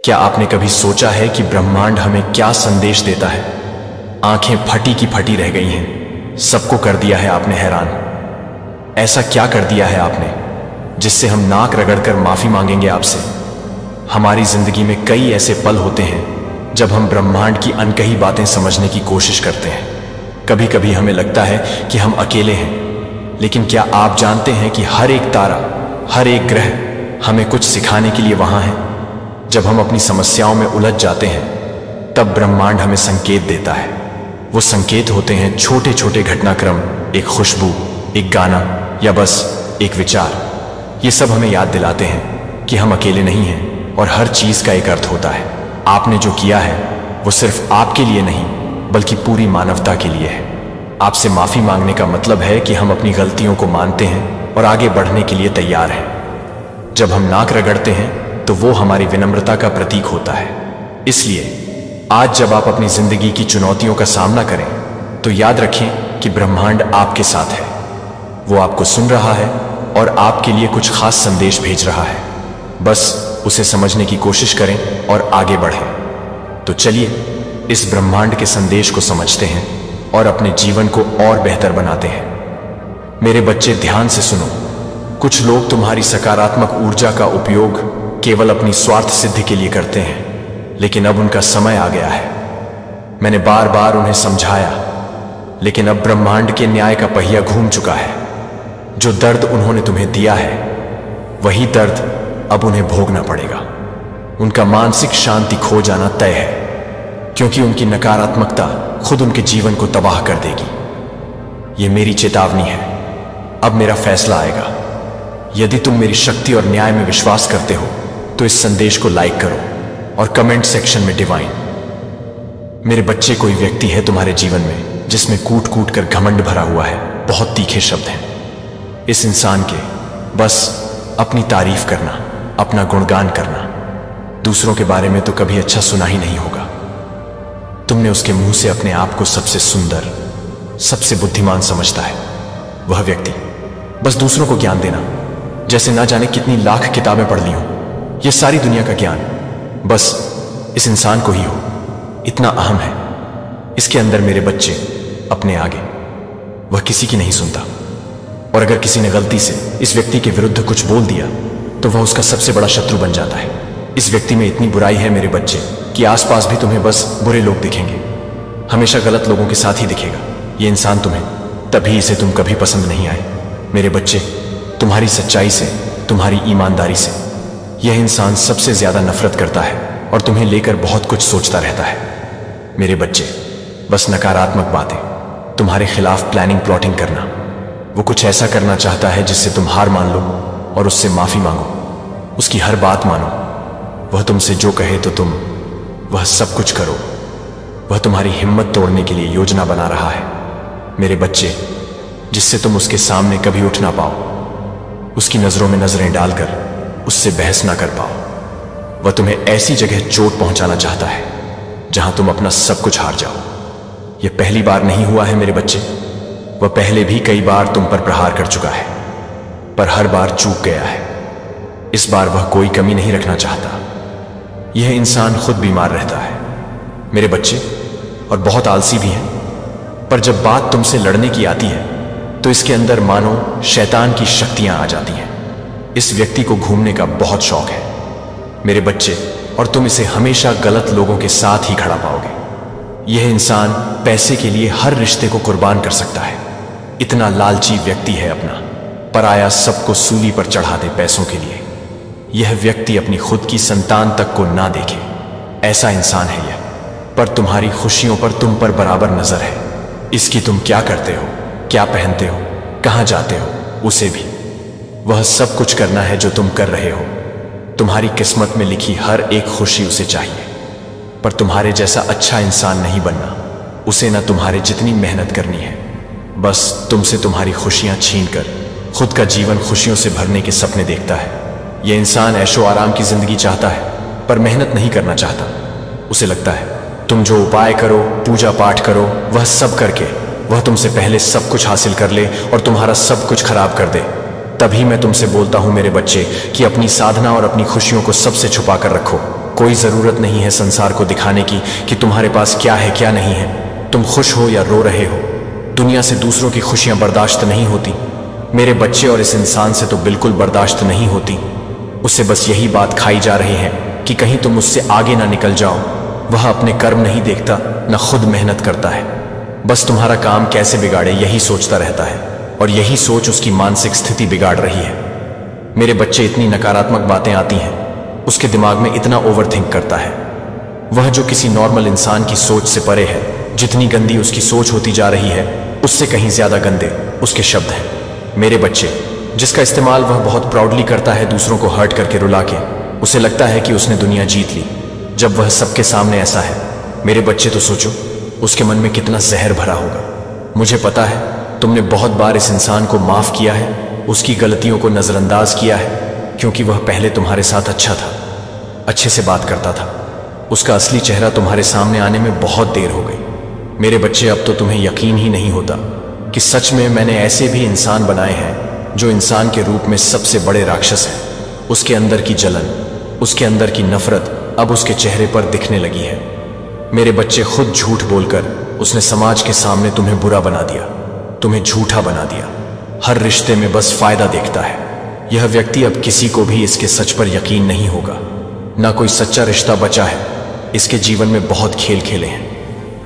क्या आपने कभी सोचा है कि ब्रह्मांड हमें क्या संदेश देता है? आंखें फटी की फटी रह गई हैं। सबको कर दिया है आपने हैरान। ऐसा क्या कर दिया है आपने जिससे हम नाक रगड़कर माफी मांगेंगे आपसे? हमारी जिंदगी में कई ऐसे पल होते हैं जब हम ब्रह्मांड की अनकही बातें समझने की कोशिश करते हैं। कभी कभी हमें लगता है कि हम अकेले हैं, लेकिन क्या आप जानते हैं कि हर एक तारा, हर एक ग्रह हमें कुछ सिखाने के लिए वहां है? जब हम अपनी समस्याओं में उलझ जाते हैं तब ब्रह्मांड हमें संकेत देता है। वो संकेत होते हैं छोटे छोटे घटनाक्रम, एक खुशबू, एक गाना या बस एक विचार। ये सब हमें याद दिलाते हैं कि हम अकेले नहीं हैं और हर चीज का एक अर्थ होता है। आपने जो किया है वो सिर्फ आपके लिए नहीं बल्कि पूरी मानवता के लिए है। आपसे माफी मांगने का मतलब है कि हम अपनी गलतियों को मानते हैं और आगे बढ़ने के लिए तैयार हैं। जब हम नाक रगड़ते हैं तो वो हमारी विनम्रता का प्रतीक होता है। इसलिए आज जब आप अपनी जिंदगी की चुनौतियों का सामना करें तो याद रखें कि ब्रह्मांड आपके साथ है। वो आपको सुन रहा है और आपके लिए कुछ खास संदेश भेज रहा है। बस उसे समझने की कोशिश करें और आगे बढ़ें। तो चलिए इस ब्रह्मांड के संदेश को समझते हैं और अपने जीवन को और बेहतर बनाते हैं। मेरे बच्चे, ध्यान से सुनो। कुछ लोग तुम्हारी सकारात्मक ऊर्जा का उपयोग केवल अपनी स्वार्थ सिद्धि के लिए करते हैं, लेकिन अब उनका समय आ गया है। मैंने बार बार उन्हें समझाया, लेकिन अब ब्रह्मांड के न्याय का पहिया घूम चुका है। जो दर्द उन्होंने तुम्हें दिया है वही दर्द अब उन्हें भोगना पड़ेगा। उनका मानसिक शांति खो जाना तय है, क्योंकि उनकी नकारात्मकता खुद उनके जीवन को तबाह कर देगी। ये मेरी चेतावनी है। अब मेरा फैसला आएगा। यदि तुम मेरी शक्ति और न्याय में विश्वास करते हो तो इस संदेश को लाइक करो और कमेंट सेक्शन में डिवाइन। मेरे बच्चे, कोई व्यक्ति है तुम्हारे जीवन में जिसमें कूट कूट कर घमंड भरा हुआ है। बहुत तीखे शब्द हैं। इस इंसान के बस अपनी तारीफ करना, अपना गुणगान करना। दूसरों के बारे में तो कभी अच्छा सुना ही नहीं होगा। तुमने उसके मुंह से अपने आप को सबसे सुंदर, सबसे बुद्धिमान समझता है। वह व्यक्ति बस दूसरों को ज्ञान देना, जैसे ना जाने कितनी लाख किताबें पढ़ ली हो। यह सारी दुनिया का ज्ञान बस इस इंसान को ही हो। इतना अहम है इसके अंदर। मेरे बच्चे, अपने आगे वह किसी की नहीं सुनता, और अगर किसी ने गलती से इस व्यक्ति के विरुद्ध कुछ बोल दिया तो वह उसका सबसे बड़ा शत्रु बन जाता है। इस व्यक्ति में इतनी बुराई है मेरे बच्चे कि आसपास भी तुम्हें बस बुरे लोग दिखेंगे। हमेशा गलत लोगों के साथ ही दिखेगा ये इंसान तुम्हें, तभी इसे तुम कभी पसंद नहीं आए। मेरे बच्चे, तुम्हारी सच्चाई से, तुम्हारी ईमानदारी से यह इंसान सबसे ज्यादा नफरत करता है और तुम्हें लेकर बहुत कुछ सोचता रहता है। मेरे बच्चे, बस नकारात्मक बातें, तुम्हारे खिलाफ प्लानिंग प्लॉटिंग करना। वो कुछ ऐसा करना चाहता है जिससे तुम हार मान लो और उससे माफी मांगो। उसकी हर बात मानो। वह तुमसे जो कहे तो तुम वह सब कुछ करो। वह तुम्हारी हिम्मत तोड़ने के लिए योजना बना रहा है मेरे बच्चे, जिससे तुम उसके सामने कभी उठ ना पाओ। उसकी नजरों में नजरें डालकर उससे बहस ना कर पाओ। वह तुम्हें ऐसी जगह चोट पहुंचाना चाहता है जहां तुम अपना सब कुछ हार जाओ। यह पहली बार नहीं हुआ है मेरे बच्चे। वह पहले भी कई बार तुम पर प्रहार कर चुका है, पर हर बार चूक गया है। इस बार वह कोई कमी नहीं रखना चाहता। यह इंसान खुद बीमार रहता है मेरे बच्चे, और बहुत आलसी भी है। पर जब बात तुमसे लड़ने की आती है तो इसके अंदर मानो शैतान की शक्तियां आ जाती हैं। इस व्यक्ति को घूमने का बहुत शौक है मेरे बच्चे, और तुम इसे हमेशा गलत लोगों के साथ ही खड़ा पाओगे। यह इंसान पैसे के लिए हर रिश्ते को कुर्बान कर सकता है। इतना लालची व्यक्ति है, अपना पराया सबको सूली पर चढ़ा दे पैसों के लिए। यह व्यक्ति अपनी खुद की संतान तक को ना देखे, ऐसा इंसान है यह। पर तुम्हारी खुशियों पर तुम पर बराबर नजर है। इसकी तुम क्या करते हो, क्या पहनते हो, कहां जाते हो, उसे भी। वह सब कुछ करना है जो तुम कर रहे हो। तुम्हारी किस्मत में लिखी हर एक खुशी उसे चाहिए, पर तुम्हारे जैसा अच्छा इंसान नहीं बनना। उसे ना तुम्हारे जितनी मेहनत करनी है, बस तुमसे तुम्हारी खुशियां छीनकर खुद का जीवन खुशियों से भरने के सपने देखता है। यह इंसान ऐशो आराम की जिंदगी चाहता है, पर मेहनत नहीं करना चाहता। उसे लगता है तुम जो उपाय करो, पूजा पाठ करो, वह सब करके वह तुमसे पहले सब कुछ हासिल कर ले और तुम्हारा सब कुछ खराब कर दे। तभी मैं तुमसे बोलता हूं मेरे बच्चे कि अपनी साधना और अपनी खुशियों को सबसे छुपा कर रखो। कोई जरूरत नहीं है संसार को दिखाने की कि तुम्हारे पास क्या है क्या नहीं है। तुम खुश हो या रो रहे हो, दुनिया से दूसरों की खुशियां बर्दाश्त नहीं होती। मेरे बच्चे और इस इंसान से तो बिल्कुल बर्दाश्त नहीं होती। उससे बस यही बात खाई जा रही है कि कहीं तुम उससे आगे ना निकल जाओ। वह अपने कर्म नहीं देखता, न खुद मेहनत करता है, बस तुम्हारा काम कैसे बिगाड़े यही सोचता रहता है, और यही सोच उसकी मानसिक स्थिति बिगाड़ रही है। मेरे बच्चे, इतनी नकारात्मक बातें आती हैं, उसके दिमाग में इतना ओवरथिंक करता है। वह जो किसी नॉर्मल इंसान की सोच से परे है, जितनी गंदी उसकी सोच होती जा रही है, उससे कहीं ज्यादा गंदे उसके शब्द हैं। मेरे बच्चे, जिसका इस्तेमाल वह बहुत प्राउडली करता है दूसरों को हर्ट करके रुला के, उसे लगता है कि उसने दुनिया जीत ली। जब वह सबके सामने ऐसा है, मेरे बच्चे तो सोचो उसके मन में कितना जहर भरा होगा। मुझे पता है तुमने बहुत बार इस इंसान को माफ किया है, उसकी गलतियों को नजरअंदाज किया है, क्योंकि वह पहले तुम्हारे साथ अच्छा था, अच्छे से बात करता था। उसका असली चेहरा तुम्हारे सामने आने में बहुत देर हो गई। मेरे बच्चे, अब तो तुम्हें यकीन ही नहीं होता कि सच में मैंने ऐसे भी इंसान बनाए हैं जो इंसान के रूप में सबसे बड़े राक्षस हैं। उसके अंदर की जलन, उसके अंदर की नफरत अब उसके चेहरे पर दिखने लगी है। मेरे बच्चे, खुद झूठ बोलकर उसने समाज के सामने तुम्हें बुरा बना दिया, तुम्हें झूठा बना दिया। हर रिश्ते में बस फायदा देखता है। यह व्यक्ति अब किसी को भी इसके सच पर यकीन नहीं होगा। ना कोई सच्चा रिश्ता बचा है। इसके जीवन में बहुत खेल खेले हैं।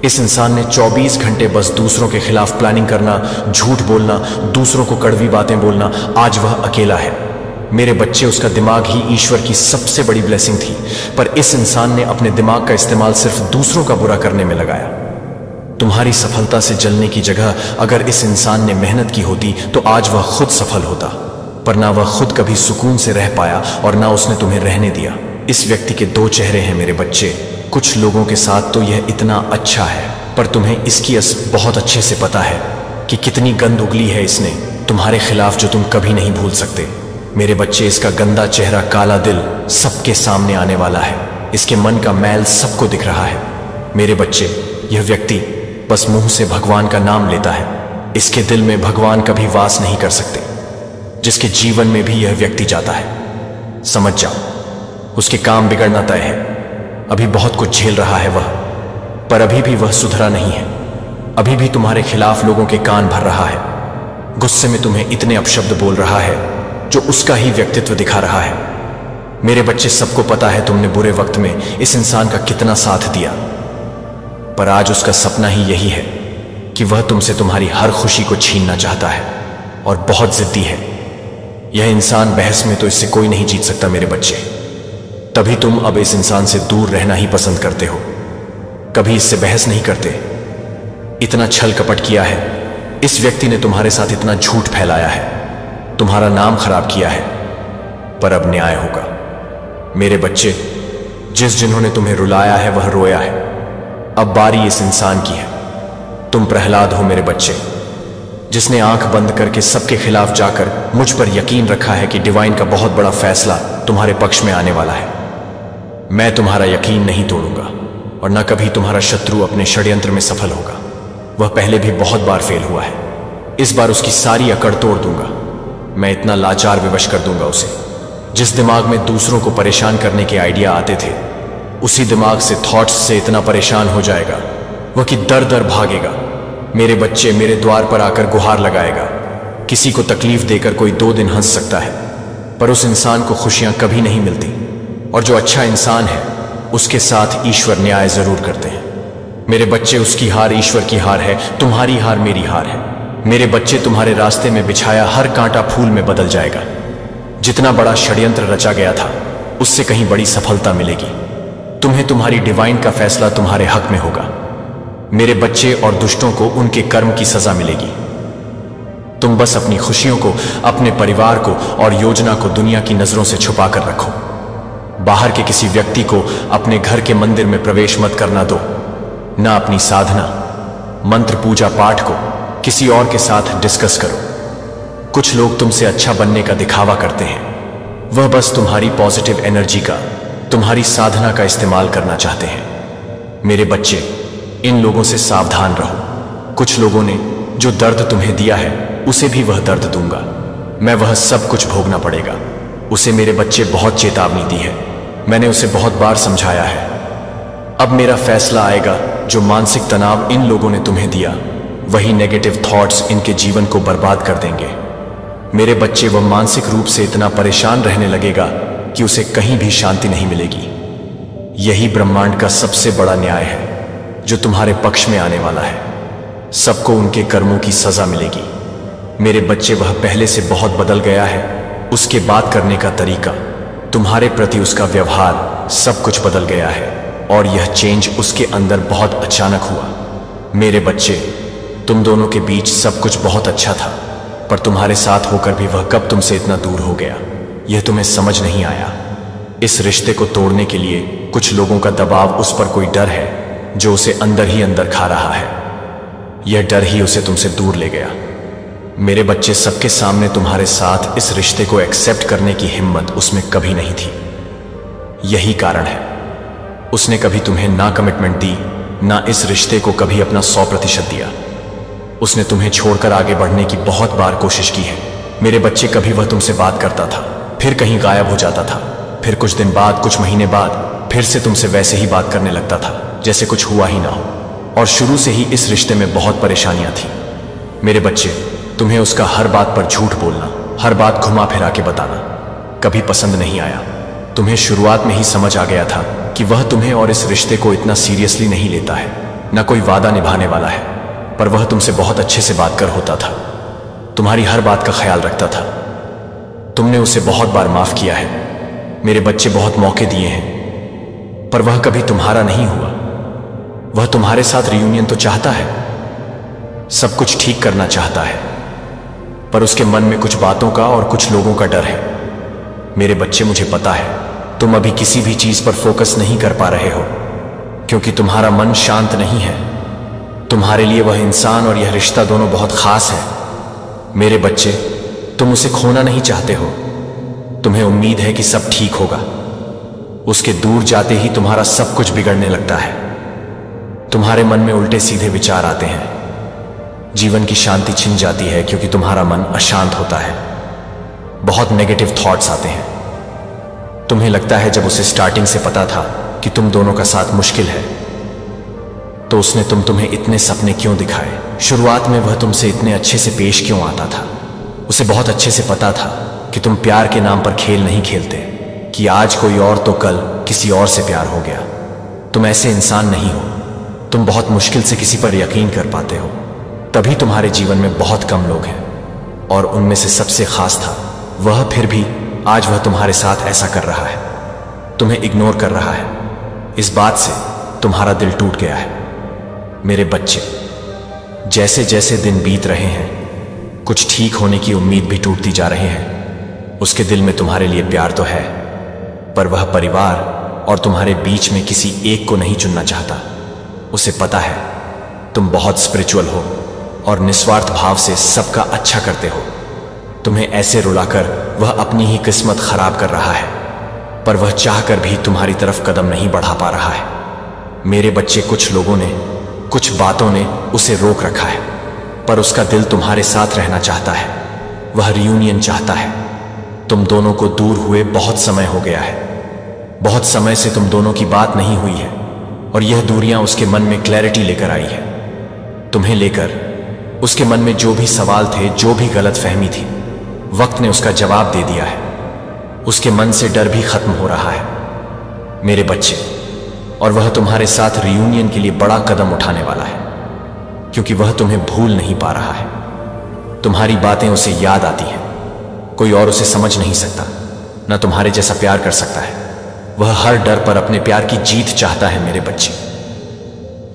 इस इंसान ने 24 घंटे बस दूसरों के खिलाफ प्लानिंग करना, झूठ बोलना, दूसरों को कड़वी बातें बोलना। आज वह अकेला है। मेरे बच्चे, उसका दिमाग ही ईश्वर की सबसे बड़ी ब्लेसिंग थी, पर इस इंसान ने अपने दिमाग का इस्तेमाल सिर्फ दूसरों का बुरा करने में लगाया। तुम्हारी सफलता से जलने की जगह अगर इस इंसान ने मेहनत की होती तो आज वह खुद सफल होता, पर ना वह खुद कभी सुकून से रह पाया और ना उसने तुम्हें रहने दिया। इस व्यक्ति के दो चेहरे हैं मेरे बच्चे। कुछ लोगों के साथ तो यह इतना अच्छा है, पर तुम्हें इसकी बहुत अच्छे से पता है कि कितनी गंद उगली है इसने तुम्हारे खिलाफ, जो तुम कभी नहीं भूल सकते। मेरे बच्चे, इसका गंदा चेहरा, काला दिल सबके सामने आने वाला है। इसके मन का मैल सबको दिख रहा है। मेरे बच्चे, यह व्यक्ति बस मुंह से भगवान का नाम लेता है, इसके दिल में भगवान कभी वास नहीं कर सकते। जिसके जीवन में भी यह व्यक्ति जाता है, समझ जाओ उसके काम बिगड़ना तय है। अभी बहुत कुछ झेल रहा है वह, पर अभी भी वह सुधरा नहीं है। अभी भी तुम्हारे खिलाफ लोगों के कान भर रहा है। गुस्से में तुम्हें इतने अपशब्द बोल रहा है जो उसका ही व्यक्तित्व दिखा रहा है। मेरे बच्चे, सबको पता है तुमने बुरे वक्त में इस इंसान का कितना साथ दिया, पर आज उसका सपना ही यही है कि वह तुमसे तुम्हारी हर खुशी को छीनना चाहता है, और बहुत जिद्दी है। यह इंसान बहस में तो इससे कोई नहीं जीत सकता मेरे बच्चे। तभी तुम अब इस इंसान से दूर रहना ही पसंद करते हो, कभी इससे बहस नहीं करते। इतना छल कपट किया है इस व्यक्ति ने, तुम्हारे साथ इतना झूठ फैलाया है, तुम्हारा नाम खराब किया है, पर अब न्याय होगा। मेरे बच्चे, जिन्होंने तुम्हें रुलाया है वह रोया है, अब बारी इस इंसान की है। तुम प्रहलाद हो मेरे बच्चे, जिसने आंख बंद करके सबके खिलाफ जाकर मुझ पर यकीन रखा है कि डिवाइन का बहुत बड़ा फैसला तुम्हारे पक्ष में आने वाला है। मैं तुम्हारा यकीन नहीं तोड़ूंगा, और न कभी तुम्हारा शत्रु अपने षड्यंत्र में सफल होगा। वह पहले भी बहुत बार फेल हुआ है, इस बार उसकी सारी अकड़ तोड़ दूंगा। मैं इतना लाचार विवश कर दूंगा उसे। जिस दिमाग में दूसरों को परेशान करने के आइडिया आते थे, उसी दिमाग से, थॉट्स से इतना परेशान हो जाएगा वह कि दर दर भागेगा। मेरे बच्चे, मेरे द्वार पर आकर गुहार लगाएगा। किसी को तकलीफ देकर कोई 2 दिन हंस सकता है, पर उस इंसान को खुशियां कभी नहीं मिलती, और जो अच्छा इंसान है उसके साथ ईश्वर न्याय जरूर करते हैं। मेरे बच्चे, उसकी हार ईश्वर की हार है, तुम्हारी हार मेरी हार है। मेरे बच्चे, तुम्हारे रास्ते में बिछाया हर कांटा फूल में बदल जाएगा। जितना बड़ा षड्यंत्र रचा गया था उससे कहीं बड़ी सफलता मिलेगी। तुम्हें तुम्हारी डिवाइन का फैसला तुम्हारे हक में होगा मेरे बच्चे, और दुष्टों को उनके कर्म की सजा मिलेगी। तुम बस अपनी खुशियों को, अपने परिवार को और योजना को दुनिया की नजरों से छुपा कर रखो। बाहर के किसी व्यक्ति को अपने घर के मंदिर में प्रवेश मत करना दो। ना अपनी साधना, मंत्र, पूजा पाठ को किसी और के साथ डिस्कस करो। कुछ लोग तुमसे अच्छा बनने का दिखावा करते हैं। वह बस तुम्हारी पॉजिटिव एनर्जी का, तुम्हारी साधना का इस्तेमाल करना चाहते हैं। मेरे बच्चे, इन लोगों से सावधान रहो। कुछ लोगों ने जो दर्द तुम्हें दिया है उसे भी वह दर्द दूंगा मैं। वह सब कुछ भोगना पड़ेगा। उसे मेरे बच्चे बहुत चेतावनी दी है। मैंने उसे बहुत बार समझाया है। अब मेरा फैसला आएगा। जो मानसिक तनाव इन लोगों ने तुम्हें दिया, वही नेगेटिव थॉट्स इनके जीवन को बर्बाद कर देंगे। मेरे बच्चे, वह मानसिक रूप से इतना परेशान रहने लगेगा कि उसे कहीं भी शांति नहीं मिलेगी। यही ब्रह्मांड का सबसे बड़ा न्याय है जो तुम्हारे पक्ष में आने वाला है। सबको उनके कर्मों की सजा मिलेगी। मेरे बच्चे, वह पहले से बहुत बदल गया है। उसके बात करने का तरीका, तुम्हारे प्रति उसका व्यवहार, सब कुछ बदल गया है। और यह चेंज उसके अंदर बहुत अचानक हुआ। मेरे बच्चे, तुम दोनों के बीच सब कुछ बहुत अच्छा था, पर तुम्हारे साथ होकर भी वह कब तुमसे इतना दूर हो गया, यह तुम्हें समझ नहीं आया। इस रिश्ते को तोड़ने के लिए कुछ लोगों का दबाव, उस पर कोई डर है जो उसे अंदर ही अंदर खा रहा है। यह डर ही उसे तुमसे दूर ले गया। मेरे बच्चे, सबके सामने तुम्हारे साथ इस रिश्ते को एक्सेप्ट करने की हिम्मत उसमें कभी नहीं थी। यही कारण है उसने कभी तुम्हें ना कमिटमेंट दी, ना इस रिश्ते को कभी अपना 100% दिया। उसने तुम्हें छोड़कर आगे बढ़ने की बहुत बार कोशिश की है। मेरे बच्चे, कभी वह तुमसे बात करता था, फिर कहीं गायब हो जाता था, फिर कुछ दिन बाद, कुछ महीने बाद फिर से तुमसे वैसे ही बात करने लगता था जैसे कुछ हुआ ही ना हो। और शुरू से ही इस रिश्ते में बहुत परेशानियां थी। मेरे बच्चे, तुम्हें उसका हर बात पर झूठ बोलना, हर बात घुमा फिरा के बताना कभी पसंद नहीं आया। तुम्हें शुरुआत में ही समझ आ गया था कि वह तुम्हें और इस रिश्ते को इतना सीरियसली नहीं लेता है, न कोई वादा निभाने वाला है। पर वह तुमसे बहुत अच्छे से बात कर होता था, तुम्हारी हर बात का ख्याल रखता था। तुमने उसे बहुत बार माफ किया है। मेरे बच्चे, बहुत मौके दिए हैं, पर वह कभी तुम्हारा नहीं हुआ। वह तुम्हारे साथ रियूनियन तो चाहता है, सब कुछ ठीक करना चाहता है, पर उसके मन में कुछ बातों का और कुछ लोगों का डर है। मेरे बच्चे, मुझे पता है तुम अभी किसी भी चीज पर फोकस नहीं कर पा रहे हो, क्योंकि तुम्हारा मन शांत नहीं है। तुम्हारे लिए वह इंसान और यह रिश्ता दोनों बहुत खास है। मेरे बच्चे, तुम उसे खोना नहीं चाहते हो। तुम्हें उम्मीद है कि सब ठीक होगा। उसके दूर जाते ही तुम्हारा सब कुछ बिगड़ने लगता है। तुम्हारे मन में उल्टे सीधे विचार आते हैं। जीवन की शांति छिन जाती है क्योंकि तुम्हारा मन अशांत होता है। बहुत नेगेटिव थॉट्स आते हैं। तुम्हें लगता है जब उसे स्टार्टिंग से पता था कि तुम दोनों का साथ मुश्किल है, तो उसने तुम्हें इतने सपने क्यों दिखाए? शुरुआत में वह तुमसे इतने अच्छे से पेश क्यों आता था? उसे बहुत अच्छे से पता था कि तुम प्यार के नाम पर खेल नहीं खेलते, कि आज कोई और तो कल किसी और से प्यार हो गया। तुम ऐसे इंसान नहीं हो। तुम बहुत मुश्किल से किसी पर यकीन कर पाते हो। तभी तुम्हारे जीवन में बहुत कम लोग हैं, और उनमें से सबसे खास था वह। फिर भी आज वह तुम्हारे साथ ऐसा कर रहा है, तुम्हें इग्नोर कर रहा है। इस बात से तुम्हारा दिल टूट गया है। मेरे बच्चे, जैसे जैसे दिन बीत रहे हैं, कुछ ठीक होने की उम्मीद भी टूटती जा रहे हैं। उसके दिल में तुम्हारे लिए प्यार तो है, पर वह परिवार और तुम्हारे बीच में किसी एक को नहीं चुनना चाहता। उसे पता है तुम बहुत स्पिरिचुअल हो और निस्वार्थ भाव से सबका अच्छा करते हो। तुम्हें ऐसे रुलाकर वह अपनी ही किस्मत खराब कर रहा है, पर वह चाहकर भी तुम्हारी तरफ कदम नहीं बढ़ा पा रहा है। मेरे बच्चे, कुछ लोगों ने, कुछ बातों ने उसे रोक रखा है, पर उसका दिल तुम्हारे साथ रहना चाहता है। वह रियूनियन चाहता है। तुम दोनों को दूर हुए बहुत समय हो गया है। बहुत समय से तुम दोनों की बात नहीं हुई है, और यह दूरियां उसके मन में क्लैरिटी लेकर आई है। तुम्हें लेकर उसके मन में जो भी सवाल थे, जो भी गलतफहमी थी, वक्त ने उसका जवाब दे दिया है। उसके मन से डर भी खत्म हो रहा है, मेरे बच्चे। और वह तुम्हारे साथ रियूनियन के लिए बड़ा कदम उठाने वाला है, क्योंकि वह तुम्हें भूल नहीं पा रहा है। तुम्हारी बातें उसे याद आती हैं। कोई और उसे समझ नहीं सकता, न तुम्हारे जैसा प्यार कर सकता है। वह हर डर पर अपने प्यार की जीत चाहता है, मेरे बच्चे,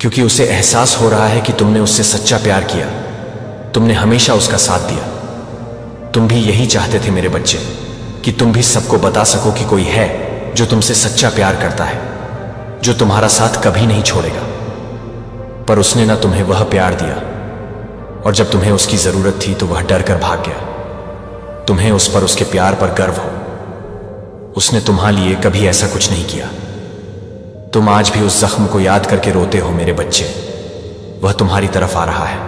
क्योंकि उसे एहसास हो रहा है कि तुमने उससे सच्चा प्यार किया। तुमने हमेशा उसका साथ दिया। तुम भी यही चाहते थे, मेरे बच्चे, कि तुम भी सबको बता सको कि कोई है जो तुमसे सच्चा प्यार करता है, जो तुम्हारा साथ कभी नहीं छोड़ेगा। पर उसने ना तुम्हें वह प्यार दिया, और जब तुम्हें उसकी जरूरत थी तो वह डर कर भाग गया। तुम्हें उस पर, उसके प्यार पर गर्व हो। उसने तुम्हारे लिए कभी ऐसा कुछ नहीं किया। तुम आज भी उस जख्म को याद करके रोते हो, मेरे बच्चे। वह तुम्हारी तरफ आ रहा है।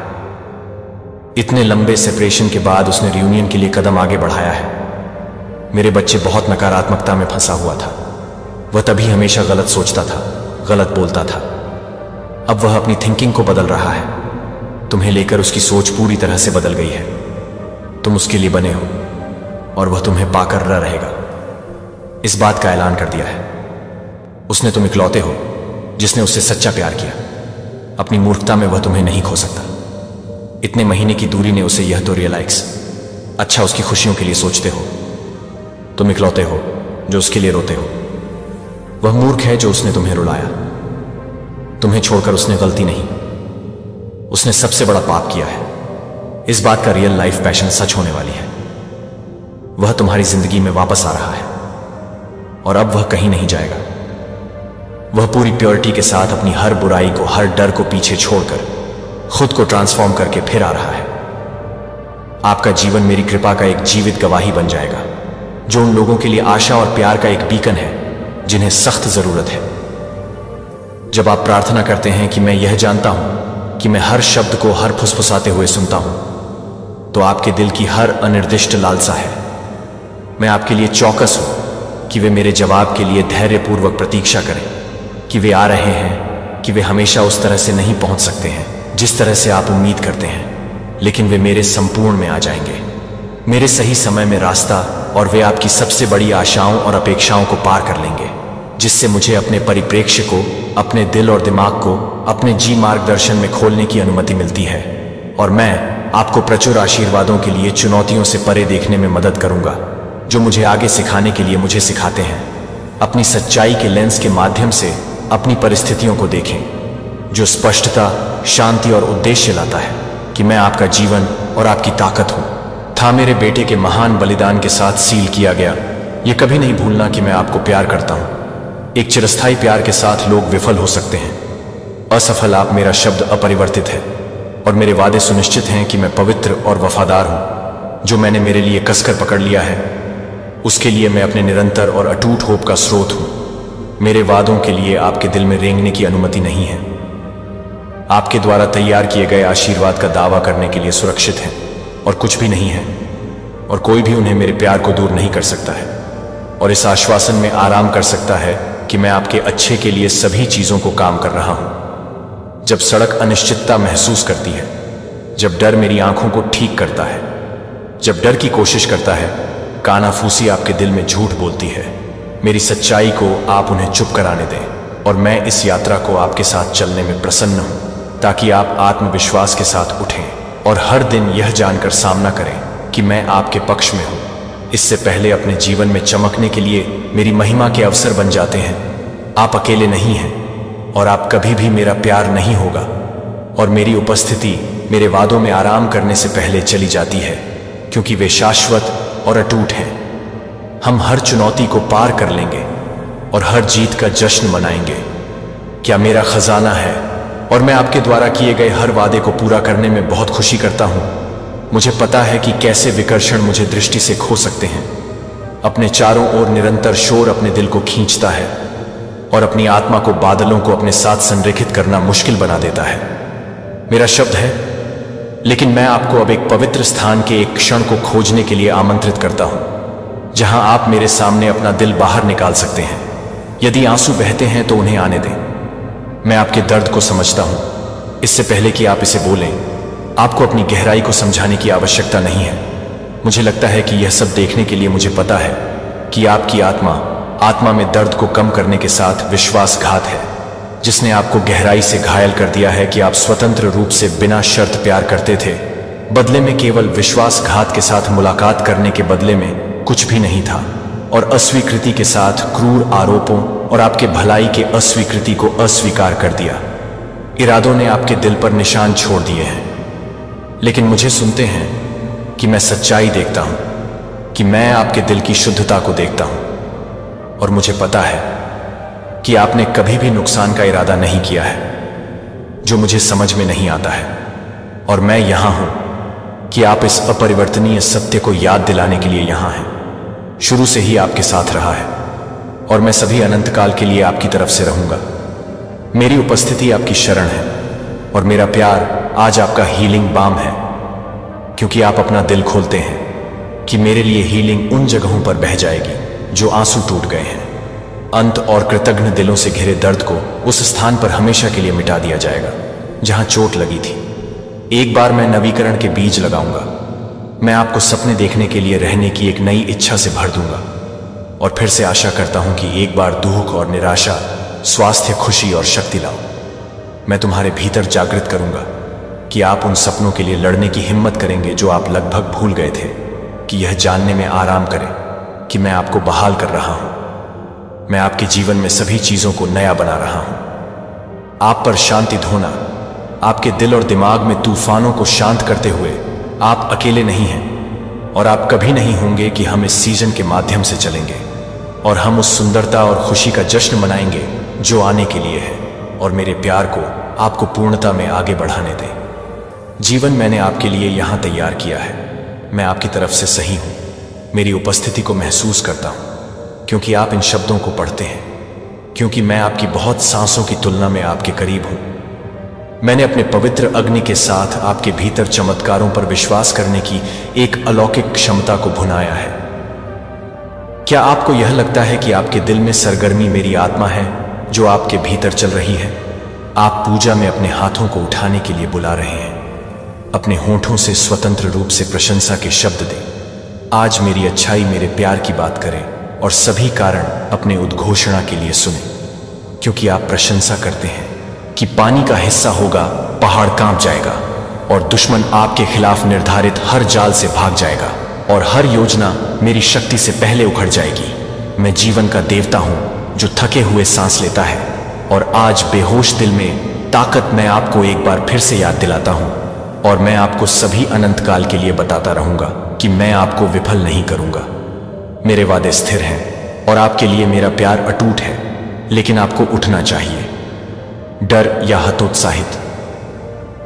इतने लंबे सेपरेशन के बाद उसने रियूनियन के लिए कदम आगे बढ़ाया है। मेरे बच्चे, बहुत नकारात्मकता में फंसा हुआ था। वह तभी हमेशा गलत सोचता था, गलत बोलता था। अब वह अपनी थिंकिंग को बदल रहा है। तुम्हें लेकर उसकी सोच पूरी तरह से बदल गई है। तुम उसके लिए बने हो और वह तुम्हें पाकर न रहेगा, इस बात का ऐलान कर दिया है। उसने तुम इकलौते हो जिसने उससे सच्चा प्यार किया। अपनी मूर्खता में वह तुम्हें नहीं खो सकता। इतने महीने की दूरी ने उसे यह तो रियलाइज, अच्छा उसकी खुशियों के लिए सोचते हो। तुम इकलौते हो जो उसके लिए रोते हो। वह मूर्ख है जो उसने तुम्हें रुलाया। तुम्हें छोड़कर उसने गलती नहीं, उसने सबसे बड़ा पाप किया है। इस बात का रियल लाइफ पैशन सच होने वाली है। वह तुम्हारी जिंदगी में वापस आ रहा है और अब वह कहीं नहीं जाएगा। वह पूरी प्योरिटी के साथ अपनी हर बुराई को, हर डर को पीछे छोड़कर खुद को ट्रांसफॉर्म करके फिर आ रहा है। आपका जीवन मेरी कृपा का एक जीवित गवाही बन जाएगा, जो उन लोगों के लिए आशा और प्यार का एक बीकन है जिन्हें सख्त जरूरत है। जब आप प्रार्थना करते हैं कि मैं यह जानता हूं कि मैं हर शब्द को हर फुसफुसाते हुए सुनता हूं, तो आपके दिल की हर अनिर्दिष्ट लालसा है। मैं आपके लिए चौकस हूं कि वे मेरे जवाब के लिए धैर्यपूर्वक प्रतीक्षा करें, कि वे आ रहे हैं, कि वे हमेशा उस तरह से नहीं पहुंच सकते हैं जिस तरह से आप उम्मीद करते हैं, लेकिन वे मेरे संपूर्ण में आ जाएंगे, मेरे सही समय में रास्ता, और वे आपकी सबसे बड़ी आशाओं और अपेक्षाओं को पार कर लेंगे, जिससे मुझे अपने परिप्रेक्ष्य को, अपने दिल और दिमाग को अपने जी मार्गदर्शन में खोलने की अनुमति मिलती है। और मैं आपको प्रचुर आशीर्वादों के लिए चुनौतियों से परे देखने में मदद करूंगा, जो मुझे आगे सिखाने के लिए मुझे सिखाते हैं। अपनी सच्चाई के लेंस के माध्यम से अपनी परिस्थितियों को देखें, जो स्पष्टता, शांति और उद्देश्य लाता है कि मैं आपका जीवन और आपकी ताकत हूं। था मेरे बेटे के महान बलिदान के साथ सील किया गया। यह कभी नहीं भूलना कि मैं आपको प्यार करता हूं। एक चिरस्थायी प्यार के साथ लोग विफल हो सकते हैं, असफल आप मेरा शब्द अपरिवर्तित है, और मेरे वादे सुनिश्चित हैं कि मैं पवित्र और वफादार हूं। जो मैंने मेरे लिए कसकर पकड़ लिया है, उसके लिए मैं अपने निरंतर और अटूट होप का स्रोत हूं। मेरे वादों के लिए आपके दिल में रेंगने की अनुमति नहीं है। आपके द्वारा तैयार किए गए आशीर्वाद का दावा करने के लिए सुरक्षित हैं और कुछ भी नहीं है, और कोई भी उन्हें मेरे प्यार को दूर नहीं कर सकता है, और इस आश्वासन में आराम कर सकता है कि मैं आपके अच्छे के लिए सभी चीजों को काम कर रहा हूं। जब सड़क अनिश्चितता महसूस करती है, जब डर मेरी आंखों को ठीक करता है, जब डर की कोशिश करता है, कानाफूसी आपके दिल में झूठ बोलती है, मेरी सच्चाई को आप उन्हें चुप कराने दें, और मैं इस यात्रा को आपके साथ चलने में प्रसन्न हूं, ताकि आप आत्मविश्वास के साथ उठें और हर दिन यह जानकर सामना करें कि मैं आपके पक्ष में हूं। इससे पहले अपने जीवन में चमकने के लिए मेरी महिमा के अवसर बन जाते हैं। आप अकेले नहीं हैं, और आप कभी भी मेरा प्यार नहीं होगा, और मेरी उपस्थिति मेरे वादों में आराम करने से पहले चली जाती है, क्योंकि वे शाश्वत और अटूट हैं। हम हर चुनौती को पार कर लेंगे और हर जीत का जश्न मनाएंगे। क्या मेरा खजाना है, और मैं आपके द्वारा किए गए हर वादे को पूरा करने में बहुत खुशी करता हूं। मुझे पता है कि कैसे विकर्षण मुझे दृष्टि से खो सकते हैं। अपने चारों ओर निरंतर शोर अपने दिल को खींचता है और अपनी आत्मा को, बादलों को अपने साथ संरेखित करना मुश्किल बना देता है। मेरा शब्द है, लेकिन मैं आपको अब एक पवित्र स्थान के एक क्षण को खोजने के लिए आमंत्रित करता हूं, जहां आप मेरे सामने अपना दिल बाहर निकाल सकते हैं। यदि आंसू बहते हैं तो उन्हें आने दें। मैं आपके दर्द को समझता हूं। इससे पहले कि आप इसे बोलें, आपको अपनी गहराई को समझाने की आवश्यकता नहीं है। मुझे लगता है कि यह सब देखने के लिए मुझे पता है कि आपकी आत्मा में दर्द को कम करने के साथ विश्वासघात है, जिसने आपको गहराई से घायल कर दिया है कि आप स्वतंत्र रूप से बिना शर्त प्यार करते थे। बदले में केवल विश्वासघात के साथ मुलाकात करने के बदले में कुछ भी नहीं था, और अस्वीकृति के साथ क्रूर आरोपों और आपके भलाई के अस्वीकृति को अस्वीकार कर दिया। इरादों ने आपके दिल पर निशान छोड़ दिए हैं, लेकिन मुझे सुनते हैं कि मैं सच्चाई देखता हूं, कि मैं आपके दिल की शुद्धता को देखता हूं, और मुझे पता है कि आपने कभी भी नुकसान का इरादा नहीं किया है, जो मुझे समझ में नहीं आता है। और मैं यहां हूं कि आप इस अपरिवर्तनीय सत्य को याद दिलाने के लिए यहां हैं। शुरू से ही आपके साथ रहा है, और मैं सभी अनंत काल के लिए आपकी तरफ से रहूंगा। मेरी उपस्थिति आपकी शरण है, और मेरा प्यार आज आपका हीलिंग बाम है, क्योंकि आप अपना दिल खोलते हैं कि मेरे लिए हीलिंग उन जगहों पर बह जाएगी जो आंसू टूट गए हैं। अंत और कृतज्ञ दिलों से घिरे दर्द को उस स्थान पर हमेशा के लिए मिटा दिया जाएगा जहां चोट लगी थी। एक बार मैं नवीकरण के बीज लगाऊंगा। मैं आपको सपने देखने के लिए रहने की एक नई इच्छा से भर दूंगा और फिर से आशा करता हूं कि एक बार दुख और निराशा स्वास्थ्य, खुशी और शक्ति लाओ। मैं तुम्हारे भीतर जागृत करूंगा कि आप उन सपनों के लिए लड़ने की हिम्मत करेंगे जो आप लगभग भूल गए थे, कि यह जानने में आराम करें कि मैं आपको बहाल कर रहा हूं। मैं आपके जीवन में सभी चीजों को नया बना रहा हूं। आप पर शांति धोना, आपके दिल और दिमाग में तूफानों को शांत करते हुए आप अकेले नहीं हैं और आप कभी नहीं होंगे कि हम इस सीजन के माध्यम से चलेंगे और हम उस सुंदरता और खुशी का जश्न मनाएंगे जो आने के लिए है और मेरे प्यार को आपको पूर्णता में आगे बढ़ाने दें। जीवन मैंने आपके लिए यहां तैयार किया है। मैं आपकी तरफ से सही हूं, मेरी उपस्थिति को महसूस करता हूं क्योंकि आप इन शब्दों को पढ़ते हैं, क्योंकि मैं आपकी बहुत सांसों की तुलना में आपके करीब हूं। मैंने अपने पवित्र अग्नि के साथ आपके भीतर चमत्कारों पर विश्वास करने की एक अलौकिक क्षमता को भुनाया है। क्या आपको यह लगता है कि आपके दिल में सरगर्मी मेरी आत्मा है जो आपके भीतर चल रही है? आप पूजा में अपने हाथों को उठाने के लिए बुला रहे हैं। अपने होठों से स्वतंत्र रूप से प्रशंसा के शब्द दें। आज मेरी अच्छाई, मेरे प्यार की बात करें और सभी कारण अपने उद्घोषणा के लिए सुने, क्योंकि आप प्रशंसा करते हैं कि पानी का हिस्सा होगा, पहाड़ कांप जाएगा और दुश्मन आपके खिलाफ निर्धारित हर जाल से भाग जाएगा और हर योजना मेरी शक्ति से पहले उखड़ जाएगी। मैं जीवन का देवता हूं जो थके हुए सांस लेता है और आज बेहोश दिल में ताकत मैं आपको एक बार फिर से याद दिलाता हूं और मैं आपको सभी अनंत काल के लिए बताता रहूंगा कि मैं आपको विफल नहीं करूंगा। मेरे वादे स्थिर हैं और आपके लिए मेरा प्यार अटूट है, लेकिन आपको उठना चाहिए, डर या हतोत्साहित।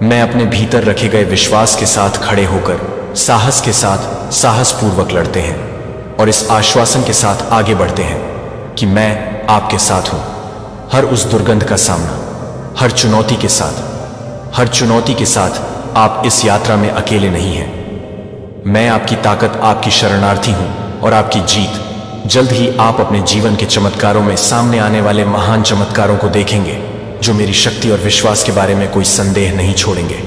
मैं अपने भीतर रखे गए विश्वास के साथ खड़े होकर साहस के साथ साहसपूर्वक लड़ते हैं और इस आश्वासन के साथ आगे बढ़ते हैं कि मैं आपके साथ हूं। हर उस दुर्गंध का सामना, हर चुनौती के साथ आप इस यात्रा में अकेले नहीं हैं। मैं आपकी ताकत, आपकी शरणार्थी हूं और आपकी जीत। जल्द ही आप अपने जीवन के चमत्कारों में सामने आने वाले महान चमत्कारों को देखेंगे जो मेरी शक्ति और विश्वास के बारे में कोई संदेह नहीं छोड़ेंगे।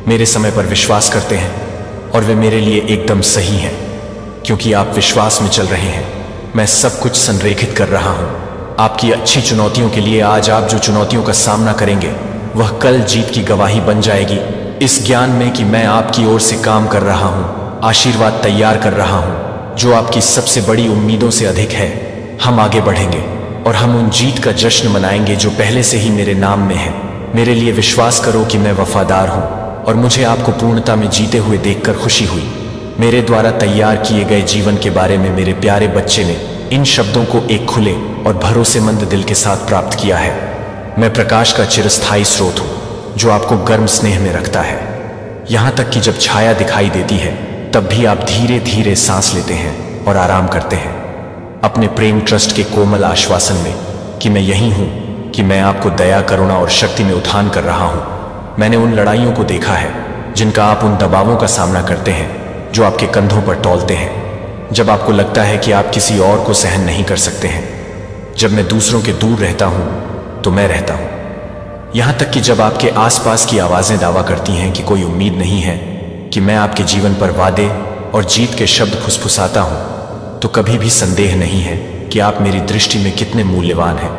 मेरे समय पर विश्वास करते हैं और वे मेरे लिए एकदम सही हैं, क्योंकि आप विश्वास में चल रहे हैं। मैं सब कुछ संरेखित कर रहा हूं आपकी अच्छी चुनौतियों के लिए। आज आप जो चुनौतियों का सामना करेंगे वह कल जीत की गवाही बन जाएगी, इस ज्ञान में कि मैं आपकी ओर से काम कर रहा हूं, आशीर्वाद तैयार कर रहा हूं जो आपकी सबसे बड़ी उम्मीदों से अधिक है। हम आगे बढ़ेंगे और हम उन जीत का जश्न मनाएंगे जो पहले से ही मेरे नाम में है। मेरे लिए विश्वास करो कि मैं वफादार हूं और मुझे आपको पूर्णता में जीते हुए देखकर खुशी हुई। मेरे द्वारा तैयार किए गए जीवन के बारे में मेरे प्यारे बच्चे ने इन शब्दों को एक खुले और भरोसेमंद दिल के साथ प्राप्त किया है। मैं प्रकाश का चिरस्थायी स्रोत हूं जो आपको गर्म स्नेह में रखता है। यहां तक कि जब छाया दिखाई देती है तब भी आप धीरे धीरे सांस लेते हैं और आराम करते हैं, अपने प्रेम ट्रस्ट के कोमल आश्वासन में कि मैं यही हूं, कि मैं आपको दया, करुणा और शक्ति में उत्थान कर रहा हूं। मैंने उन लड़ाइयों को देखा है जिनका आप उन दबावों का सामना करते हैं जो आपके कंधों पर तौलते हैं, जब आपको लगता है कि आप किसी और को सहन नहीं कर सकते हैं। जब मैं दूसरों के दूर रहता हूं तो मैं रहता हूं, यहां तक कि जब आपके आसपास की आवाजें दावा करती हैं कि कोई उम्मीद नहीं है, कि मैं आपके जीवन पर वादे और जीत के शब्द फुसफुसाता हूं, तो कभी भी संदेह नहीं है कि आप मेरी दृष्टि में कितने मूल्यवान हैं।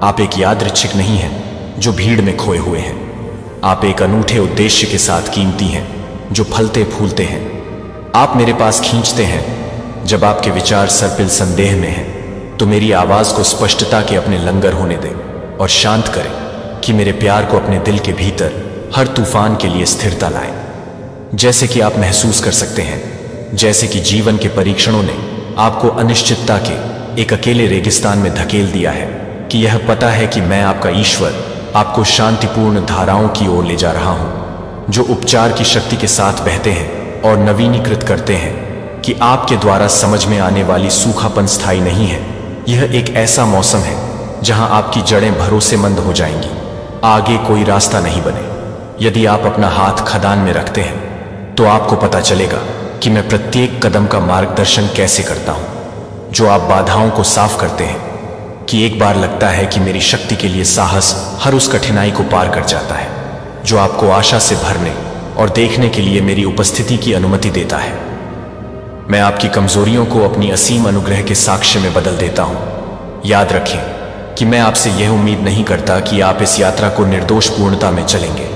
आप एक यादृच्छिक नहीं हैं जो भीड़ में खोए हुए हैं। आप एक अनूठे उद्देश्य के साथ कीमती हैं जो फलते फूलते हैं। आप मेरे पास खींचते हैं जब आपके विचार सरपिल संदेह में हैं, तो मेरी आवाज को स्पष्टता के अपने लंगर होने दें और शांत करें कि मेरे प्यार को अपने दिल के भीतर हर तूफान के लिए स्थिरता लाएं। जैसे कि आप महसूस कर सकते हैं, जैसे कि जीवन के परीक्षणों ने आपको अनिश्चितता के एक अकेले रेगिस्तान में धकेल दिया है, कि यह पता है कि मैं आपका ईश्वर आपको शांतिपूर्ण धाराओं की ओर ले जा रहा हूं जो उपचार की शक्ति के साथ बहते हैं और नवीनीकृत करते हैं, कि आपके द्वारा समझ में आने वाली सूखापन स्थायी नहीं है। यह एक ऐसा मौसम है जहां आपकी जड़ें भरोसेमंद हो जाएंगी, आगे कोई रास्ता नहीं बने। यदि आप अपना हाथ खदान में रखते हैं तो आपको पता चलेगा कि मैं प्रत्येक कदम का मार्गदर्शन कैसे करता हूं। जो आप बाधाओं को साफ करते हैं कि एक बार लगता है कि मेरी शक्ति के लिए साहस हर उस कठिनाई को पार कर जाता है जो आपको आशा से भरने और देखने के लिए मेरी उपस्थिति की अनुमति देता है। मैं आपकी कमजोरियों को अपनी असीम अनुग्रह के साक्ष्य में बदल देता हूं। याद रखें कि मैं आपसे यह उम्मीद नहीं करता कि आप इस यात्रा को निर्दोष पूर्णता में चलेंगे।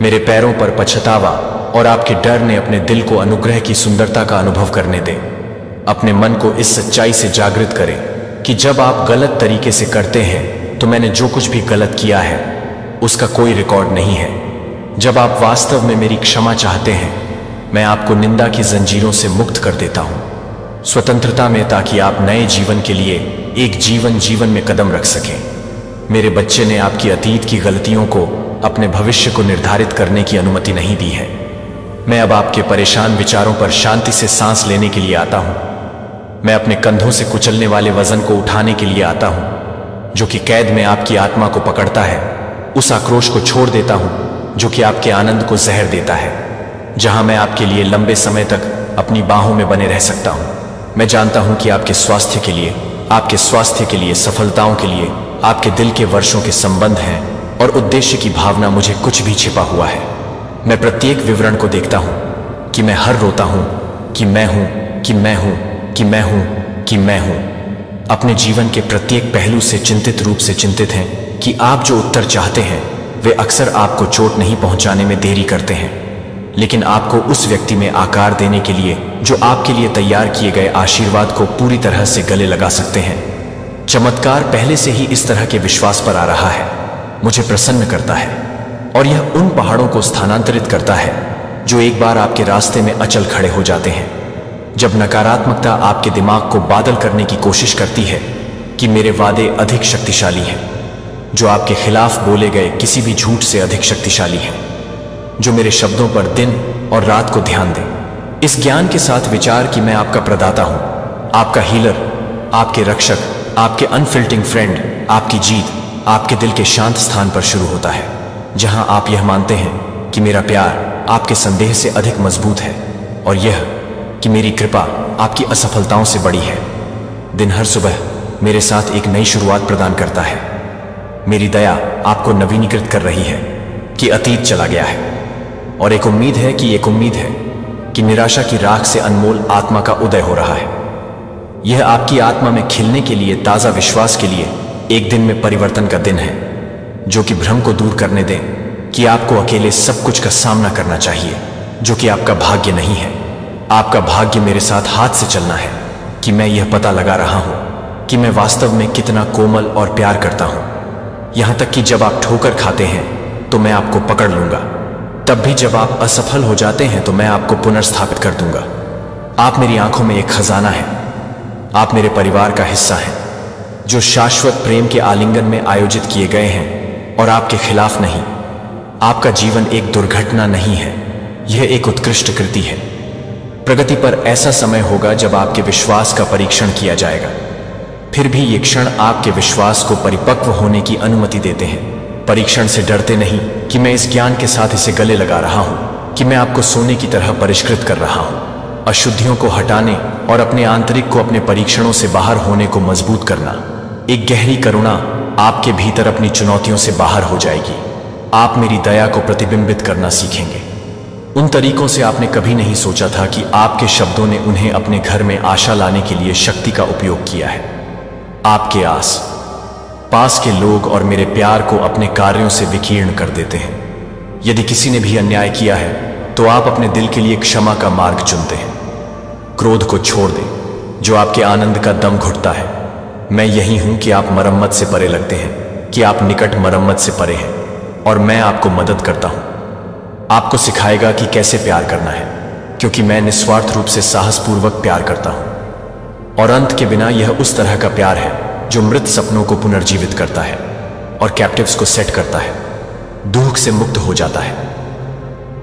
मेरे पैरों पर पछतावा और आपके डर ने अपने दिल को अनुग्रह की सुंदरता का अनुभव करने दें। अपने मन को इस सच्चाई से जागृत करें कि जब आप गलत तरीके से करते हैं तो मैंने जो कुछ भी गलत किया है उसका कोई रिकॉर्ड नहीं है। जब आप वास्तव में मेरी क्षमा चाहते हैं, मैं आपको निंदा की जंजीरों से मुक्त कर देता हूं, स्वतंत्रता में, ताकि आप नए जीवन के लिए एक जीवन में कदम रख सकें। मेरे बच्चे ने आपकी अतीत की गलतियों को अपने भविष्य को निर्धारित करने की अनुमति नहीं दी है। मैं अब आपके परेशान विचारों पर शांति से सांस लेने के लिए आता हूं। मैं अपने कंधों से कुचलने वाले वजन को उठाने के लिए आता हूं जो कि कैद में आपकी आत्मा को पकड़ता है। उस आक्रोश को छोड़ देता हूं जो कि आपके आनंद को जहर देता है, जहां मैं आपके लिए लंबे समय तक अपनी बाहों में बने रह सकता हूं। मैं जानता हूं कि आपके स्वास्थ्य के लिए, सफलताओं के लिए आपके दिल के वर्षों के संबंध हैं और उद्देश्य की भावना मुझे कुछ भी छिपा हुआ है। मैं प्रत्येक विवरण को देखता हूं कि मैं हर रोता हूं कि मैं हूं, कि मैं हूं, कि मैं हूं, कि मैं हूं। अपने जीवन के प्रत्येक पहलू से चिंतित रूप से चिंतित हैं कि आप जो उत्तर चाहते हैं वे अक्सर आपको चोट नहीं पहुंचाने में देरी करते हैं, लेकिन आपको उस व्यक्ति में आकार देने के लिए जो आपके लिए तैयार किए गए आशीर्वाद को पूरी तरह से गले लगा सकते हैं। चमत्कार पहले से ही इस तरह के विश्वास पर आ रहा है, मुझे प्रसन्न करता है, और यह उन पहाड़ों को स्थानांतरित करता है जो एक बार आपके रास्ते में अचल खड़े हो जाते हैं। जब नकारात्मकता आपके दिमाग को बादल करने की कोशिश करती है कि मेरे वादे अधिक शक्तिशाली हैं, जो आपके खिलाफ बोले गए किसी भी झूठ से अधिक शक्तिशाली हैं, जो मेरे शब्दों पर दिन और रात को ध्यान दें, इस ज्ञान के साथ विचार कि मैं आपका प्रदाता हूं, आपका हीलर, आपके रक्षक, आपके अनफिल्टिंग फ्रेंड। आपकी जीत आपके दिल के शांत स्थान पर शुरू होता है, जहां आप यह मानते हैं कि मेरा प्यार आपके संदेह से अधिक मजबूत है, और यह कि मेरी कृपा आपकी असफलताओं से बड़ी है। दिन हर सुबह मेरे साथ एक नई शुरुआत प्रदान करता है। मेरी दया आपको नवीनीकृत कर रही है कि अतीत चला गया है, और एक उम्मीद है कि निराशा की राख से अनमोल आत्मा का उदय हो रहा है। यह आपकी आत्मा में खिलने के लिए, ताजा विश्वास के लिए एक दिन में परिवर्तन का दिन है, जो कि भ्रम को दूर करने दें कि आपको अकेले सब कुछ का सामना करना चाहिए, जो कि आपका भाग्य नहीं है। आपका भाग्य मेरे साथ हाथ से चलना है कि मैं यह पता लगा रहा हूं कि मैं वास्तव में कितना कोमल और प्यार करता हूं। यहां तक कि जब आप ठोकर खाते हैं तो मैं आपको पकड़ लूंगा, तब भी जब आप असफल हो जाते हैं तो मैं आपको पुनर्स्थापित कर दूंगा। आप मेरी आंखों में एक खजाना है। आप मेरे परिवार का हिस्सा हैं, जो शाश्वत प्रेम के आलिंगन में आयोजित किए गए हैं, और आपके खिलाफ नहीं। आपका जीवन एक दुर्घटना नहीं है, यह एक उत्कृष्ट कृति है। प्रगति पर ऐसा समय होगा जब आपके विश्वास का परीक्षण किया जाएगा। फिर भी ये क्षण आपके विश्वास को परिपक्व होने की अनुमति देते हैं। परीक्षण से डरते नहीं कि मैं इस ज्ञान के साथ इसे गले लगा रहा हूं कि मैं आपको सोने की तरह परिष्कृत कर रहा हूं, अशुद्धियों को हटाने और अपने आंतरिक को अपने परीक्षणों से बाहर होने को मजबूत करना। एक गहरी करुणा आपके भीतर अपनी चुनौतियों से बाहर हो जाएगी। आप मेरी दया को प्रतिबिंबित करना सीखेंगे, उन तरीकों से आपने कभी नहीं सोचा था कि आपके शब्दों ने उन्हें अपने घर में आशा लाने के लिए शक्ति का उपयोग किया है। आपके आस पास के लोग और मेरे प्यार को अपने कार्यों से विकीर्ण कर देते हैं। यदि किसी ने भी अन्याय किया है तो आप अपने दिल के लिए क्षमा का मार्ग चुनते हैं। क्रोध को छोड़ दें जो आपके आनंद का दम घुटता है। मैं यही हूं कि आप मरम्मत से परे लगते हैं, कि आप निकट मरम्मत से परे हैं, और मैं आपको मदद करता हूं। आपको सिखाएगा कि कैसे प्यार करना है, क्योंकि मैं निस्वार्थ रूप से साहसपूर्वक प्यार करता हूं, और अंत के बिना यह उस तरह का प्यार है जो मृत सपनों को पुनर्जीवित करता है और कैप्टिव्स को सेट करता है, दुख से मुक्त हो जाता है।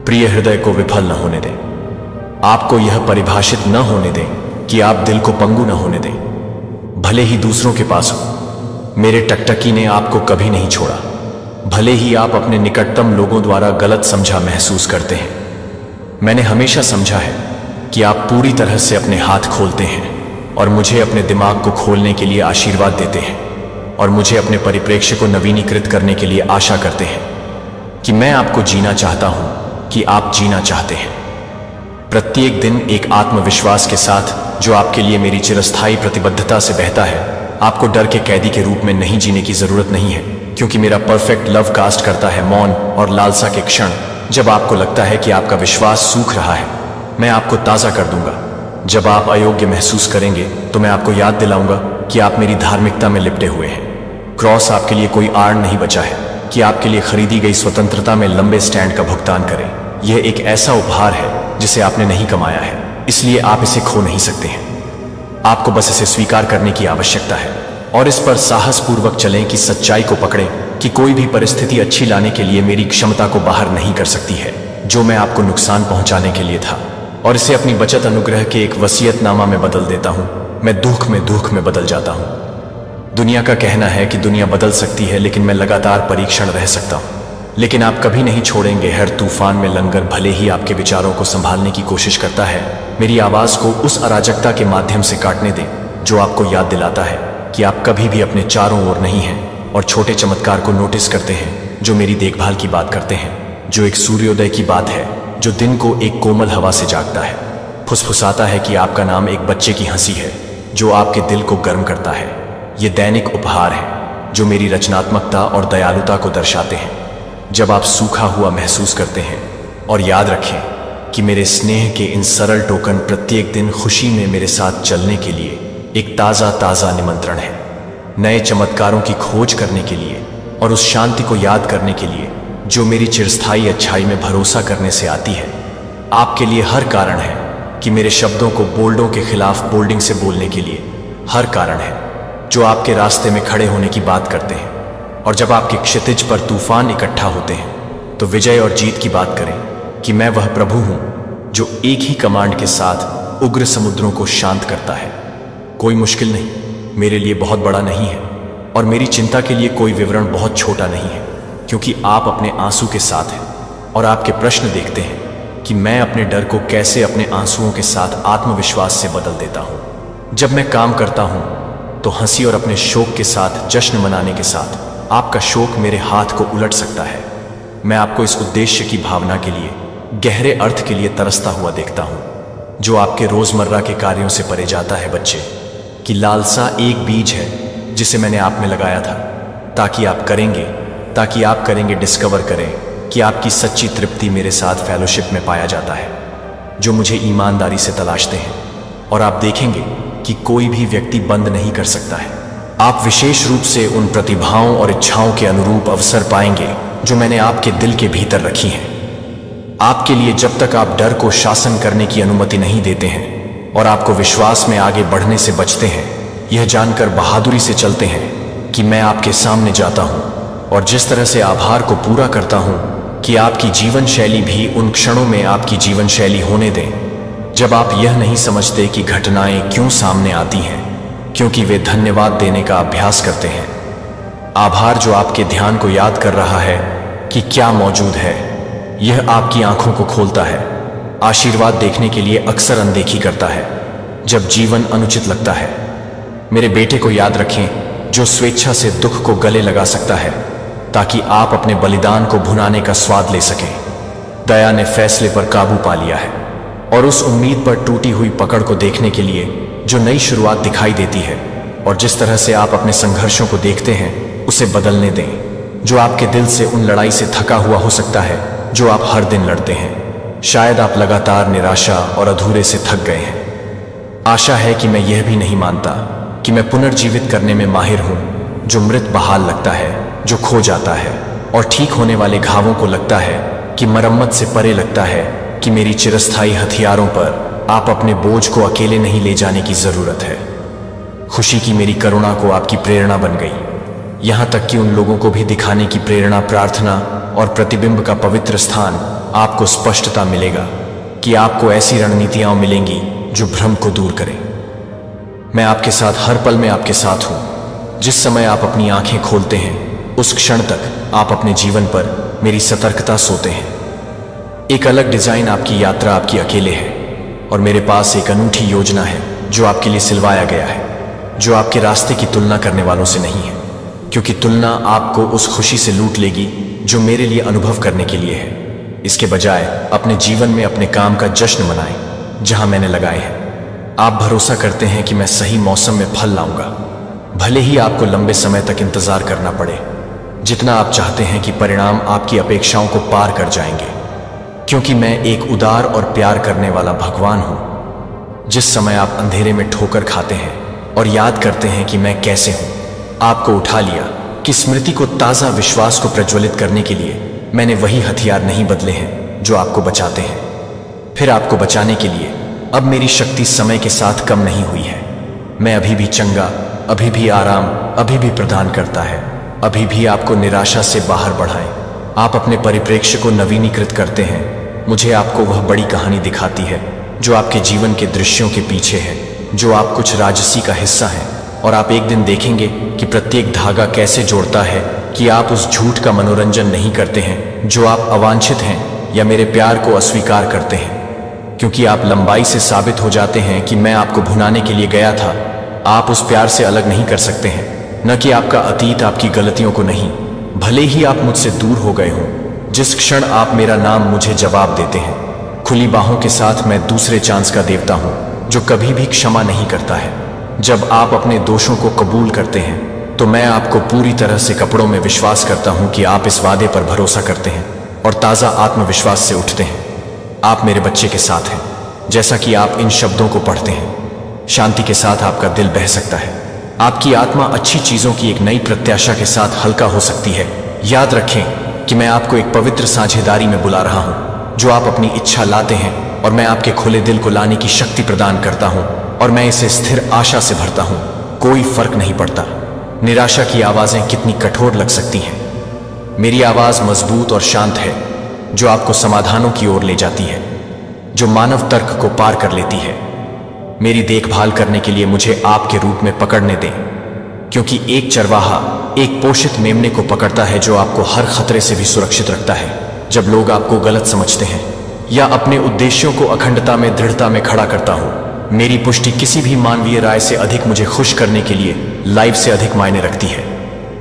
प्रिय हृदय को विफल न होने दें। आपको यह परिभाषित न होने दें कि आप दिल को पंगु न होने दें, भले ही दूसरों के पास हो। मेरे टकटकी ने आपको कभी नहीं छोड़ा, भले ही आप अपने निकटतम लोगों द्वारा गलत समझा महसूस करते हैं। मैंने हमेशा समझा है कि आप पूरी तरह से अपने हाथ खोलते हैं और मुझे अपने दिमाग को खोलने के लिए आशीर्वाद देते हैं। और मुझे अपने परिप्रेक्ष्य को नवीनीकृत करने के लिए आशा करते हैं कि मैं आपको जीना चाहता हूं कि आप जीना चाहते हैं। प्रत्येक दिन एक आत्मविश्वास के साथ जो आपके लिए मेरी चिरस्थायी प्रतिबद्धता से बहता है। आपको डर के कैदी के रूप में नहीं जीने की जरूरत नहीं है, क्योंकि मेरा परफेक्ट लव कास्ट करता है मौन और लालसा के क्षण। जब आपको लगता है कि आपका विश्वास सूख रहा है, मैं आपको ताज़ा कर दूंगा। जब आप अयोग्य महसूस करेंगे तो मैं आपको याद दिलाऊंगा कि आप मेरी धार्मिकता में लिपटे हुए हैं। क्रॉस आपके लिए कोई आड़ नहीं बचा है कि आपके लिए खरीदी गई स्वतंत्रता में लंबे स्टैंड का भुगतान करें। यह एक ऐसा उपहार है जिसे आपने नहीं कमाया है, इसलिए आप इसे खो नहीं सकते हैं। आपको बस इसे स्वीकार करने की आवश्यकता है और इस पर साहसपूर्वक चलें कि सच्चाई को पकड़ें कि कोई भी परिस्थिति अच्छी लाने के लिए मेरी क्षमता को बाहर नहीं कर सकती है जो मैं आपको नुकसान पहुंचाने के लिए था, और इसे अपनी बचत अनुग्रह के एक वसीयतनामा में बदल देता हूं। मैं दुख में बदल जाता हूं। दुनिया का कहना है कि दुनिया बदल सकती है, लेकिन मैं लगातार परीक्षण रह सकता हूं। लेकिन आप कभी नहीं छोड़ेंगे। हर तूफान में लंगर भले ही आपके विचारों को संभालने की कोशिश करता है, मेरी आवाज को उस अराजकता के माध्यम से काटने दें जो आपको याद दिलाता है कि आप कभी भी अपने चारों ओर नहीं हैं, और छोटे चमत्कार को नोटिस करते हैं जो मेरी देखभाल की बात करते हैं, जो एक सूर्योदय की बात है जो दिन को एक कोमल हवा से जागता है, फुसफुसाता है कि आपका नाम एक बच्चे की हंसी है जो आपके दिल को गर्म करता है। ये दैनिक उपहार है जो मेरी रचनात्मकता और दयालुता को दर्शाते हैं। जब आप सूखा हुआ महसूस करते हैं, और याद रखें कि मेरे स्नेह के इन सरल टोकन प्रत्येक दिन खुशी में मेरे साथ चलने के लिए एक ताज़ा निमंत्रण है, नए चमत्कारों की खोज करने के लिए और उस शांति को याद करने के लिए जो मेरी चिरस्थायी अच्छाई में भरोसा करने से आती है। आपके लिए हर कारण है कि मेरे शब्दों को बोल्डों के खिलाफ बोल्डिंग से बोलने के लिए हर कारण है जो आपके रास्ते में खड़े होने की बात करते हैं। और जब आपके क्षितिज पर तूफान इकट्ठा होते हैं तो विजय और जीत की बात करें कि मैं वह प्रभु हूं जो एक ही कमांड के साथ उग्र समुद्रों को शांत करता है। कोई मुश्किल नहीं मेरे लिए बहुत बड़ा नहीं है, और मेरी चिंता के लिए कोई विवरण बहुत छोटा नहीं है, क्योंकि आप अपने आंसू के साथ हैं और आपके प्रश्न देखते हैं कि मैं अपने डर को कैसे अपने आंसुओं के साथ आत्मविश्वास से बदल देता हूं। जब मैं काम करता हूं तो हंसी और अपने शोक के साथ जश्न मनाने के साथ आपका शोक मेरे हाथ को उलट सकता है। मैं आपको इस उद्देश्य की भावना के लिए, गहरे अर्थ के लिए तरसता हुआ देखता हूं जो आपके रोजमर्रा के कार्यों से परे जाता है। बच्चे कि लालसा एक बीज है जिसे मैंने आप में लगाया था ताकि आप करेंगे डिस्कवर करें कि आपकी सच्ची तृप्ति मेरे साथ फेलोशिप में पाया जाता है, जो मुझे ईमानदारी से तलाशते हैं। और आप देखेंगे कि कोई भी व्यक्ति बंद नहीं कर सकता है। आप विशेष रूप से उन प्रतिभाओं और इच्छाओं के अनुरूप अवसर पाएंगे जो मैंने आपके दिल के भीतर रखी हैं। आपके लिए जब तक आप डर को शासन करने की अनुमति नहीं देते हैं और आपको विश्वास में आगे बढ़ने से बचते हैं, यह जानकर बहादुरी से चलते हैं कि मैं आपके सामने जाता हूं और जिस तरह से आभार को पूरा करता हूं कि आपकी जीवन शैली भी उन क्षणों में आपकी जीवन शैली होने दें जब आप यह नहीं समझते कि घटनाएं क्यों सामने आती हैं, क्योंकि वे धन्यवाद देने का अभ्यास करते हैं। आभार जो आपके ध्यान को याद कर रहा है कि क्या मौजूद है, यह आपकी आंखों को खोलता है। आशीर्वाद देखने के लिए अक्सर अनदेखी करता है जब जीवन अनुचित लगता है। मेरे बेटे को याद रखें जो स्वेच्छा से दुख को गले लगा सकता है ताकि आप अपने बलिदान को भुनाने का स्वाद ले सकें। दया ने फैसले पर काबू पा लिया है और उस उम्मीद पर टूटी हुई पकड़ को देखने के लिए जो नई शुरुआत दिखाई देती है, और जिस तरह से आप अपने संघर्षों को देखते हैं उसे बदलने दें। जो आपके दिल से उन लड़ाई से थका हुआ हो सकता है जो आप हर दिन लड़ते हैं। शायद आप लगातार निराशा और अधूरे से थक गए हैं। आशा है कि मैं यह भी नहीं मानता कि मैं पुनर्जीवित करने में माहिर हूं। जो मृत बहाल लगता है, जो खो जाता है और ठीक होने वाले घावों को लगता है कि मरम्मत से परे लगता है कि मेरी चिरस्थायी हथियारों पर आप अपने बोझ को अकेले नहीं ले जाने की जरूरत है। खुशी की मेरी करुणा को आपकी प्रेरणा बन गई, यहां तक कि उन लोगों को भी दिखाने की प्रेरणा, प्रार्थना और प्रतिबिंब का पवित्र स्थान। आपको स्पष्टता मिलेगा कि आपको ऐसी रणनीतियां मिलेंगी जो भ्रम को दूर करें। मैं आपके साथ हर पल में आपके साथ हूं। जिस समय आप अपनी आंखें खोलते हैं उस क्षण तक आप अपने जीवन पर मेरी सतर्कता सोते हैं। एक अलग डिजाइन आपकी यात्रा आपकी अकेले है, और मेरे पास एक अनूठी योजना है जो आपके लिए सिलवाया गया है, जो आपके रास्ते की तुलना करने वालों से नहीं है। क्योंकि तुलना आपको उस खुशी से लूट लेगी जो मेरे लिए अनुभव करने के लिए है। इसके बजाय अपने जीवन में अपने काम का जश्न मनाएं जहां मैंने लगाए हैं। आप भरोसा करते हैं कि मैं सही मौसम में फल लाऊंगा, भले ही आपको लंबे समय तक इंतजार करना पड़े। जितना आप चाहते हैं कि परिणाम आपकी अपेक्षाओं को पार कर जाएंगे, क्योंकि मैं एक उदार और प्यार करने वाला भगवान हूं। जिस समय आप अंधेरे में ठोकर खाते हैं और याद करते हैं कि मैं कैसे हूं, आपको उठा लिया कि स्मृति को ताजा विश्वास को प्रज्वलित करने के लिए मैंने वही हथियार नहीं बदले हैं जो आपको बचाते हैं। फिर आपको बचाने के लिए अब मेरी शक्ति समय के साथ कम नहीं हुई है। मैं अभी भी चंगा, अभी भी आराम, अभी भी प्रदान करता है, अभी भी आपको निराशा से बाहर बढ़ाए। आप अपने परिप्रेक्ष्य को नवीनीकृत करते हैं। मुझे आपको वह बड़ी कहानी दिखाती है जो आपके जीवन के दृश्यों के पीछे है, जो आप कुछ राजसी का हिस्सा हैं। और आप एक दिन देखेंगे कि प्रत्येक धागा कैसे जोड़ता है कि आप उस झूठ का मनोरंजन नहीं करते हैं जो आप अवांछित हैं या मेरे प्यार को अस्वीकार करते हैं। क्योंकि आप लंबाई से साबित हो जाते हैं कि मैं आपको भुनाने के लिए गया था। आप उस प्यार से अलग नहीं कर सकते हैं, न कि आपका अतीत आपकी गलतियों को नहीं। भले ही आप मुझसे दूर हो गए हों, जिस क्षण आप मेरा नाम मुझे जवाब देते हैं, खुली बाहों के साथ मैं दूसरे चांस का देवता हूं जो कभी भी क्षमा नहीं करता है। जब आप अपने दोषों को कबूल करते हैं तो मैं आपको पूरी तरह से कपड़ों में विश्वास करता हूं कि आप इस वादे पर भरोसा करते हैं और ताजा आत्मविश्वास से उठते हैं। आप मेरे बच्चे के साथ हैं। जैसा कि आप इन शब्दों को पढ़ते हैं, शांति के साथ आपका दिल बह सकता है। आपकी आत्मा अच्छी चीजों की एक नई प्रत्याशा के साथ हल्का हो सकती है। याद रखें कि मैं आपको एक पवित्र साझेदारी में बुला रहा हूं, जो आप अपनी इच्छा लाते हैं और मैं आपके खुले दिल को लाने की शक्ति प्रदान करता हूं और मैं इसे स्थिर आशा से भरता हूं। कोई फर्क नहीं पड़ता निराशा की आवाजें कितनी कठोर लग सकती हैं। मेरी आवाज मजबूत और शांत है, जो आपको समाधानों की ओर ले जाती है, जो मानव तर्क को पार कर लेती है। मेरी देखभाल करने के लिए मुझे आपके रूप में पकड़ने दें, क्योंकि एक चरवाहा एक पोषित मेमने को पकड़ता है जो आपको हर खतरे से भी सुरक्षित रखता है। जब लोग आपको गलत समझते हैं या अपने उद्देश्यों को अखंडता में दृढ़ता में खड़ा करता हूं, मेरी पुष्टि किसी भी मानवीय राय से अधिक मुझे खुश करने के लिए लाइफ से अधिक मायने रखती है।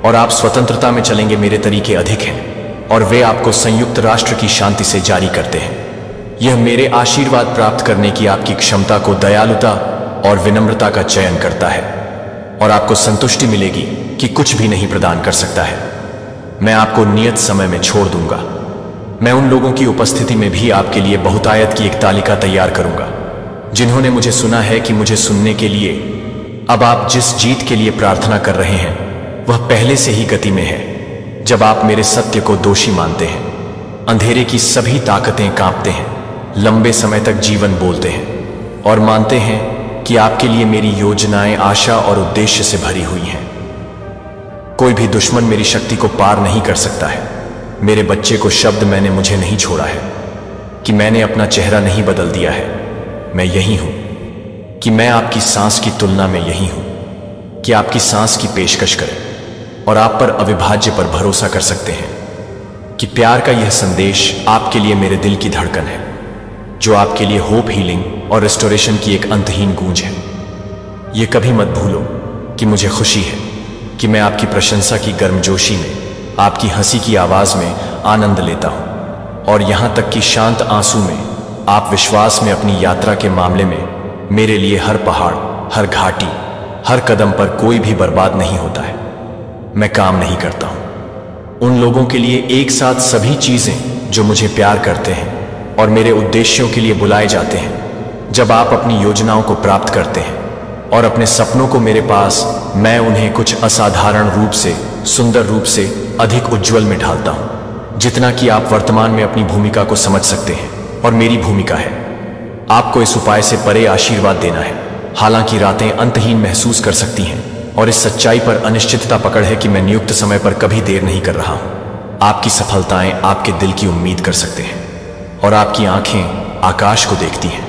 और आप स्वतंत्रता में चलेंगे, मेरे तरीके अधिक हैं और वे आपको संयुक्त राष्ट्र की शांति से जारी करते हैं। यह मेरे आशीर्वाद प्राप्त करने की आपकी क्षमता को दयालुता और विनम्रता का चयन करता है और आपको संतुष्टि मिलेगी कि कुछ भी नहीं प्रदान कर सकता है। मैं आपको नियत समय में छोड़ दूंगा। मैं उन लोगों की उपस्थिति में भी आपके लिए बहुतायत की एक तालिका तैयार करूंगा जिन्होंने मुझे सुना है कि मुझे सुनने के लिए। अब आप जिस जीत के लिए प्रार्थना कर रहे हैं वह पहले से ही गति में है। जब आप मेरे सत्य को दोषी मानते हैं, अंधेरे की सभी ताकतें कांपते हैं, लंबे समय तक जीवन बोलते हैं और मानते हैं कि आपके लिए मेरी योजनाएं आशा और उद्देश्य से भरी हुई हैं। कोई भी दुश्मन मेरी शक्ति को पार नहीं कर सकता है। मेरे बच्चे को शब्द मैंने मुझे नहीं छोड़ा है कि मैंने अपना चेहरा नहीं बदल दिया है। मैं यही हूं कि मैं आपकी सांस की तुलना में यही हूं कि आपकी सांस की पेशकश करें और आप पर अविभाज्य पर भरोसा कर सकते हैं कि प्यार का यह संदेश आपके लिए मेरे दिल की धड़कन है, जो आपके लिए होप, हीलिंग और रिस्टोरेशन की एक अंतहीन गूंज है। यह कभी मत भूलो कि मुझे खुशी है कि मैं आपकी प्रशंसा की गर्मजोशी में, आपकी हंसी की आवाज में आनंद लेता हूं और यहां तक कि शांत आंसू में आप विश्वास में अपनी यात्रा के मामले में मेरे लिए हर पहाड़, हर घाटी, हर कदम पर कोई भी बर्बाद नहीं होता है। मैं काम नहीं करता हूं उन लोगों के लिए एक साथ सभी चीजें जो मुझे प्यार करते हैं और मेरे उद्देश्यों के लिए बुलाए जाते हैं। जब आप अपनी योजनाओं को प्राप्त करते हैं और अपने सपनों को मेरे पास, मैं उन्हें कुछ असाधारण रूप से, सुंदर रूप से अधिक उज्जवल में ढालता हूं, जितना कि आप वर्तमान में अपनी भूमिका को समझ सकते हैं। और मेरी भूमिका है आपको इस उपाय से परे आशीर्वाद देना है। हालांकि रातें अंतहीन महसूस कर सकती हैं और इस सच्चाई पर अनिश्चितता पकड़ है कि मैं नियुक्त समय पर कभी देर नहीं कर रहा हूं। आपकी सफलताएं आपके दिल की उम्मीद कर सकते हैं और आपकी आंखें आकाश को देखती हैं,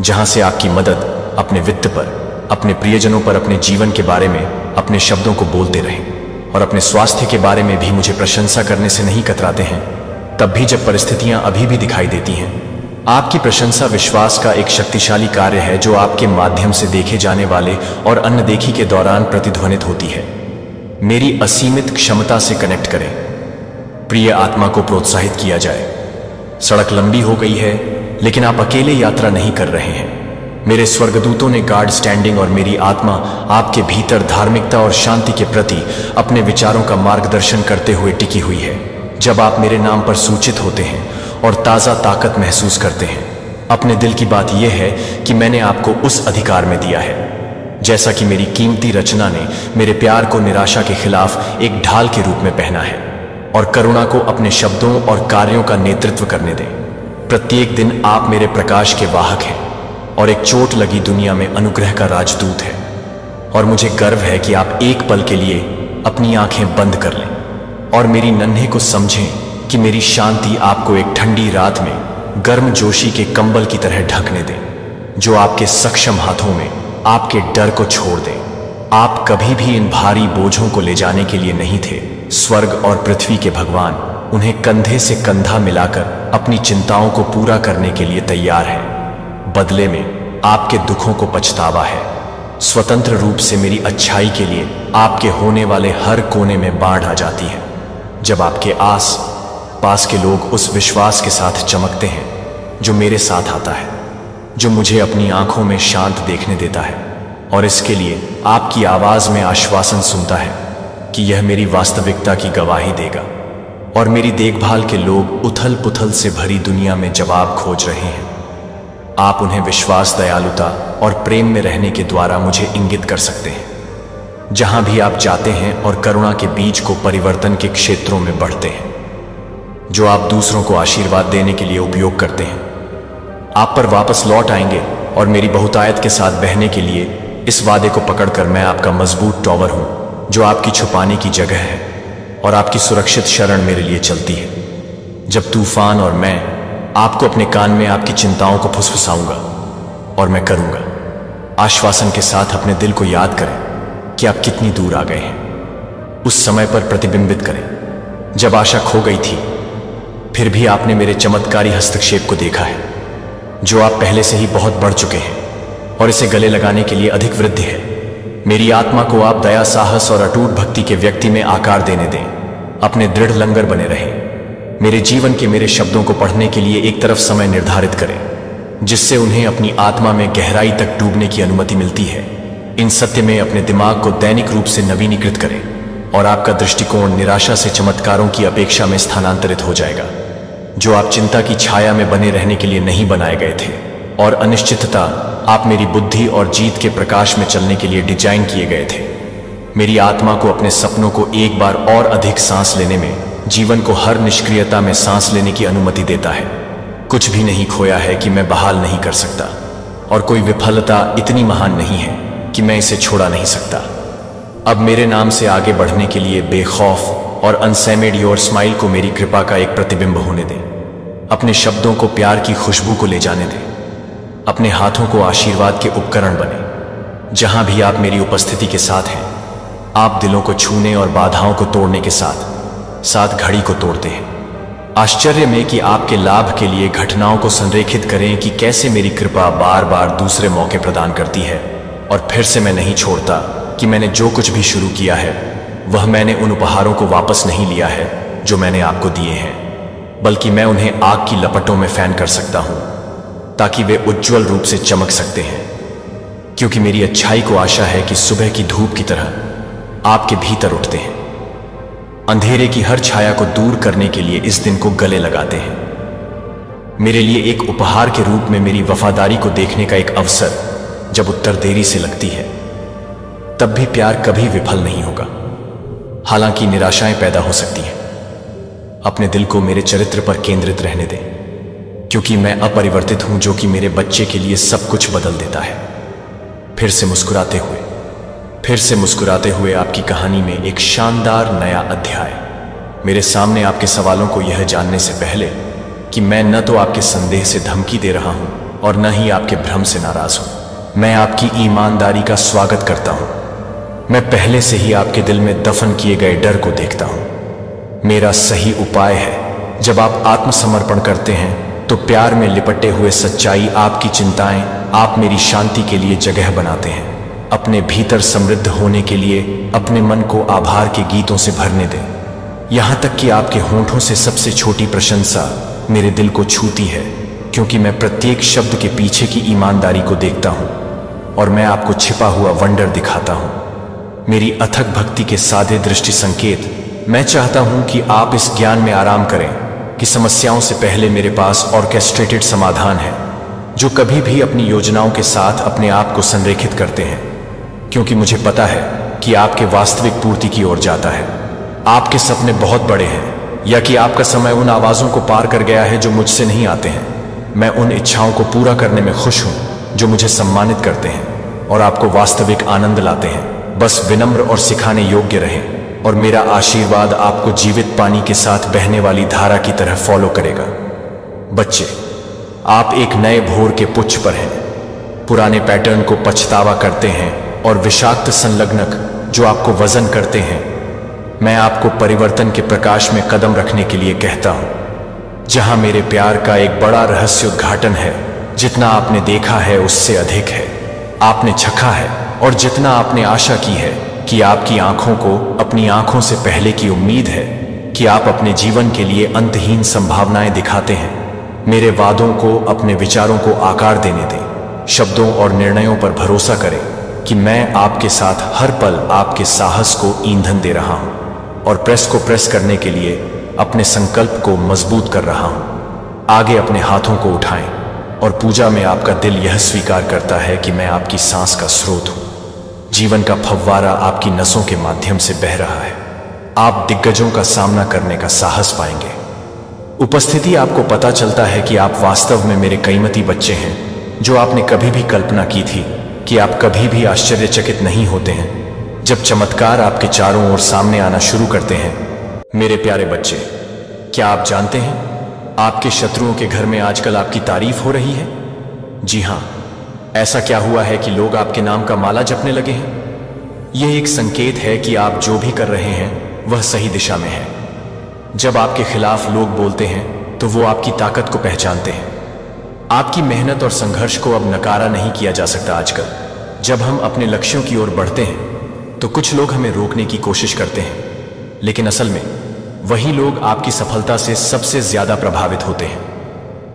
जहां से आपकी मदद अपने वित्त पर, अपने प्रियजनों पर, अपने जीवन के बारे में अपने शब्दों को बोलते रहें और अपने स्वास्थ्य के बारे में भी मुझे प्रशंसा करने से नहीं कतराते हैं, तब भी जब परिस्थितियां अभी भी दिखाई देती हैं। आपकी प्रशंसा विश्वास का एक शक्तिशाली कार्य है जो आपके माध्यम से देखे जाने वाले और अनदेखी के दौरान प्रतिध्वनित होती है। मेरी असीमित क्षमता से कनेक्ट करें। प्रिय आत्मा को प्रोत्साहित किया जाए। सड़क लंबी हो गई है, लेकिन आप अकेले यात्रा नहीं कर रहे हैं। मेरे स्वर्गदूतों ने गार्ड स्टैंडिंग और मेरी आत्मा आपके भीतर धार्मिकता और शांति के प्रति अपने विचारों का मार्गदर्शन करते हुए टिकी हुई है। जब आप मेरे नाम पर सूचित होते हैं और ताज़ा ताकत महसूस करते हैं, अपने दिल की बात यह है कि मैंने आपको उस अधिकार में दिया है। जैसा कि मेरी कीमती रचना ने मेरे प्यार को निराशा के खिलाफ एक ढाल के रूप में पहना है, और करुणा को अपने शब्दों और कार्यों का नेतृत्व करने दें। प्रत्येक दिन आप मेरे प्रकाश के वाहक हैं और एक चोट लगी दुनिया में अनुग्रह का राजदूत है। और मुझे गर्व है कि आप एक पल के लिए अपनी आंखें बंद कर लें और मेरी नन्हे को समझें कि मेरी शांति आपको एक ठंडी रात में गर्म जोशी के कंबल की तरह ढकने दें, जो आपके सक्षम हाथों में आपके डर को छोड़ दें। आप कभी भी इन भारी बोझों को ले जाने के लिए नहीं थे। स्वर्ग और पृथ्वी के भगवान उन्हें कंधे से कंधा मिलाकर अपनी चिंताओं को पूरा करने के लिए तैयार हैं। बदले में आपके दुखों को पछतावा है। स्वतंत्र रूप से मेरी अच्छाई के लिए आपके होने वाले हर कोने में बाढ़ आ जाती है। जब आपके आस पास के लोग उस विश्वास के साथ चमकते हैं जो मेरे साथ आता है, जो मुझे अपनी आंखों में शांत देखने देता है, और इसके लिए आपकी आवाज में आश्वासन सुनता है कि यह मेरी वास्तविकता की गवाही देगा। और मेरी देखभाल के लोग उथल पुथल से भरी दुनिया में जवाब खोज रहे हैं। आप उन्हें विश्वास, दयालुता और प्रेम में रहने के द्वारा मुझे इंगित कर सकते हैं, जहां भी आप जाते हैं, और करुणा के बीज को परिवर्तन के क्षेत्रों में बढ़ते हैं, जो आप दूसरों को आशीर्वाद देने के लिए उपयोग करते हैं। आप पर वापस लौट आएंगे और मेरी बहुतायत के साथ बहने के लिए इस वादे को पकड़कर मैं आपका मजबूत टॉवर हूं, जो आपकी छुपाने की जगह है और आपकी सुरक्षित शरण मेरे लिए चलती है। जब तूफान और मैं आपको अपने कान में आपकी चिंताओं को फुसफुसाऊंगा, और मैं करूंगा। आश्वासन के साथ अपने दिल को याद करें कि आप कितनी दूर आ गए हैं। उस समय पर प्रतिबिंबित करें जब आशा खो गई थी, फिर भी आपने मेरे चमत्कारी हस्तक्षेप को देखा है, जो आप पहले से ही बहुत बढ़ चुके हैं और इसे गले लगाने के लिए अधिक वृद्धि है। मेरी आत्मा को आप दया, साहस और अटूट भक्ति के व्यक्ति में आकार देने दें। अपने दृढ़ लंगर बने रहें। मेरे जीवन के मेरे शब्दों को पढ़ने के लिए एक तरफ समय निर्धारित करें, जिससे उन्हें अपनी आत्मा में गहराई तक डूबने की अनुमति मिलती है। इन सत्य में अपने दिमाग को दैनिक रूप से नवीनीकृत करें, और आपका दृष्टिकोण निराशा से चमत्कारों की अपेक्षा में स्थानांतरित हो जाएगा, जो आप चिंता की छाया में बने रहने के लिए नहीं बनाए गए थे। और अनिश्चितता, आप मेरी बुद्धि और जीत के प्रकाश में चलने के लिए डिजाइन किए गए थे। मेरी आत्मा को अपने सपनों को एक बार और अधिक सांस लेने में, जीवन को हर निष्क्रियता में सांस लेने की अनुमति देता है। कुछ भी नहीं खोया है कि मैं बहाल नहीं कर सकता, और कोई विफलता इतनी महान नहीं है कि मैं इसे छोड़ा नहीं सकता। अब मेरे नाम से आगे बढ़ने के लिए बेखौफ और अनसेमेड योर स्माइल को मेरी कृपा का एक प्रतिबिंब होने दें। अपने शब्दों को प्यार की खुशबू को ले जाने दें। अपने हाथों को आशीर्वाद के उपकरण बने। जहां भी आप मेरी उपस्थिति के साथ हैं, आप दिलों को छूने और बाधाओं को तोड़ने के साथ साथ घड़ी को तोड़ते हैं। आश्चर्य में कि आपके लाभ के लिए घटनाओं को संरेखित करें कि कैसे मेरी कृपा बार बार दूसरे मौके प्रदान करती है। और फिर से मैं नहीं छोड़ता कि मैंने जो कुछ भी शुरू किया है, वह मैंने उन उपहारों को वापस नहीं लिया है जो मैंने आपको दिए हैं, बल्कि मैं उन्हें आग की लपटों में फैन कर सकता हूं, ताकि वे उज्जवल रूप से चमक सकते हैं। क्योंकि मेरी अच्छाई को आशा है कि सुबह की धूप की तरह आपके भीतर उठते हैं, अंधेरे की हर छाया को दूर करने के लिए इस दिन को गले लगाते हैं। मेरे लिए एक उपहार के रूप में मेरी वफादारी को देखने का एक अवसर जब उत्तर देरी से लगती है, तब भी प्यार कभी विफल नहीं होगा। हालांकि निराशाएं पैदा हो सकती हैं। अपने दिल को मेरे चरित्र पर केंद्रित रहने दें, क्योंकि मैं अपरिवर्तित हूं, जो कि मेरे बच्चे के लिए सब कुछ बदल देता है। फिर से मुस्कुराते हुए आपकी कहानी में एक शानदार नया अध्याय। मेरे सामने आपके सवालों को यह जानने से पहले कि मैं न तो आपके संदेह से धमकी दे रहा हूं और न ही आपके भ्रम से नाराज हूं, मैं आपकी ईमानदारी का स्वागत करता हूं। मैं पहले से ही आपके दिल में दफन किए गए डर को देखता हूं। मेरा सही उपाय है, जब आप आत्मसमर्पण करते हैं तो प्यार में लिपटे हुए सच्चाई, आपकी चिंताएं, आप मेरी शांति के लिए जगह बनाते हैं। अपने भीतर समृद्ध होने के लिए अपने मन को आभार के गीतों से भरने दें। यहां तक कि आपके होंठों से सबसे छोटी प्रशंसा मेरे दिल को छूती है, क्योंकि मैं प्रत्येक शब्द के पीछे की ईमानदारी को देखता हूं और मैं आपको छिपा हुआ वंडर दिखाता हूं। मेरी अथक भक्ति के सादे दृष्टि संकेत। मैं चाहता हूं कि आप इस ज्ञान में आराम करें कि समस्याओं से पहले मेरे पास ऑर्केस्ट्रेटेड समाधान है, जो कभी भी अपनी योजनाओं के साथ अपने आप को संरेखित करते हैं, क्योंकि मुझे पता है कि आपके वास्तविक पूर्ति की ओर जाता है। आपके सपने बहुत बड़े हैं, या कि आपका समय उन आवाजों को पार कर गया है जो मुझसे नहीं आते हैं। मैं उन इच्छाओं को पूरा करने में खुश हूं जो मुझे सम्मानित करते हैं और आपको वास्तविक आनंद लाते हैं। बस विनम्र और सिखाने योग्य रहें, और मेरा आशीर्वाद आपको जीवित पानी के साथ बहने वाली धारा की तरह फॉलो करेगा। बच्चे, आप एक नए भोर के पुच्छ पर हैं। पुराने पैटर्न को पछतावा करते हैं और विषाक्त संलग्नक जो आपको वजन करते हैं। मैं आपको परिवर्तन के प्रकाश में कदम रखने के लिए कहता हूं, जहां मेरे प्यार का एक बड़ा रहस्य उद्घाटन है। जितना आपने देखा है उससे अधिक है। आपने चखा है, और जितना आपने आशा की है कि आपकी आंखों को अपनी आंखों से पहले की उम्मीद है कि आप अपने जीवन के लिए अंतहीन संभावनाएं दिखाते हैं। मेरे वादों को, अपने विचारों को आकार देने दें। शब्दों और निर्णयों पर भरोसा करें कि मैं आपके साथ हर पल आपके साहस को ईंधन दे रहा हूं और प्रेस को प्रेस करने के लिए अपने संकल्प को मजबूत कर रहा हूं। आगे अपने हाथों को उठाएं, और पूजा में आपका दिल यह स्वीकार करता है कि मैं आपकी सांस का स्रोत हूं। जीवन का फव्वारा आपकी नसों के माध्यम से बह रहा है। आप दिग्गजों का सामना करने का साहस पाएंगे। उपस्थिति आपको पता चलता है कि आप वास्तव में मेरे कीमती बच्चे हैं, जो आपने कभी भी कल्पना की थी कि आप कभी भी आश्चर्यचकित नहीं होते हैं जब चमत्कार आपके चारों ओर सामने आना शुरू करते हैं। मेरे प्यारे बच्चे, क्या आप जानते हैं आपके शत्रुओं के घर में आजकल आपकी तारीफ हो रही है? जी हां, ऐसा क्या हुआ है कि लोग आपके नाम का माला जपने लगे हैं? यह एक संकेत है कि आप जो भी कर रहे हैं वह सही दिशा में है। जब आपके खिलाफ लोग बोलते हैं तो वो आपकी ताकत को पहचानते हैं। आपकी मेहनत और संघर्ष को अब नकारा नहीं किया जा सकता। आजकल जब हम अपने लक्ष्यों की ओर बढ़ते हैं तो कुछ लोग हमें रोकने की कोशिश करते हैं, लेकिन असल में वही लोग आपकी सफलता से सबसे ज्यादा प्रभावित होते हैं।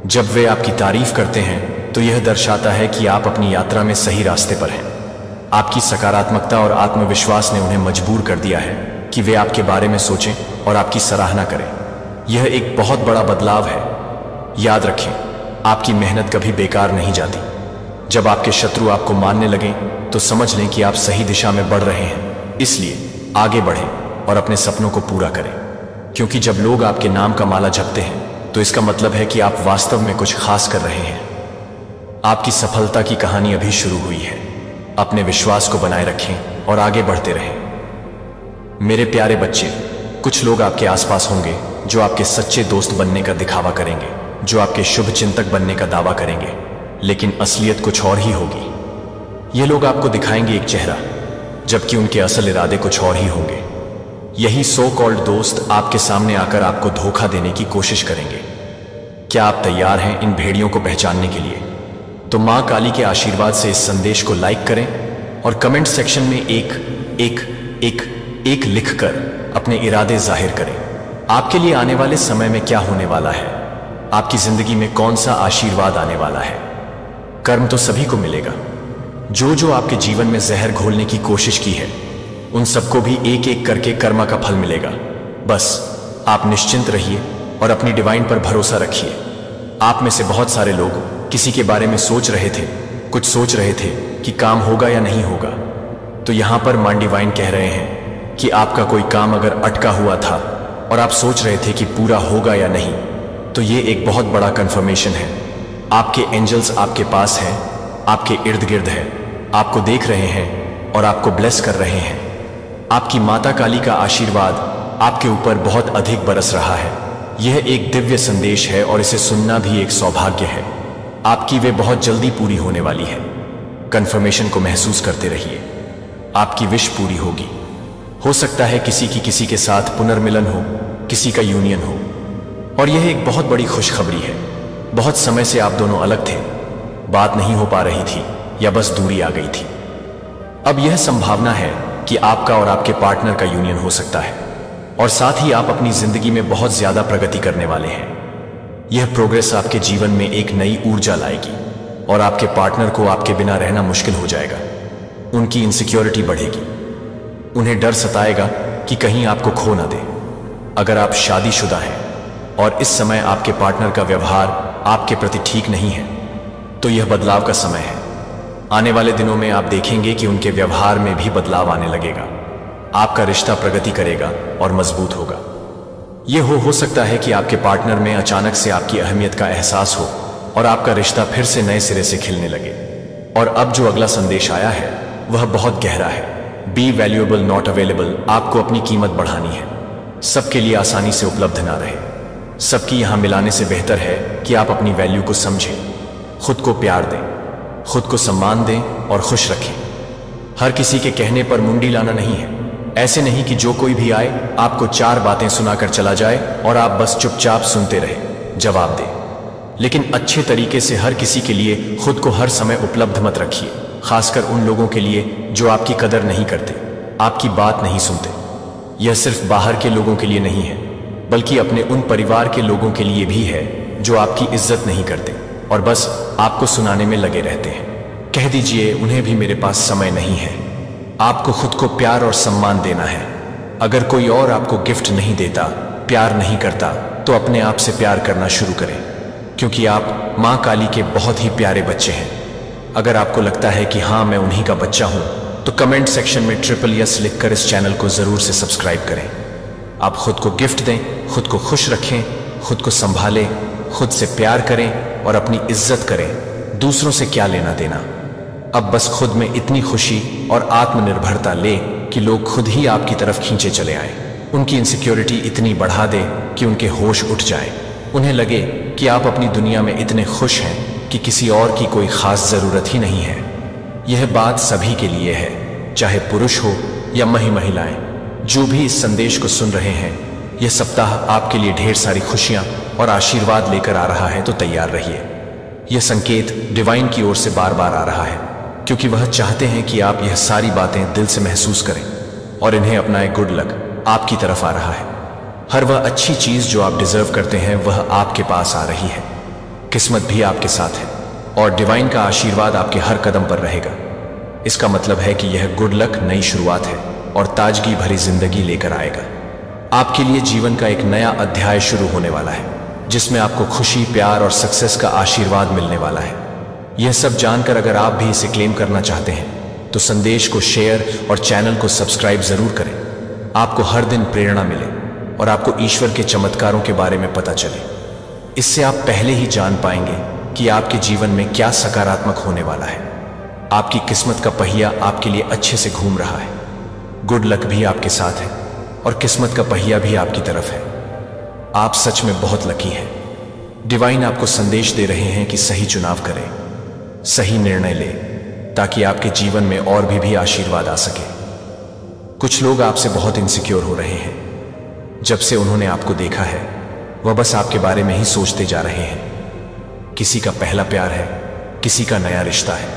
जब वे आपकी तारीफ करते हैं तो यह दर्शाता है कि आप अपनी यात्रा में सही रास्ते पर हैं। आपकी सकारात्मकता और आत्मविश्वास ने उन्हें मजबूर कर दिया है कि वे आपके बारे में सोचें और आपकी सराहना करें। यह एक बहुत बड़ा बदलाव है। याद रखें, आपकी मेहनत कभी बेकार नहीं जाती। जब आपके शत्रु आपको मानने लगें तो समझ लें कि आप सही दिशा में बढ़ रहे हैं। इसलिए आगे बढ़ें और अपने सपनों को पूरा करें, क्योंकि जब लोग आपके नाम का माला जपते हैं तो इसका मतलब है कि आप वास्तव में कुछ खास कर रहे हैं। आपकी सफलता की कहानी अभी शुरू हुई है। अपने विश्वास को बनाए रखें और आगे बढ़ते रहें। मेरे प्यारे बच्चे, कुछ लोग आपके आसपास होंगे जो आपके सच्चे दोस्त बनने का दिखावा करेंगे, जो आपके शुभ चिंतक बनने का दावा करेंगे, लेकिन असलियत कुछ और ही होगी। ये लोग आपको दिखाएंगे एक चेहरा, जबकि उनके असल इरादे कुछ और ही होंगे। यही सो कॉल्ड दोस्त आपके सामने आकर आपको धोखा देने की कोशिश करेंगे। क्या आप तैयार हैं इन भेड़ियों को पहचानने के लिए? तो मां काली के आशीर्वाद से इस संदेश को लाइक करें और कमेंट सेक्शन में एक लिखकर अपने इरादे जाहिर करें। आपके लिए आने वाले समय में क्या होने वाला है? आपकी जिंदगी में कौन सा आशीर्वाद आने वाला है? कर्म तो सभी को मिलेगा। जो आपके जीवन में जहर घोलने की कोशिश की है, उन सबको भी एक एक करके कर्मा का फल मिलेगा। बस आप निश्चिंत रहिए और अपनी डिवाइन पर भरोसा रखिए। आप में से बहुत सारे लोग किसी के बारे में सोच रहे थे, कुछ सोच रहे थे कि काम होगा या नहीं होगा। तो यहां पर मां डिवाइन कह रहे हैं कि आपका कोई काम अगर अटका हुआ था और आप सोच रहे थे कि पूरा होगा या नहीं, तो ये एक बहुत बड़ा कंफर्मेशन है। आपके एंजल्स आपके पास हैं, आपके इर्द गिर्द हैं, आपको देख रहे हैं और आपको ब्लेस कर रहे हैं। आपकी माता काली का आशीर्वाद आपके ऊपर बहुत अधिक बरस रहा है। यह एक दिव्य संदेश है और इसे सुनना भी एक सौभाग्य है। आपकी वे बहुत जल्दी पूरी होने वाली है। कंफर्मेशन को महसूस करते रहिए। आपकी विश पूरी होगी। हो सकता है किसी के साथ पुनर्मिलन हो, किसी का यूनियन हो, और यह एक बहुत बड़ी खुशखबरी है। बहुत समय से आप दोनों अलग थे, बात नहीं हो पा रही थी या बस दूरी आ गई थी। अब यह संभावना है कि आपका और आपके पार्टनर का यूनियन हो सकता है और साथ ही आप अपनी जिंदगी में बहुत ज्यादा प्रगति करने वाले हैं। यह प्रोग्रेस आपके जीवन में एक नई ऊर्जा लाएगी और आपके पार्टनर को आपके बिना रहना मुश्किल हो जाएगा। उनकी इनसिक्योरिटी बढ़ेगी, उन्हें डर सताएगा कि कहीं आपको खो ना दे। अगर आप शादीशुदा हैं और इस समय आपके पार्टनर का व्यवहार आपके प्रति ठीक नहीं है, तो यह बदलाव का समय है। आने वाले दिनों में आप देखेंगे कि उनके व्यवहार में भी बदलाव आने लगेगा। आपका रिश्ता प्रगति करेगा और मजबूत होगा। यह हो सकता है कि आपके पार्टनर में अचानक से आपकी अहमियत का एहसास हो और आपका रिश्ता फिर से नए सिरे से खिलने लगे। और अब जो अगला संदेश आया है वह बहुत गहरा है। B valuable not available. आपको अपनी कीमत बढ़ानी है। सबके लिए आसानी से उपलब्ध ना रहे। सबकी यहां मिलाने से बेहतर है कि आप अपनी वैल्यू को समझें, खुद को प्यार दें, खुद को सम्मान दें और खुश रखें। हर किसी के कहने पर मुंडी लाना नहीं है। ऐसे नहीं कि जो कोई भी आए आपको 4 बातें सुनाकर चला जाए और आप बस चुपचाप सुनते रहे, जवाब दें। लेकिन अच्छे तरीके से हर किसी के लिए खुद को हर समय उपलब्ध मत रखिए, खासकर उन लोगों के लिए जो आपकी कदर नहीं करते, आपकी बात नहीं सुनते। यह सिर्फ बाहर के लोगों के लिए नहीं है, बल्कि अपने उन परिवार के लोगों के लिए भी है जो आपकी इज्जत नहीं करते और बस आपको सुनाने में लगे रहते हैं। कह दीजिए उन्हें भी मेरे पास समय नहीं है। आपको खुद को प्यार और सम्मान देना है। अगर कोई और आपको गिफ्ट नहीं देता, प्यार नहीं करता, तो अपने आप से प्यार करना शुरू करें, क्योंकि आप मां काली के बहुत ही प्यारे बच्चे हैं। अगर आपको लगता है कि हाँ मैं उन्हीं का बच्चा हूं, तो कमेंट सेक्शन में SSS लिखकर इस चैनल को जरूर से सब्सक्राइब करें। आप खुद को गिफ्ट दें, खुद को खुश रखें, खुद को संभालें, खुद से प्यार करें और अपनी इज्जत करें। दूसरों से क्या लेना देना। अब बस खुद में इतनी खुशी और आत्मनिर्भरता ले कि लोग खुद ही आपकी तरफ खींचे चले आए। उनकी इनसिक्योरिटी इतनी बढ़ा दे कि उनके होश उठ जाए। उन्हें लगे कि आप अपनी दुनिया में इतने खुश हैं कि किसी और की कोई खास जरूरत ही नहीं है। यह बात सभी के लिए है, चाहे पुरुष हो या महिलाएं। जो भी इस संदेश को सुन रहे हैं, यह सप्ताह आपके लिए ढेर सारी खुशियां और आशीर्वाद लेकर आ रहा है, तो तैयार रहिए। यह संकेत डिवाइन की ओर से बार बार आ रहा है, क्योंकि वह चाहते हैं कि आप यह सारी बातें दिल से महसूस करें और इन्हें अपनाएं। गुड लक आपकी तरफ आ रहा है। हर वह अच्छी चीज जो आप डिजर्व करते हैं वह आपके पास आ रही है। किस्मत भी आपके साथ है और डिवाइन का आशीर्वाद आपके हर कदम पर रहेगा। इसका मतलब है कि यह गुड लक नई शुरुआत है और ताजगी भरी जिंदगी लेकर आएगा। आपके लिए जीवन का एक नया अध्याय शुरू होने वाला है, जिसमें आपको खुशी, प्यार और सक्सेस का आशीर्वाद मिलने वाला है। यह सब जानकर अगर आप भी इसे क्लेम करना चाहते हैं, तो संदेश को शेयर और चैनल को सब्सक्राइब जरूर करें। आपको हर दिन प्रेरणा मिले और आपको ईश्वर के चमत्कारों के बारे में पता चले। इससे आप पहले ही जान पाएंगे कि आपके जीवन में क्या सकारात्मक होने वाला है। आपकी किस्मत का पहिया आपके लिए अच्छे से घूम रहा है। गुड लक भी आपके साथ है और किस्मत का पहिया भी आपकी तरफ है। आप सच में बहुत लकी हैं। डिवाइन आपको संदेश दे रहे हैं कि सही चुनाव करें, सही निर्णय लें, ताकि आपके जीवन में और भी आशीर्वाद आ सके। कुछ लोग आपसे बहुत इनसिक्योर हो रहे हैं। जब से उन्होंने आपको देखा है, वह बस आपके बारे में ही सोचते जा रहे हैं। किसी का पहला प्यार है, किसी का नया रिश्ता है।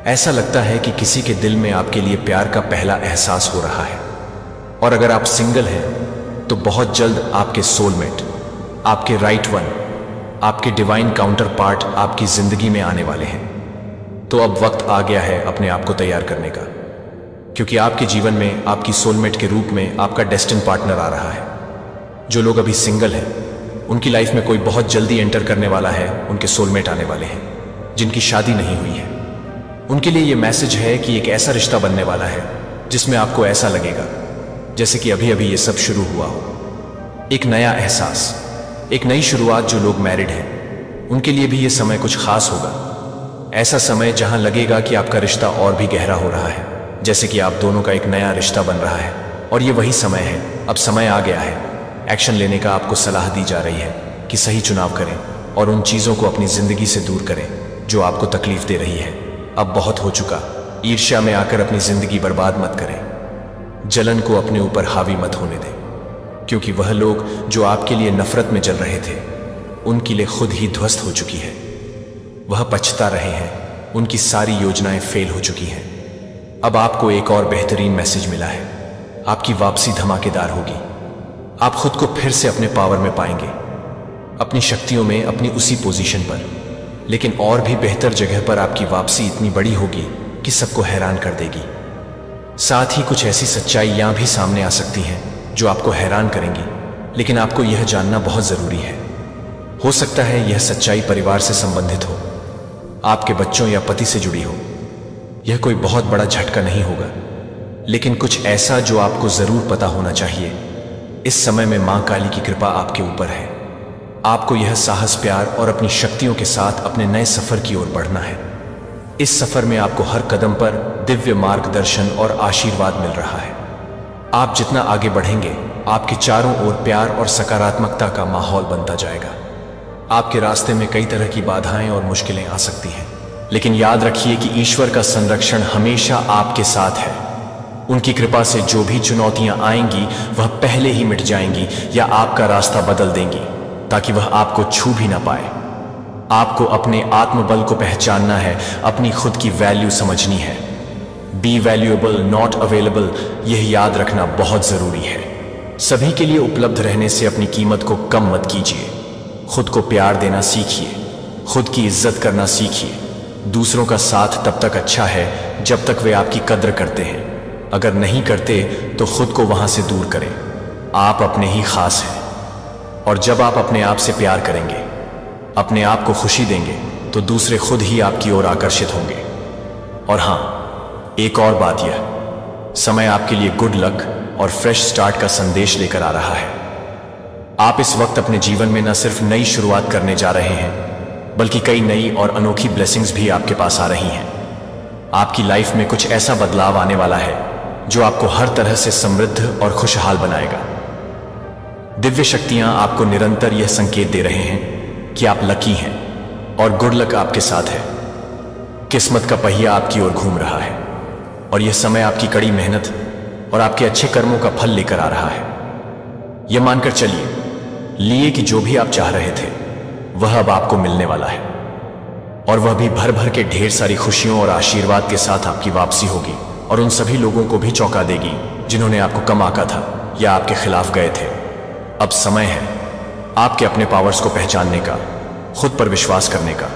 ऐसा लगता है कि किसी के दिल में आपके लिए प्यार का पहला एहसास हो रहा है। और अगर आप सिंगल हैं, तो बहुत जल्द आपके सोलमेट, आपके राइट वन, आपके डिवाइन काउंटर पार्ट आपकी जिंदगी में आने वाले हैं। तो अब वक्त आ गया है अपने आप को तैयार करने का, क्योंकि आपके जीवन में आपकी सोलमेट के रूप में आपका डेस्टिन पार्टनर आ रहा है। जो लोग अभी सिंगल हैं, उनकी लाइफ में कोई बहुत जल्दी एंटर करने वाला है। उनके सोलमेट आने वाले हैं, जिनकी शादी नहीं हुई है। उनके लिए यह मैसेज है कि एक ऐसा रिश्ता बनने वाला है जिसमें आपको ऐसा लगेगा जैसे कि अभी अभी ये सब शुरू हुआ हो। एक नया एहसास, एक नई शुरुआत। जो लोग मैरिड हैं, उनके लिए भी ये समय कुछ खास होगा। ऐसा समय जहां लगेगा कि आपका रिश्ता और भी गहरा हो रहा है, जैसे कि आप दोनों का एक नया रिश्ता बन रहा है। और ये वही समय है, अब समय आ गया है। एक्शन लेने का आपको सलाह दी जा रही है कि सही चुनाव करें और उन चीजों को अपनी जिंदगी से दूर करें जो आपको तकलीफ दे रही है। अब बहुत हो चुका। ईर्ष्या में आकर अपनी जिंदगी बर्बाद मत करें। जलन को अपने ऊपर हावी मत होने दें, क्योंकि वह लोग जो आपके लिए नफरत में जल रहे थे, उनके लिए खुद ही ध्वस्त हो चुकी है। वह पछता रहे हैं, उनकी सारी योजनाएं फेल हो चुकी हैं। अब आपको एक और बेहतरीन मैसेज मिला है। आपकी वापसी धमाकेदार होगी। आप खुद को फिर से अपने पावर में पाएंगे, अपनी शक्तियों में, अपनी उसी पोजीशन पर। लेकिन और भी बेहतर जगह पर आपकी वापसी इतनी बड़ी होगी कि सबको हैरान कर देगी। साथ ही कुछ ऐसी सच्चाइयां भी सामने आ सकती हैं जो आपको हैरान करेंगी, लेकिन आपको यह जानना बहुत जरूरी है। हो सकता है यह सच्चाई परिवार से संबंधित हो, आपके बच्चों या पति से जुड़ी हो। यह कोई बहुत बड़ा झटका नहीं होगा, लेकिन कुछ ऐसा जो आपको जरूर पता होना चाहिए। इस समय में मां काली की कृपा आपके ऊपर है। आपको यह साहस, प्यार और अपनी शक्तियों के साथ अपने नए सफर की ओर बढ़ना है। इस सफर में आपको हर कदम पर दिव्य मार्गदर्शन और आशीर्वाद मिल रहा है। आप जितना आगे बढ़ेंगे, आपके चारों ओर प्यार और सकारात्मकता का माहौल बनता जाएगा। आपके रास्ते में कई तरह की बाधाएं और मुश्किलें आ सकती हैं, लेकिन याद रखिए कि ईश्वर का संरक्षण हमेशा आपके साथ है। उनकी कृपा से जो भी चुनौतियां आएंगी वह पहले ही मिट जाएंगी या आपका रास्ता बदल देंगी, ताकि वह आपको छू भी ना पाए। आपको अपने आत्मबल को पहचानना है, अपनी खुद की वैल्यू समझनी है। बी वैल्यूएबल, नॉट अवेलेबल, यह याद रखना बहुत जरूरी है। सभी के लिए उपलब्ध रहने से अपनी कीमत को कम मत कीजिए। खुद को प्यार देना सीखिए, खुद की इज्जत करना सीखिए। दूसरों का साथ तब तक अच्छा है जब तक वे आपकी कद्र करते हैं। अगर नहीं करते तो खुद को वहां से दूर करें। आप अपने ही खास हैं, और जब आप अपने आप से प्यार करेंगे, अपने आप को खुशी देंगे, तो दूसरे खुद ही आपकी ओर आकर्षित होंगे। और हां, एक और बात, यह समय आपके लिए गुड लक और फ्रेश स्टार्ट का संदेश लेकर आ रहा है। आप इस वक्त अपने जीवन में न सिर्फ नई शुरुआत करने जा रहे हैं, बल्कि कई नई और अनोखी ब्लेसिंग्स भी आपके पास आ रही हैं। आपकी लाइफ में कुछ ऐसा बदलाव आने वाला है जो आपको हर तरह से समृद्ध और खुशहाल बनाएगा। दिव्य शक्तियां आपको निरंतर यह संकेत दे रहे हैं कि आप लकी हैं और गुड लक आपके साथ है। किस्मत का पहिया आपकी ओर घूम रहा है, और यह समय आपकी कड़ी मेहनत और आपके अच्छे कर्मों का फल लेकर आ रहा है। यह मानकर चलिए कि जो भी आप चाह रहे थे वह अब आपको मिलने वाला है, और वह भी भर भर के ढेर सारी खुशियों और आशीर्वाद के साथ आपकी वापसी होगी, और उन सभी लोगों को भी चौंका देगी जिन्होंने आपको कम आंका था या आपके खिलाफ गए थे। अब समय है आपके अपने पावर्स को पहचानने का, खुद पर विश्वास करने का।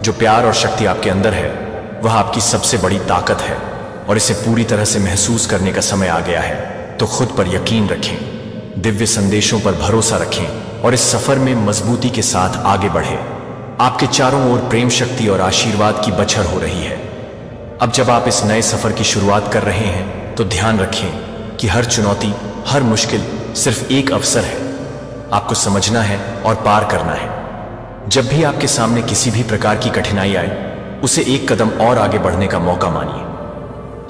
जो प्यार और शक्ति आपके अंदर है वह आपकी सबसे बड़ी ताकत है, और इसे पूरी तरह से महसूस करने का समय आ गया है। तो खुद पर यकीन रखें, दिव्य संदेशों पर भरोसा रखें, और इस सफर में मजबूती के साथ आगे बढ़े। आपके चारों ओर प्रेम, शक्ति और आशीर्वाद की बछर हो रही है। अब जब आप इस नए सफर की शुरुआत कर रहे हैं, तो ध्यान रखें कि हर चुनौती, हर मुश्किल सिर्फ एक अवसर है। आपको समझना है और पार करना है। जब भी आपके सामने किसी भी प्रकार की कठिनाई आए, उसे एक कदम और आगे बढ़ने का मौका मानिए।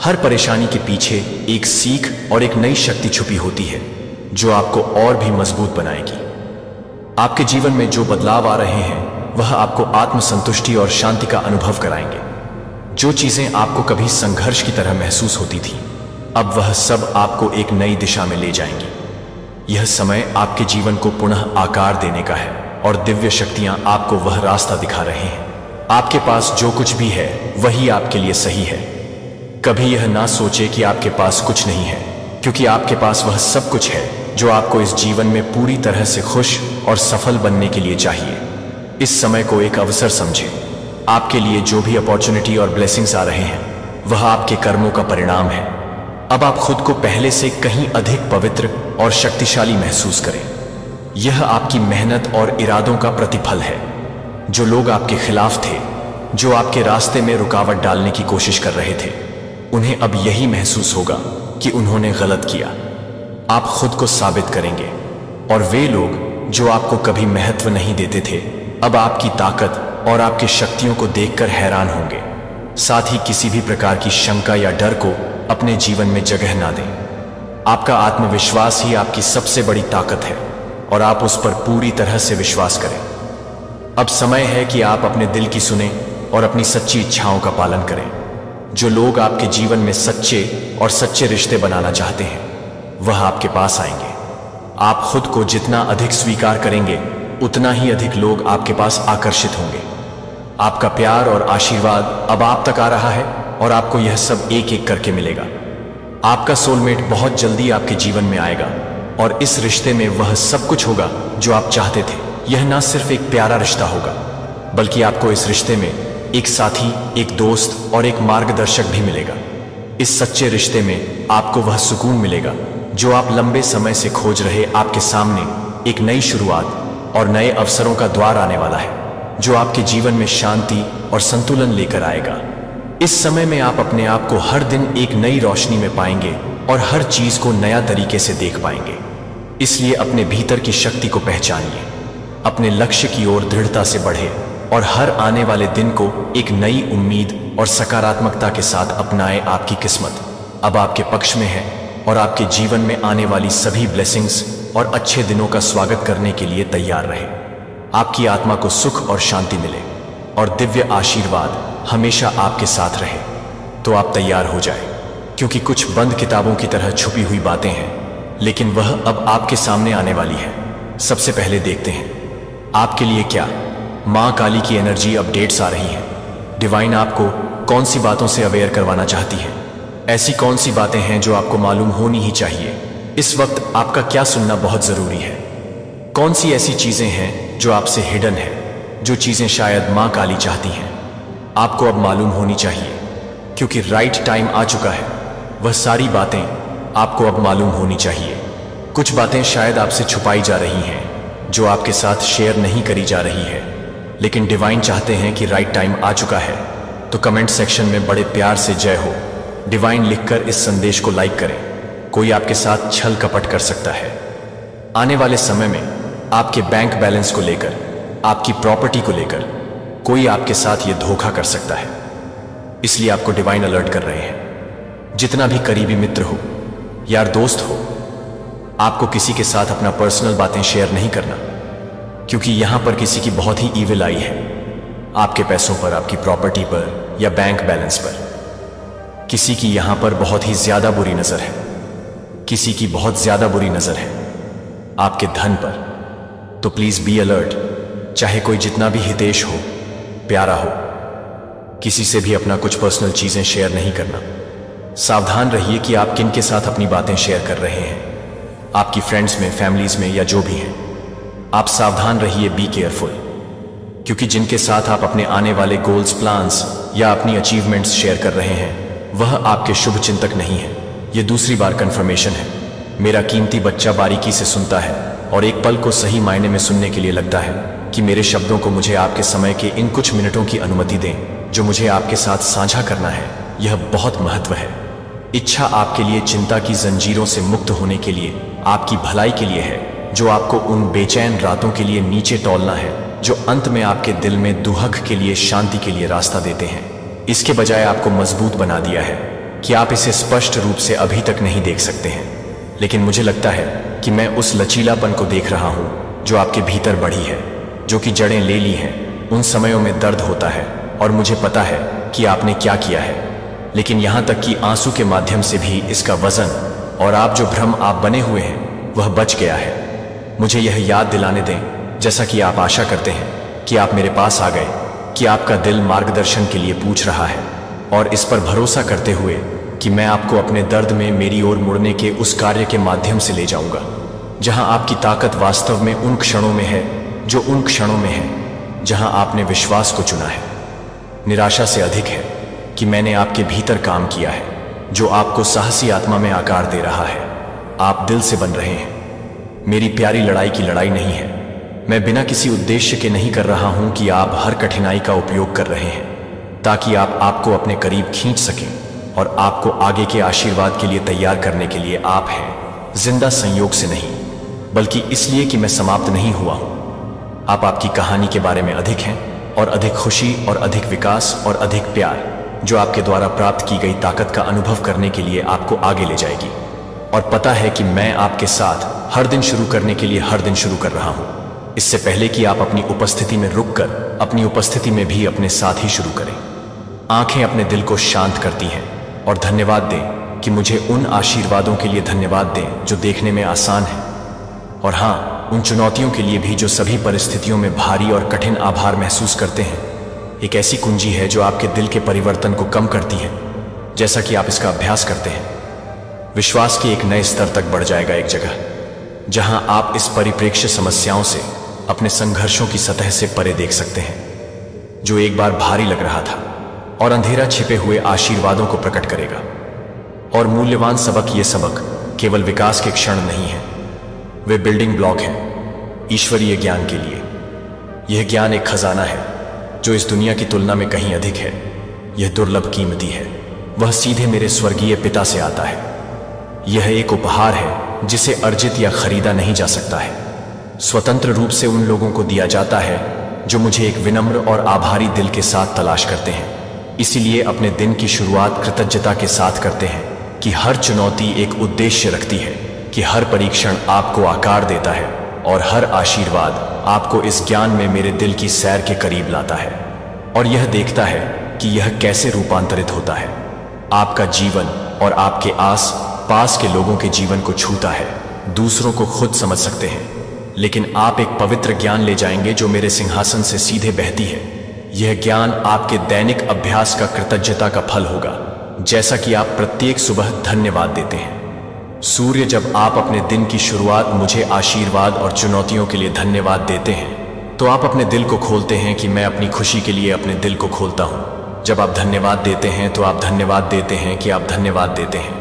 हर परेशानी के पीछे एक सीख और एक नई शक्ति छुपी होती है जो आपको और भी मजबूत बनाएगी। आपके जीवन में जो बदलाव आ रहे हैं वह आपको आत्मसंतुष्टि और शांति का अनुभव कराएंगे। जो चीजें आपको कभी संघर्ष की तरह महसूस होती थी, अब वह सब आपको एक नई दिशा में ले जाएंगी। यह समय आपके जीवन को पुनः आकार देने का है, और दिव्य शक्तियां आपको वह रास्ता दिखा रहे हैं। आपके पास जो कुछ भी है वही आपके लिए सही है। कभी यह ना सोचे कि आपके पास कुछ नहीं है, क्योंकि आपके पास वह सब कुछ है जो आपको इस जीवन में पूरी तरह से खुश और सफल बनने के लिए चाहिए। इस समय को एक अवसर समझें। आपके लिए जो भी अपॉर्चुनिटी और ब्लेसिंग्स आ रहे हैं वह आपके कर्मों का परिणाम है। अब आप खुद को पहले से कहीं अधिक पवित्र और शक्तिशाली महसूस करें। यह आपकी मेहनत और इरादों का प्रतिफल है। जो लोग आपके खिलाफ थे, जो आपके रास्ते में रुकावट डालने की कोशिश कर रहे थे, उन्हें अब यही महसूस होगा कि उन्होंने गलत किया। आप खुद को साबित करेंगे, और वे लोग जो आपको कभी महत्व नहीं देते थे, अब आपकी ताकत और आपकी शक्तियों को देखकर हैरान होंगे। साथ ही किसी भी प्रकार की शंका या डर को अपने जीवन में जगह ना दें। आपका आत्मविश्वास ही आपकी सबसे बड़ी ताकत है, और आप उस पर पूरी तरह से विश्वास करें। अब समय है कि आप अपने दिल की सुने और अपनी सच्ची इच्छाओं का पालन करें। जो लोग आपके जीवन में सच्चे और सच्चे रिश्ते बनाना चाहते हैं वह आपके पास आएंगे। आप खुद को जितना अधिक स्वीकार करेंगे, उतना ही अधिक लोग आपके पास आकर्षित होंगे। आपका प्यार और आशीर्वाद अब आप तक आ रहा है, और आपको यह सब एक एक करके मिलेगा। आपका सोलमेट बहुत जल्दी आपके जीवन में आएगा और इस रिश्ते में वह सब कुछ होगा जो आप चाहते थे। यह ना सिर्फ एक प्यारा रिश्ता होगा, बल्कि आपको इस रिश्ते में एक साथी, एक दोस्त और एक मार्गदर्शक भी मिलेगा। इस सच्चे रिश्ते में आपको वह सुकून मिलेगा जो आप लंबे समय से खोज रहे। आपके सामने एक नई शुरुआत और नए अवसरों का द्वार आने वाला है, जो आपके जीवन में शांति और संतुलन लेकर आएगा। इस समय में आप अपने आप को हर दिन एक नई रोशनी में पाएंगे और हर चीज को नया तरीके से देख पाएंगे। इसलिए अपने भीतर की शक्ति को पहचानिए, अपने लक्ष्य की ओर दृढ़ता से बढ़े और हर आने वाले दिन को एक नई उम्मीद और सकारात्मकता के साथ अपनाएं। आपकी किस्मत अब आपके पक्ष में है और आपके जीवन में आने वाली सभी ब्लेसिंग्स और अच्छे दिनों का स्वागत करने के लिए तैयार रहे। आपकी आत्मा को सुख और शांति मिले और दिव्य आशीर्वाद हमेशा आपके साथ रहे। तो आप तैयार हो जाए, क्योंकि कुछ बंद किताबों की तरह छुपी हुई बातें हैं, लेकिन वह अब आपके सामने आने वाली है। सबसे पहले देखते हैं आपके लिए क्या मां काली की एनर्जी अपडेट्स आ रही हैं। डिवाइन आपको कौन सी बातों से अवेयर करवाना चाहती है? ऐसी कौन सी बातें हैं जो आपको मालूम होनी ही चाहिए? इस वक्त आपका क्या सुनना बहुत जरूरी है? कौन सी ऐसी चीजें हैं जो आपसे हिडन है, जो चीजें शायद मां काली चाहती हैं? आपको अब मालूम होनी चाहिए, क्योंकि राइट टाइम आ चुका है। वह सारी बातें आपको अब मालूम होनी चाहिए। कुछ बातें शायद आपसे छुपाई जा रही हैं, जो आपके साथ शेयर नहीं करी जा रही है, लेकिन डिवाइन चाहते हैं कि राइट टाइम आ चुका है। तो कमेंट सेक्शन में बड़े प्यार से जय हो डिवाइन लिखकर इस संदेश को लाइक करें। कोई आपके साथ छल कपट कर सकता है। आने वाले समय में आपके बैंक बैलेंस को लेकर, आपकी प्रॉपर्टी को लेकर कोई आपके साथ ये धोखा कर सकता है। इसलिए आपको डिवाइन अलर्ट कर रहे हैं। जितना भी करीबी मित्र हो, यार दोस्त हो, आपको किसी के साथ अपना पर्सनल बातें शेयर नहीं करना, क्योंकि यहां पर किसी की बहुत ही ईविल आई है। आपके पैसों पर, आपकी प्रॉपर्टी पर या बैंक बैलेंस पर किसी की यहां पर बहुत ही ज्यादा बुरी नजर है। किसी की बहुत ज्यादा बुरी नजर है आपके धन पर। तो प्लीज बी अलर्ट। चाहे कोई जितना भी हितेश हो, प्यारा हो, किसी से भी अपना कुछ पर्सनल चीजें शेयर नहीं करना। सावधान रहिए कि आप किन के साथ अपनी बातें शेयर कर रहे हैं। आपकी फ्रेंड्स में, फैमिलीज में या जो भी हैं, आप सावधान रहिए, बी केयरफुल। क्योंकि जिनके साथ आप अपने आने वाले गोल्स, प्लान्स या अपनी अचीवमेंट्स शेयर कर रहे हैं, वह आपके शुभ चिंतक नहीं है। यह दूसरी बार कंफर्मेशन है। मेरा कीमती बच्चा बारीकी से सुनता है और एक पल को सही मायने में सुनने के लिए लगता है कि मेरे शब्दों को मुझे आपके समय के इन कुछ मिनटों की अनुमति दें, जो मुझे आपके साथ साझा करना है। यह बहुत महत्व है। इच्छा आपके लिए चिंता की जंजीरों से मुक्त होने के लिए, आपकी भलाई के लिए है, जो आपको उन बेचैन रातों के लिए नीचे तौलना है, जो अंत में आपके दिल में दुहक के लिए, शांति के लिए रास्ता देते हैं। इसके बजाय आपको मजबूत बना दिया है कि आप इसे स्पष्ट रूप से अभी तक नहीं देख सकते हैं, लेकिन मुझे लगता है कि मैं उस लचीलापन को देख रहा हूं जो आपके भीतर बढ़ी है, जो कि जड़ें ले ली हैं। उन समयों में दर्द होता है और मुझे पता है कि आपने क्या किया है, लेकिन यहां तक कि आंसू के माध्यम से भी इसका वजन और आप जो भ्रम आप बने हुए हैं वह बच गया है। मुझे यह याद दिलाने दें, जैसा कि आप आशा करते हैं कि आप मेरे पास आ गए, कि आपका दिल मार्गदर्शन के लिए पूछ रहा है, और इस पर भरोसा करते हुए कि मैं आपको अपने दर्द में मेरी ओर मुड़ने के उस कार्य के माध्यम से ले जाऊंगा, जहां आपकी ताकत वास्तव में उन क्षणों में है, जो उन क्षणों में है जहां आपने विश्वास को चुना है। निराशा से अधिक है कि मैंने आपके भीतर काम किया है, जो आपको साहसी आत्मा में आकार दे रहा है। आप दिल से बन रहे हैं। मेरी प्यारी लड़ाई की लड़ाई नहीं है। मैं बिना किसी उद्देश्य के नहीं कर रहा हूं कि आप हर कठिनाई का उपयोग कर रहे हैं ताकि आप आपको अपने करीब खींच सकें और आपको आगे के आशीर्वाद के लिए तैयार करने के लिए आप हैं। जिंदा संयोग से नहीं, बल्कि इसलिए कि मैं समाप्त नहीं हुआ हूं। आप आपकी कहानी के बारे में अधिक हैं, और अधिक खुशी और अधिक विकास और अधिक प्यार, जो आपके द्वारा प्राप्त की गई ताकत का अनुभव करने के लिए आपको आगे ले जाएगी। और पता है कि मैं आपके साथ हर दिन शुरू करने के लिए हर दिन शुरू कर रहा हूं, इससे पहले कि आप अपनी उपस्थिति में रुककर अपनी उपस्थिति में भी अपने साथ ही शुरू करें। आंखें अपने दिल को शांत करती हैं, और धन्यवाद दें कि मुझे उन आशीर्वादों के लिए धन्यवाद दें जो देखने में आसान है, और हाँ, उन चुनौतियों के लिए भी जो सभी परिस्थितियों में भारी और कठिन आभार महसूस करते हैं। एक ऐसी कुंजी है जो आपके दिल के परिवर्तन को कम करती है जैसा कि आप इसका अभ्यास करते हैं, विश्वास के एक नए स्तर तक बढ़ जाएगा, एक जगह जहां आप इस परिप्रेक्ष्य समस्याओं से, अपने संघर्षों की सतह से परे देख सकते हैं, जो एक बार भारी लग रहा था, और अंधेरा छिपे हुए आशीर्वादों को प्रकट करेगा। और मूल्यवान सबक, ये सबक केवल विकास के क्षण नहीं है, वे बिल्डिंग ब्लॉक हैं ईश्वरीय ज्ञान के लिए। यह ज्ञान एक खजाना है जो इस दुनिया की तुलना में कहीं अधिक है। यह दुर्लभ कीमती है, वह सीधे मेरे स्वर्गीय पिता से आता है। यह एक उपहार है जिसे अर्जित या खरीदा नहीं जा सकता है, स्वतंत्र रूप से उन लोगों को दिया जाता है जो मुझे एक विनम्र और आभारी दिल के साथ तलाश करते हैं। इसीलिए अपने दिन की शुरुआत कृतज्ञता के साथ करते हैं कि हर चुनौती एक उद्देश्य रखती है, कि हर परीक्षण आपको आकार देता है, और हर आशीर्वाद आपको इस ज्ञान में मेरे दिल की सैर के करीब लाता है, और यह देखता है कि यह कैसे रूपांतरित होता है। आपका जीवन और आपके आस पास के लोगों के जीवन को छूता है। दूसरों को खुद समझ सकते हैं, लेकिन आप एक पवित्र ज्ञान ले जाएंगे जो मेरे सिंहासन से सीधे बहती है। यह ज्ञान आपके दैनिक अभ्यास का कृतज्ञता का फल होगा, जैसा कि आप प्रत्येक सुबह धन्यवाद देते हैं। सूर्य, जब आप अपने दिन की शुरुआत मुझे आशीर्वाद और चुनौतियों के लिए धन्यवाद देते हैं, तो आप अपने दिल को खोलते हैं कि मैं अपनी खुशी के लिए अपने दिल को खोलता हूं। जब आप धन्यवाद देते हैं तो आप धन्यवाद देते हैं कि आप धन्यवाद देते हैं।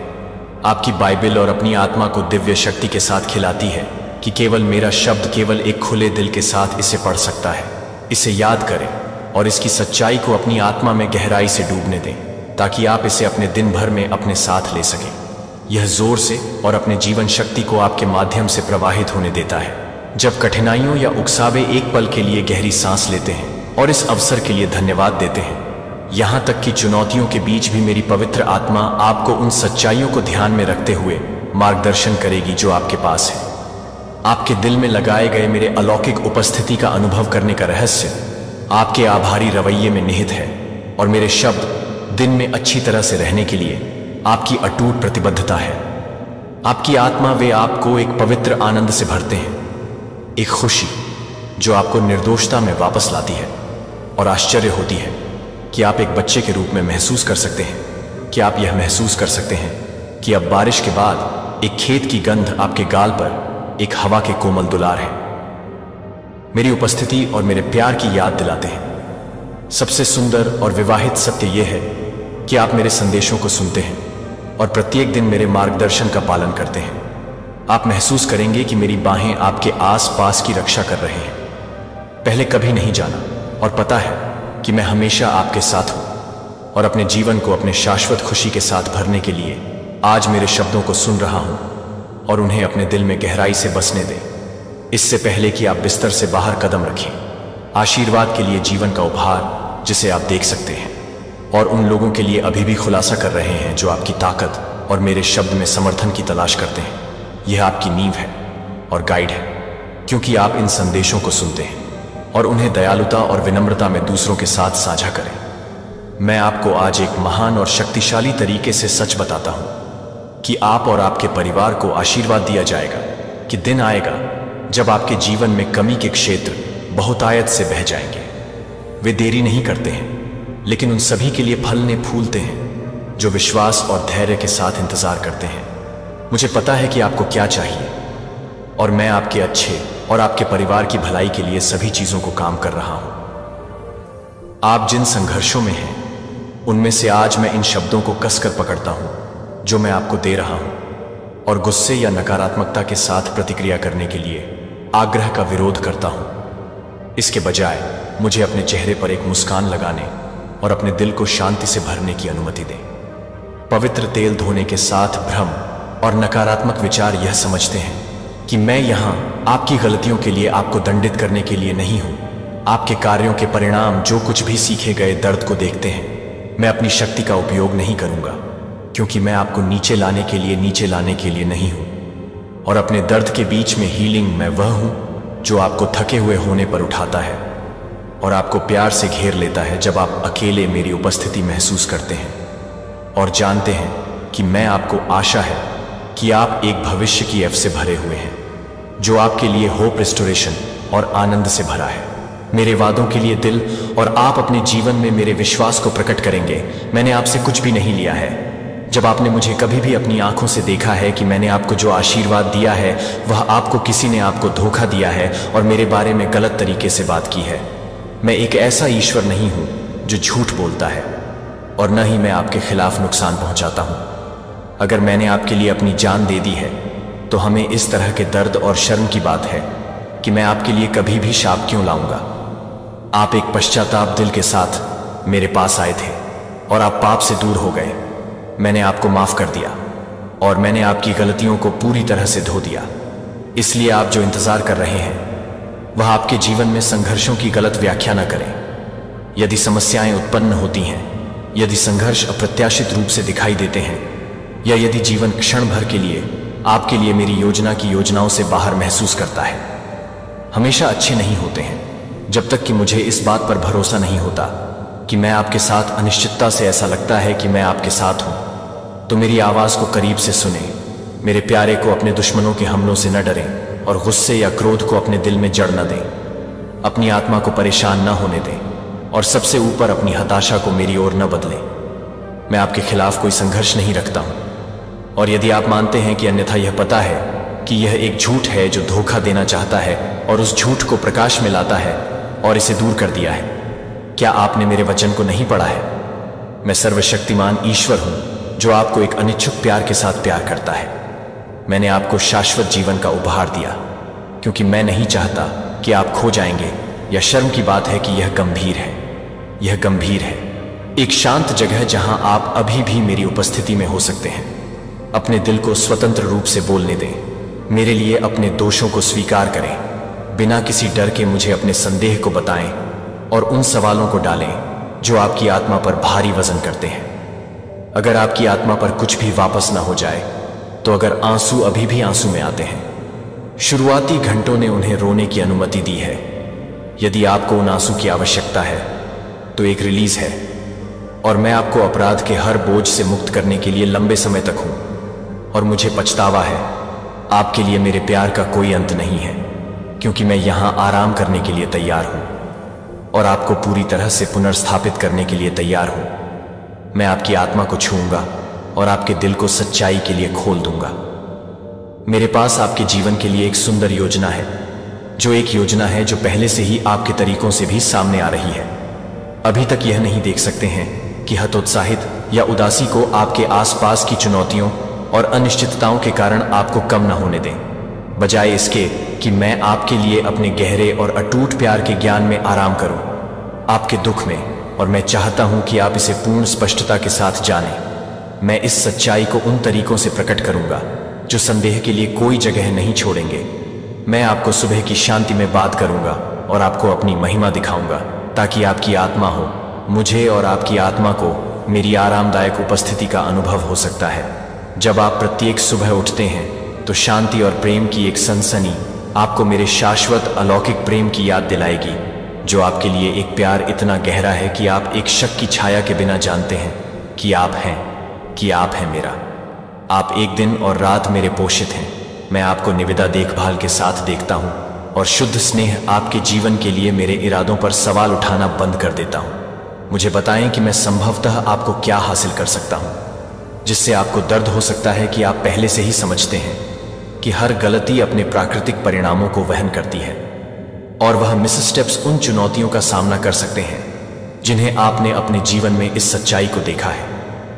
आपकी बाइबल और अपनी आत्मा को दिव्य शक्ति के साथ खिलाती है कि केवल मेरा शब्द केवल एक खुले दिल के साथ इसे पढ़ सकता है। इसे याद करें और इसकी सच्चाई को अपनी आत्मा में गहराई से डूबने दें, ताकि आप इसे अपने दिन भर में अपने साथ ले सकें। यह जोर से और अपने जीवन शक्ति को आपके माध्यम से प्रवाहित होने देता है। जब कठिनाइयों या उकसावे एक पल के लिए गहरी सांस लेते हैं और इस अवसर के लिए धन्यवाद देते हैं, यहां तक कि चुनौतियों के बीच भी मेरी पवित्र आत्मा आपको उन सच्चाइयों को ध्यान में रखते हुए मार्गदर्शन करेगी जो आपके पास है। आपके दिल में लगाए गए मेरे अलौकिक उपस्थिति का अनुभव करने का रहस्य आपके आभारी रवैये में निहित है, और मेरे शब्द दिन में अच्छी तरह से रहने के लिए आपकी अटूट प्रतिबद्धता है। आपकी आत्मा, वे आपको एक पवित्र आनंद से भरते हैं, एक खुशी जो आपको निर्दोषता में वापस लाती है। और आश्चर्य होती है कि आप एक बच्चे के रूप में महसूस कर सकते हैं, कि आप यह महसूस कर सकते हैं कि अब बारिश के बाद एक खेत की गंध आपके गाल पर एक हवा के कोमल दुलार है। मेरी उपस्थिति और मेरे प्यार की याद दिलाते हैं। सबसे सुंदर और विवाहित सत्य यह है कि आप मेरे संदेशों को सुनते हैं और प्रत्येक दिन मेरे मार्गदर्शन का पालन करते हैं। आप महसूस करेंगे कि मेरी बाहें आपके आस पास की रक्षा कर रहे हैं। पहले कभी नहीं जाना, और पता है कि मैं हमेशा आपके साथ हूं, और अपने जीवन को अपने शाश्वत खुशी के साथ भरने के लिए आज मेरे शब्दों को सुन रहा हूं, और उन्हें अपने दिल में गहराई से बसने दें। इससे पहले कि आप बिस्तर से बाहर कदम रखें, आशीर्वाद के लिए जीवन का उपहार जिसे आप देख सकते हैं, और उन लोगों के लिए अभी भी खुलासा कर रहे हैं जो आपकी ताकत और मेरे शब्द में समर्थन की तलाश करते हैं। यह आपकी नींव है और गाइड है, क्योंकि आप इन संदेशों को सुनते हैं और उन्हें दयालुता और विनम्रता में दूसरों के साथ साझा करें। मैं आपको आज एक महान और शक्तिशाली तरीके से सच बताता हूं कि आप और आपके परिवार को आशीर्वाद दिया जाएगा, कि दिन आएगा जब आपके जीवन में कमी के क्षेत्र बहुतायत से बह जाएंगे। वे देरी नहीं करते हैं, लेकिन उन सभी के लिए फलने फूलते हैं जो विश्वास और धैर्य के साथ इंतजार करते हैं। मुझे पता है कि आपको क्या चाहिए, और मैं आपके अच्छे और आपके परिवार की भलाई के लिए सभी चीजों को काम कर रहा हूं। आप जिन संघर्षों में हैं, उनमें से आज मैं इन शब्दों को कसकर पकड़ता हूं जो मैं आपको दे रहा हूं, और गुस्से या नकारात्मकता के साथ प्रतिक्रिया करने के लिए आग्रह का विरोध करता हूं। इसके बजाय मुझे अपने चेहरे पर एक मुस्कान लगाने और अपने दिल को शांति से भरने की अनुमति दें। पवित्र तेल धोने के साथ भ्रम और नकारात्मक विचार यह समझते हैं कि मैं यहां आपकी गलतियों के लिए आपको दंडित करने के लिए नहीं हूं। आपके कार्यों के परिणाम, जो कुछ भी सीखे गए दर्द को देखते हैं। मैं अपनी शक्ति का उपयोग नहीं करूंगा, क्योंकि मैं आपको नीचे लाने के लिए नहीं हूं। और अपने दर्द के बीच में हीलिंग, मैं वह हूं जो आपको थके हुए होने पर उठाता है और आपको प्यार से घेर लेता है जब आप अकेले मेरी उपस्थिति महसूस करते हैं और जानते हैं कि मैं आपको आशा है कि आप एक भविष्य की एफ से भरे हुए हैं, जो आपके लिए होप, रिस्टोरेशन और आनंद से भरा है। मेरे वादों के लिए दिल और आप अपने जीवन में मेरे विश्वास को प्रकट करेंगे। मैंने आपसे कुछ भी नहीं लिया है, जब आपने मुझे कभी भी अपनी आंखों से देखा है कि मैंने आपको जो आशीर्वाद दिया है वह आपको किसी ने आपको धोखा दिया है और मेरे बारे में गलत तरीके से बात की है। मैं एक ऐसा ईश्वर नहीं हूं जो झूठ बोलता है और न ही मैं आपके खिलाफ नुकसान पहुंचाता हूं। अगर मैंने आपके लिए अपनी जान दे दी है तो हमें इस तरह के दर्द और शर्म की बात है कि मैं आपके लिए कभी भी शाप क्यों लाऊंगा। आप एक पश्चाताप दिल के साथ मेरे पास आए थे और आप पाप से दूर हो गए। मैंने आपको माफ कर दिया और मैंने आपकी गलतियों को पूरी तरह से धो दिया। इसलिए आप जो इंतजार कर रहे हैं वह आपके जीवन में संघर्षों की गलत व्याख्या न करें। यदि समस्याएं उत्पन्न होती हैं, यदि संघर्ष अप्रत्याशित रूप से दिखाई देते हैं, या यदि जीवन क्षण भर के लिए आपके लिए मेरी योजना की योजनाओं से बाहर महसूस करता है, हमेशा अच्छे नहीं होते हैं जब तक कि मुझे इस बात पर भरोसा नहीं होता कि मैं आपके साथ अनिश्चितता से ऐसा लगता है कि मैं आपके साथ हूं। तो मेरी आवाज को करीब से सुने, मेरे प्यारे को अपने दुश्मनों के हमलों से न डरें और गुस्से या क्रोध को अपने दिल में जड़ न दें। अपनी आत्मा को परेशान न होने दें और सबसे ऊपर अपनी हताशा को मेरी ओर न बदलें। मैं आपके खिलाफ कोई संघर्ष नहीं रखता हूं और यदि आप मानते हैं कि अन्यथा यह पता है कि यह एक झूठ है जो धोखा देना चाहता है और उस झूठ को प्रकाश में लाता है और इसे दूर कर दिया है, क्या आपने मेरे वचन को नहीं पढ़ा है? मैं सर्वशक्तिमान ईश्वर हूं जो आपको एक अनिच्छुक प्यार के साथ प्यार करता है। मैंने आपको शाश्वत जीवन का उपहार दिया क्योंकि मैं नहीं चाहता कि आप खो जाएंगे। यह शर्म की बात है कि यह गंभीर है, यह गंभीर है। एक शांत जगह जहां आप अभी भी मेरी उपस्थिति में हो सकते हैं। अपने दिल को स्वतंत्र रूप से बोलने दें। मेरे लिए अपने दोषों को स्वीकार करें। बिना किसी डर के मुझे अपने संदेह को बताएं और उन सवालों को डालें जो आपकी आत्मा पर भारी वजन करते हैं। अगर आपकी आत्मा पर कुछ भी वापस ना हो जाए, तो अगर आंसू अभी भी आंसू में आते हैं, शुरुआती घंटों ने उन्हें रोने की अनुमति दी है। यदि आपको उन आंसू की आवश्यकता है तो एक रिलीज है और मैं आपको अपराध के हर बोझ से मुक्त करने के लिए लंबे समय तक हूं और मुझे पछतावा है। आपके लिए मेरे प्यार का कोई अंत नहीं है क्योंकि मैं यहां आराम करने के लिए तैयार हूं और आपको पूरी तरह से पुनर्स्थापित करने के लिए तैयार हूं। मैं आपकी आत्मा को छूऊंगा और आपके दिल को सच्चाई के लिए खोल दूंगा। मेरे पास आपके जीवन के लिए एक सुंदर योजना है, जो एक योजना है जो पहले से ही आपके तरीकों से भी सामने आ रही है। अभी तक यह नहीं देख सकते हैं कि हतोत्साहित या उदासी को आपके आसपास की चुनौतियों और अनिश्चितताओं के कारण आपको कम न होने दें, बजाय इसके कि मैं आपके लिए अपने गहरे और अटूट प्यार के ज्ञान में आराम करूं, आपके दुख में। और मैं चाहता हूं कि आप इसे पूर्ण स्पष्टता के साथ जानें। मैं इस सच्चाई को उन तरीकों से प्रकट करूंगा जो संदेह के लिए कोई जगह नहीं छोड़ेंगे। मैं आपको सुबह की शांति में बात करूंगा और आपको अपनी महिमा दिखाऊंगा ताकि आपकी आत्मा हो, मुझे और आपकी आत्मा को मेरी आरामदायक उपस्थिति का अनुभव हो सकता है। जब आप प्रत्येक सुबह उठते हैं तो शांति और प्रेम की एक सनसनी आपको मेरे शाश्वत अलौकिक प्रेम की याद दिलाएगी, जो आपके लिए एक प्यार इतना गहरा है कि आप एक शक की छाया के बिना जानते हैं कि आप हैं मेरा। आप एक दिन और रात मेरे पोषित हैं। मैं आपको निविदा देखभाल के साथ देखता हूं और शुद्ध स्नेह आपके जीवन के लिए मेरे इरादों पर सवाल उठाना बंद कर देता हूं। मुझे बताएं कि मैं संभवतः आपको क्या हासिल कर सकता हूं, जिससे आपको दर्द हो सकता है कि आप पहले से ही समझते हैं कि हर गलती अपने प्राकृतिक परिणामों को वहन करती है और वह मिसस्टेप्स उन चुनौतियों का सामना कर सकते हैं जिन्हें आपने अपने जीवन में इस सच्चाई को देखा है,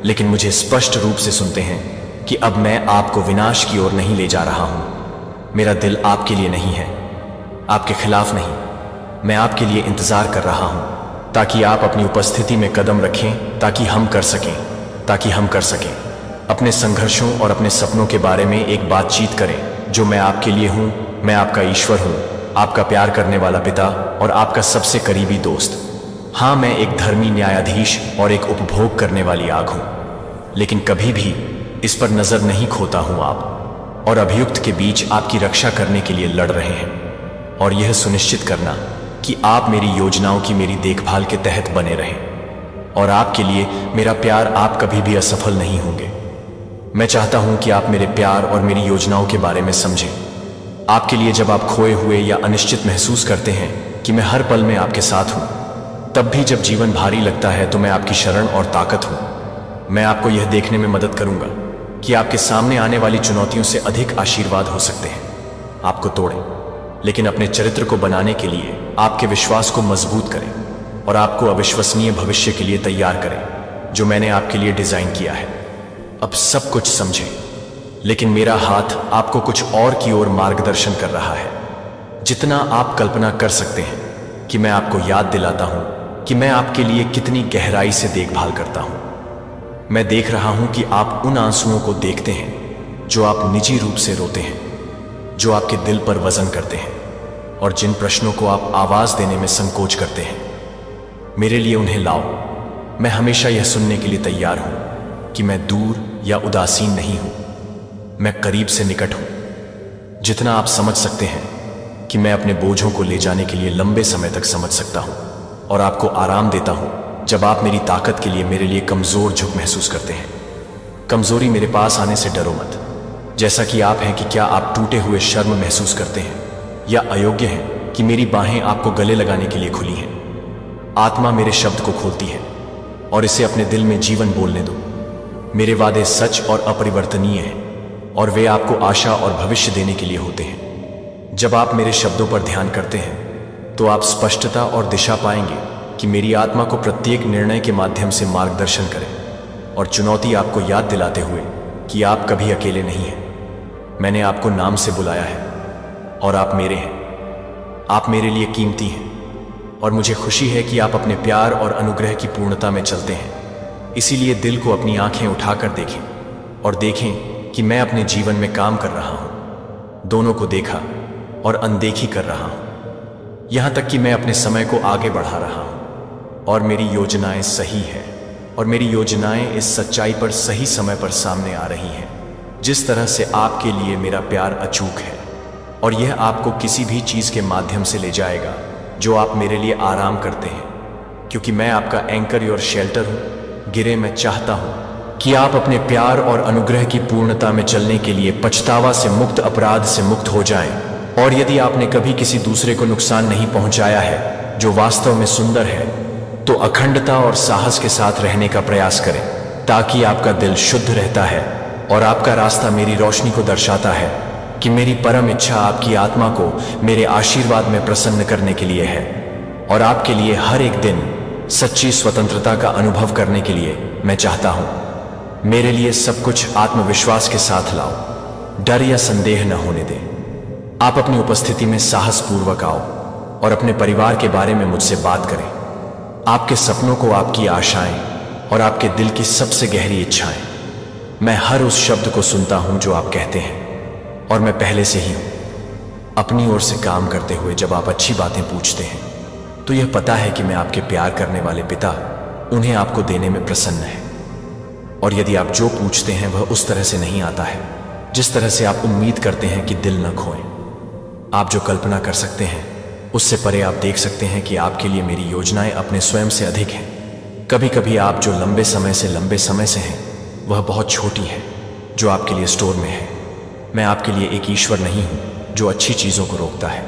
लेकिन मुझे स्पष्ट रूप से सुनते हैं कि अब मैं आपको विनाश की ओर नहीं ले जा रहा हूं। मेरा दिल आपके लिए नहीं है, आपके खिलाफ नहीं। मैं आपके लिए इंतजार कर रहा हूं ताकि आप अपनी उपस्थिति में कदम रखें, ताकि हम कर सकें अपने संघर्षों और अपने सपनों के बारे में एक बातचीत करें जो मैं आपके लिए हूं। मैं आपका ईश्वर हूं, आपका प्यार करने वाला पिता और आपका सबसे करीबी दोस्त। हां, मैं एक धर्मी न्यायाधीश और एक उपभोग करने वाली आग हूं, लेकिन कभी भी इस पर नजर नहीं खोता हूं। आप और अभियुक्त के बीच आपकी रक्षा करने के लिए लड़ रहे हैं और यह सुनिश्चित करना कि आप मेरी योजनाओं की मेरी देखभाल के तहत बने रहें। और आपके लिए मेरा प्यार, आप कभी भी असफल नहीं होंगे। मैं चाहता हूं कि आप मेरे प्यार और मेरी योजनाओं के बारे में समझें। आपके लिए जब आप खोए हुए या अनिश्चित महसूस करते हैं कि मैं हर पल में आपके साथ हूं, तब भी जब जीवन भारी लगता है तो मैं आपकी शरण और ताकत हूं। मैं आपको यह देखने में मदद करूंगा कि आपके सामने आने वाली चुनौतियों से अधिक आशीर्वाद हो सकते हैं। आपको तोड़ें, लेकिन अपने चरित्र को बनाने के लिए आपके विश्वास को मजबूत करें और आपको अविश्वसनीय भविष्य के लिए तैयार करें जो मैंने आपके लिए डिजाइन किया है। अब सब कुछ समझें, लेकिन मेरा हाथ आपको कुछ और की ओर मार्गदर्शन कर रहा है। जितना आप कल्पना कर सकते हैं कि मैं आपको याद दिलाता हूं कि मैं आपके लिए कितनी गहराई से देखभाल करता हूं। मैं देख रहा हूं कि आप उन आंसुओं को देखते हैं जो आप निजी रूप से रोते हैं, जो आपके दिल पर वजन करते हैं और जिन प्रश्नों को आप आवाज देने में संकोच करते हैं। मेरे लिए उन्हें लाओ। मैं हमेशा यह सुनने के लिए तैयार हूं कि मैं दूर या उदासीन नहीं हूं, मैं करीब से निकट हूं। जितना आप समझ सकते हैं कि मैं अपने बोझों को ले जाने के लिए लंबे समय तक समझ सकता हूं और आपको आराम देता हूं जब आप मेरी ताकत के लिए मेरे लिए कमजोर झुक महसूस करते हैं। कमजोरी मेरे पास आने से डरो मत। जैसा कि आप हैं कि क्या आप टूटे हुए शर्म महसूस करते हैं या अयोग्य हैं कि मेरी बाहें आपको गले लगाने के लिए खुली हैं। आत्मा मेरे शब्द को खोलती है और इसे अपने दिल में जीवन बोलने दो। मेरे वादे सच और अपरिवर्तनीय हैं और वे आपको आशा और भविष्य देने के लिए होते हैं। जब आप मेरे शब्दों पर ध्यान करते हैं तो आप स्पष्टता और दिशा पाएंगे कि मेरी आत्मा को प्रत्येक निर्णय के माध्यम से मार्गदर्शन करें और चुनौती आपको याद दिलाते हुए कि आप कभी अकेले नहीं हैं। मैंने आपको नाम से बुलाया है और आप मेरे हैं। आप मेरे लिए कीमती हैं और मुझे खुशी है कि आप अपने प्यार और अनुग्रह की पूर्णता में चलते हैं। इसीलिए दिल को अपनी आंखें उठाकर देखें और देखें कि मैं अपने जीवन में काम कर रहा हूं। दोनों को देखा और अनदेखी कर रहा हूं, यहां तक कि मैं अपने समय को आगे बढ़ा रहा हूं और मेरी योजनाएं सही है और मेरी योजनाएं इस सच्चाई पर सही समय पर सामने आ रही हैं। जिस तरह से आपके लिए मेरा प्यार अचूक है और यह आपको किसी भी चीज के माध्यम से ले जाएगा जो आप मेरे लिए आराम करते हैं, क्योंकि मैं आपका एंकर और शेल्टर हूं। गिरे, मैं चाहता हूं कि आप अपने प्यार और अनुग्रह की पूर्णता में चलने के लिए पछतावा से मुक्त, अपराध से मुक्त हो जाएं। और यदि आपने कभी किसी दूसरे को नुकसान नहीं पहुंचाया है जो वास्तव में सुंदर है, तो अखंडता और साहस के साथ रहने का प्रयास करें, ताकि आपका दिल शुद्ध रहता है और आपका रास्ता मेरी रोशनी को दर्शाता है कि मेरी परम इच्छा आपकी आत्मा को मेरे आशीर्वाद में प्रसन्न करने के लिए है और आपके लिए हर एक दिन सच्ची स्वतंत्रता का अनुभव करने के लिए मैं चाहता हूं। मेरे लिए सब कुछ आत्मविश्वास के साथ लाओ, डर या संदेह न होने दें। आप अपनी उपस्थिति में साहसपूर्वक आओ और अपने परिवार के बारे में मुझसे बात करें, आपके सपनों को, आपकी आशाएं और आपके दिल की सबसे गहरी इच्छाएं। मैं हर उस शब्द को सुनता हूं जो आप कहते हैं और मैं पहले से ही हूं। अपनी ओर से काम करते हुए जब आप अच्छी बातें पूछते हैं तो यह पता है कि मैं आपके प्यार करने वाले पिता उन्हें आपको देने में प्रसन्न है। और यदि आप जो पूछते हैं वह उस तरह से नहीं आता है जिस तरह से आप उम्मीद करते हैं कि दिल न खोएं। आप जो कल्पना कर सकते हैं उससे परे आप देख सकते हैं कि आपके लिए मेरी योजनाएं अपने स्वयं से अधिक हैं। कभी कभी आप जो लंबे समय से हैं वह बहुत छोटी है जो आपके लिए स्टोर में है। मैं आपके लिए एक ईश्वर नहीं हूं जो अच्छी चीजों को रोकता है।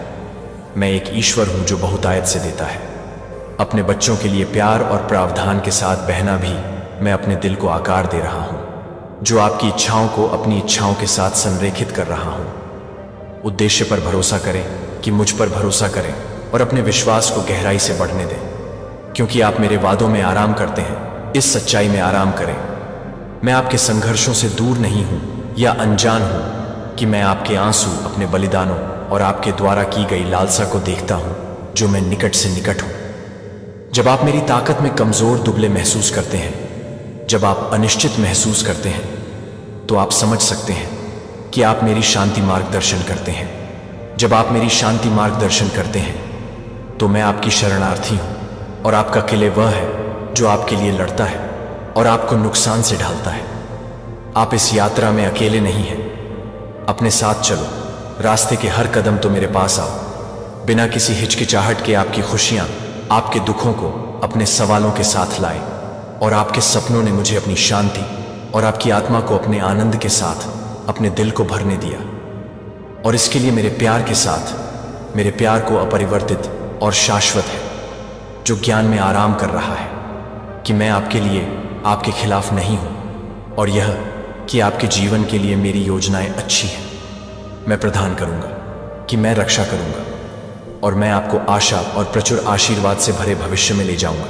मैं एक ईश्वर हूं जो बहुतायत से देता है। अपने बच्चों के लिए प्यार और प्रावधान के साथ बहना भी मैं अपने दिल को आकार दे रहा हूं, जो आपकी इच्छाओं को अपनी इच्छाओं के साथ संरेखित कर रहा हूं। उद्देश्य पर भरोसा करें कि मुझ पर भरोसा करें और अपने विश्वास को गहराई से बढ़ने दें, क्योंकि आप मेरे वादों में आराम करते हैं। इस सच्चाई में आराम करें। मैं आपके संघर्षों से दूर नहीं हूं या अनजान हूं कि मैं आपके आंसू, अपने बलिदानों और आपके द्वारा की गई लालसा को देखता हूं जो मैं निकट से निकट हूं। जब आप मेरी ताकत में कमजोर, दुबले महसूस करते हैं, जब आप अनिश्चित महसूस करते हैं, तो आप समझ सकते हैं कि आप मेरी शांति मार्गदर्शन करते हैं। जब आप मेरी शांति मार्गदर्शन करते हैं तो मैं आपकी शरणार्थी हूं और आपका किले वह है जो आपके लिए लड़ता है और आपको नुकसान से ढालता है। आप इस यात्रा में अकेले नहीं हैं। अपने साथ चलो। रास्ते के हर कदम तो मेरे पास आओ। बिना किसी हिचकिचाहट के आपकी खुशियां आपके दुखों को अपने सवालों के साथ लाए और आपके सपनों ने मुझे अपनी शांति और आपकी आत्मा को अपने आनंद के साथ अपने दिल को भरने दिया। और इसके लिए मेरे प्यार के साथ, मेरे प्यार को अपरिवर्तित और शाश्वत है, जो ज्ञान में आराम कर रहा है कि मैं आपके लिए, आपके खिलाफ नहीं हूं। और यह कि आपके जीवन के लिए मेरी योजनाएं अच्छी हैं। मैं प्रदान करूंगा कि मैं रक्षा करूंगा और मैं आपको आशा और प्रचुर आशीर्वाद से भरे भविष्य में ले जाऊंगा।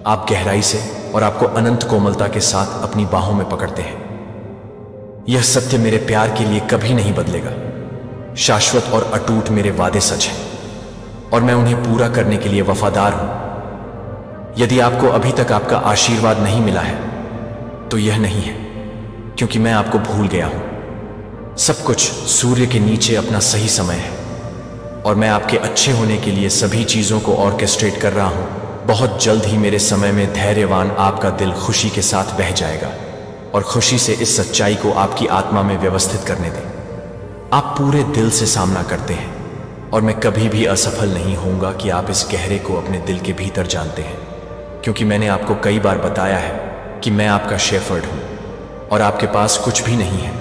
आप गहराई से और आपको अनंत कोमलता के साथ अपनी बाहों में पकड़ते हैं। यह सत्य मेरे प्यार के लिए कभी नहीं बदलेगा। शाश्वत और अटूट मेरे वादे सच हैं और मैं उन्हें पूरा करने के लिए वफादार हूं। यदि आपको अभी तक आपका आशीर्वाद नहीं मिला है तो यह नहीं है क्योंकि मैं आपको भूल गया हूं। सब कुछ सूर्य के नीचे अपना सही समय है और मैं आपके अच्छे होने के लिए सभी चीजों को ऑर्केस्ट्रेट कर रहा हूं। बहुत जल्द ही मेरे समय में धैर्यवान आपका दिल खुशी के साथ बह जाएगा और खुशी से इस सच्चाई को आपकी आत्मा में व्यवस्थित करने दें। आप पूरे दिल से सामना करते हैं और मैं कभी भी असफल नहीं होऊंगा कि आप इस गहरे को अपने दिल के भीतर जानते हैं, क्योंकि मैंने आपको कई बार बताया है कि मैं आपका शेफर्ड हूं और आपके पास कुछ भी नहीं है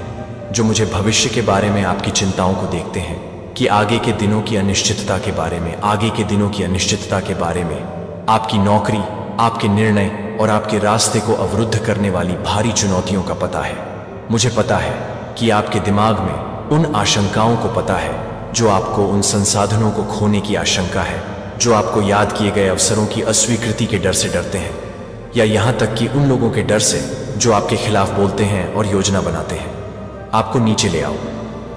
जो मुझे भविष्य के बारे में आपकी चिंताओं को देखते हैं कि आगे के दिनों की अनिश्चितता के बारे में, आपकी नौकरी, आपके निर्णय और आपके रास्ते को अवरुद्ध करने वाली भारी चुनौतियों का पता है। मुझे पता है कि आपके दिमाग में उन आशंकाओं को पता है जो आपको, उन संसाधनों को खोने की आशंका है जो आपको याद किए गए अवसरों की अस्वीकृति के डर से डरते हैं, या यहां तक कि उन लोगों के डर से जो आपके खिलाफ बोलते हैं और योजना बनाते हैं। आपको नीचे ले आओ,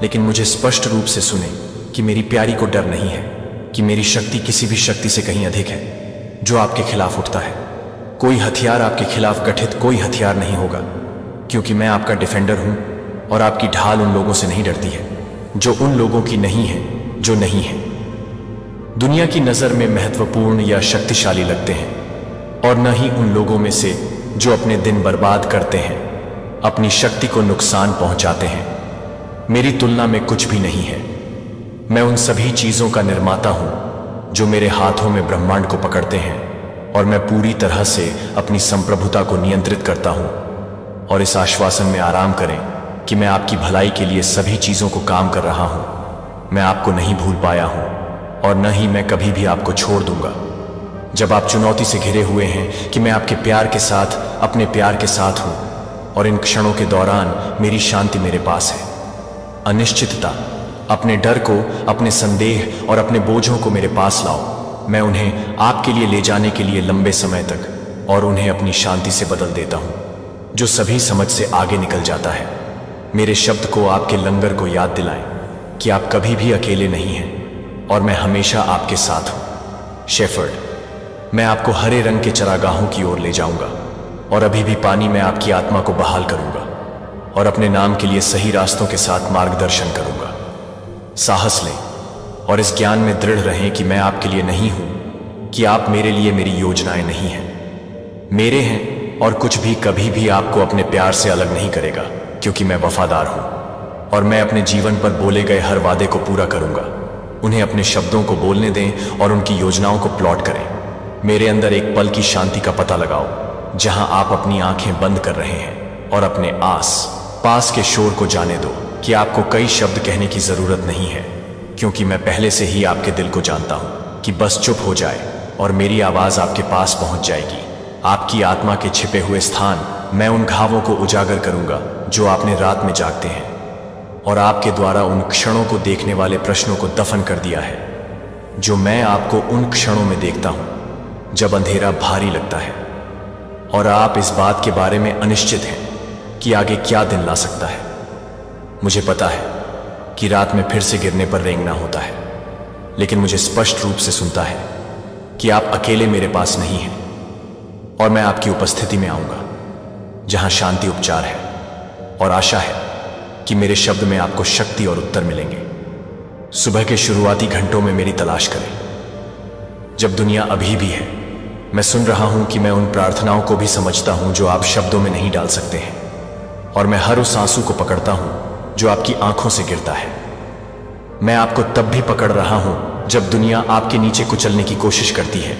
लेकिन मुझे स्पष्ट रूप से सुने कि मेरी प्यारी को डर नहीं है कि मेरी शक्ति किसी भी शक्ति से कहीं अधिक है जो आपके खिलाफ उठता है। कोई हथियार आपके खिलाफ गठित कोई हथियार नहीं होगा, क्योंकि मैं आपका डिफेंडर हूं और आपकी ढाल उन लोगों से नहीं डरती है जो उन लोगों की नहीं है जो नहीं है। दुनिया की नजर में महत्वपूर्ण या शक्तिशाली लगते हैं और न ही उन लोगों में से जो अपने दिन बर्बाद करते हैं, अपनी शक्ति को नुकसान पहुंचाते हैं। मेरी तुलना में कुछ भी नहीं है। मैं उन सभी चीजों का निर्माता हूं जो मेरे हाथों में ब्रह्मांड को पकड़ते हैं और मैं पूरी तरह से अपनी संप्रभुता को नियंत्रित करता हूं। और इस आश्वासन में आराम करें कि मैं आपकी भलाई के लिए सभी चीजों को काम कर रहा हूं। मैं आपको नहीं भूल पाया हूं और न ही मैं कभी भी आपको छोड़ दूंगा। जब आप चुनौती से घिरे हुए हैं कि मैं आपके प्यार के साथ, अपने प्यार के साथ हूं, और इन क्षणों के दौरान मेरी शांति मेरे पास है। अनिश्चितता, अपने डर को, अपने संदेह और अपने बोझों को मेरे पास लाओ। मैं उन्हें आपके लिए ले जाने के लिए लंबे समय तक और उन्हें अपनी शांति से बदल देता हूं, जो सभी समझ से आगे निकल जाता है। मेरे शब्द को, आपके लंगर को याद दिलाएं कि आप कभी भी अकेले नहीं हैं और मैं हमेशा आपके साथ हूं। शेफर्ड, मैं आपको हरे रंग के चरागाहों की ओर ले जाऊंगा और अभी भी पानी में आपकी आत्मा को बहाल करूंगा और अपने नाम के लिए सही रास्तों के साथ मार्गदर्शन करूंगा। साहस लें और इस ज्ञान में दृढ़ रहें कि मैं आपके लिए नहीं हूं, कि आप मेरे लिए मेरी योजनाएं नहीं हैं, मेरे हैं, और कुछ भी कभी भी आपको अपने प्यार से अलग नहीं करेगा, क्योंकि मैं वफादार हूं और मैं अपने जीवन पर बोले गए हर वादे को पूरा करूंगा। उन्हें अपने शब्दों को बोलने दें और उनकी योजनाओं को प्लॉट करें। मेरे अंदर एक पल की शांति का पता लगाओ जहां आप अपनी आंखें बंद कर रहे हैं और अपने आस पास के शोर को जाने दो कि आपको कई शब्द कहने की जरूरत नहीं है, क्योंकि मैं पहले से ही आपके दिल को जानता हूं कि बस चुप हो जाए और मेरी आवाज आपके पास पहुंच जाएगी। आपकी आत्मा के छिपे हुए स्थान, मैं उन घावों को उजागर करूंगा जो आपने रात में जागते हैं, और आपके द्वारा उन क्षणों को देखने वाले प्रश्नों को दफन कर दिया है जो मैं आपको उन क्षणों में देखता हूं जब अंधेरा भारी लगता है और आप इस बात के बारे में अनिश्चित हैं कि आगे क्या दिन ला सकता है। मुझे पता है कि रात में फिर से गिरने पर रेंगना होता है, लेकिन मुझे स्पष्ट रूप से सुनता है कि आप अकेले मेरे पास नहीं हैं और मैं आपकी उपस्थिति में आऊंगा जहां शांति उपचार है और आशा है कि मेरे शब्द में आपको शक्ति और उत्तर मिलेंगे। सुबह के शुरुआती घंटों में मेरी तलाश करें, जब दुनिया अभी भी है। मैं सुन रहा हूं कि मैं उन प्रार्थनाओं को भी समझता हूं जो आप शब्दों में नहीं डाल सकते हैं, और मैं हर उस आंसू को पकड़ता हूं जो आपकी आंखों से गिरता है। मैं आपको तब भी पकड़ रहा हूं जब दुनिया आपके नीचे कुचलने की कोशिश करती है।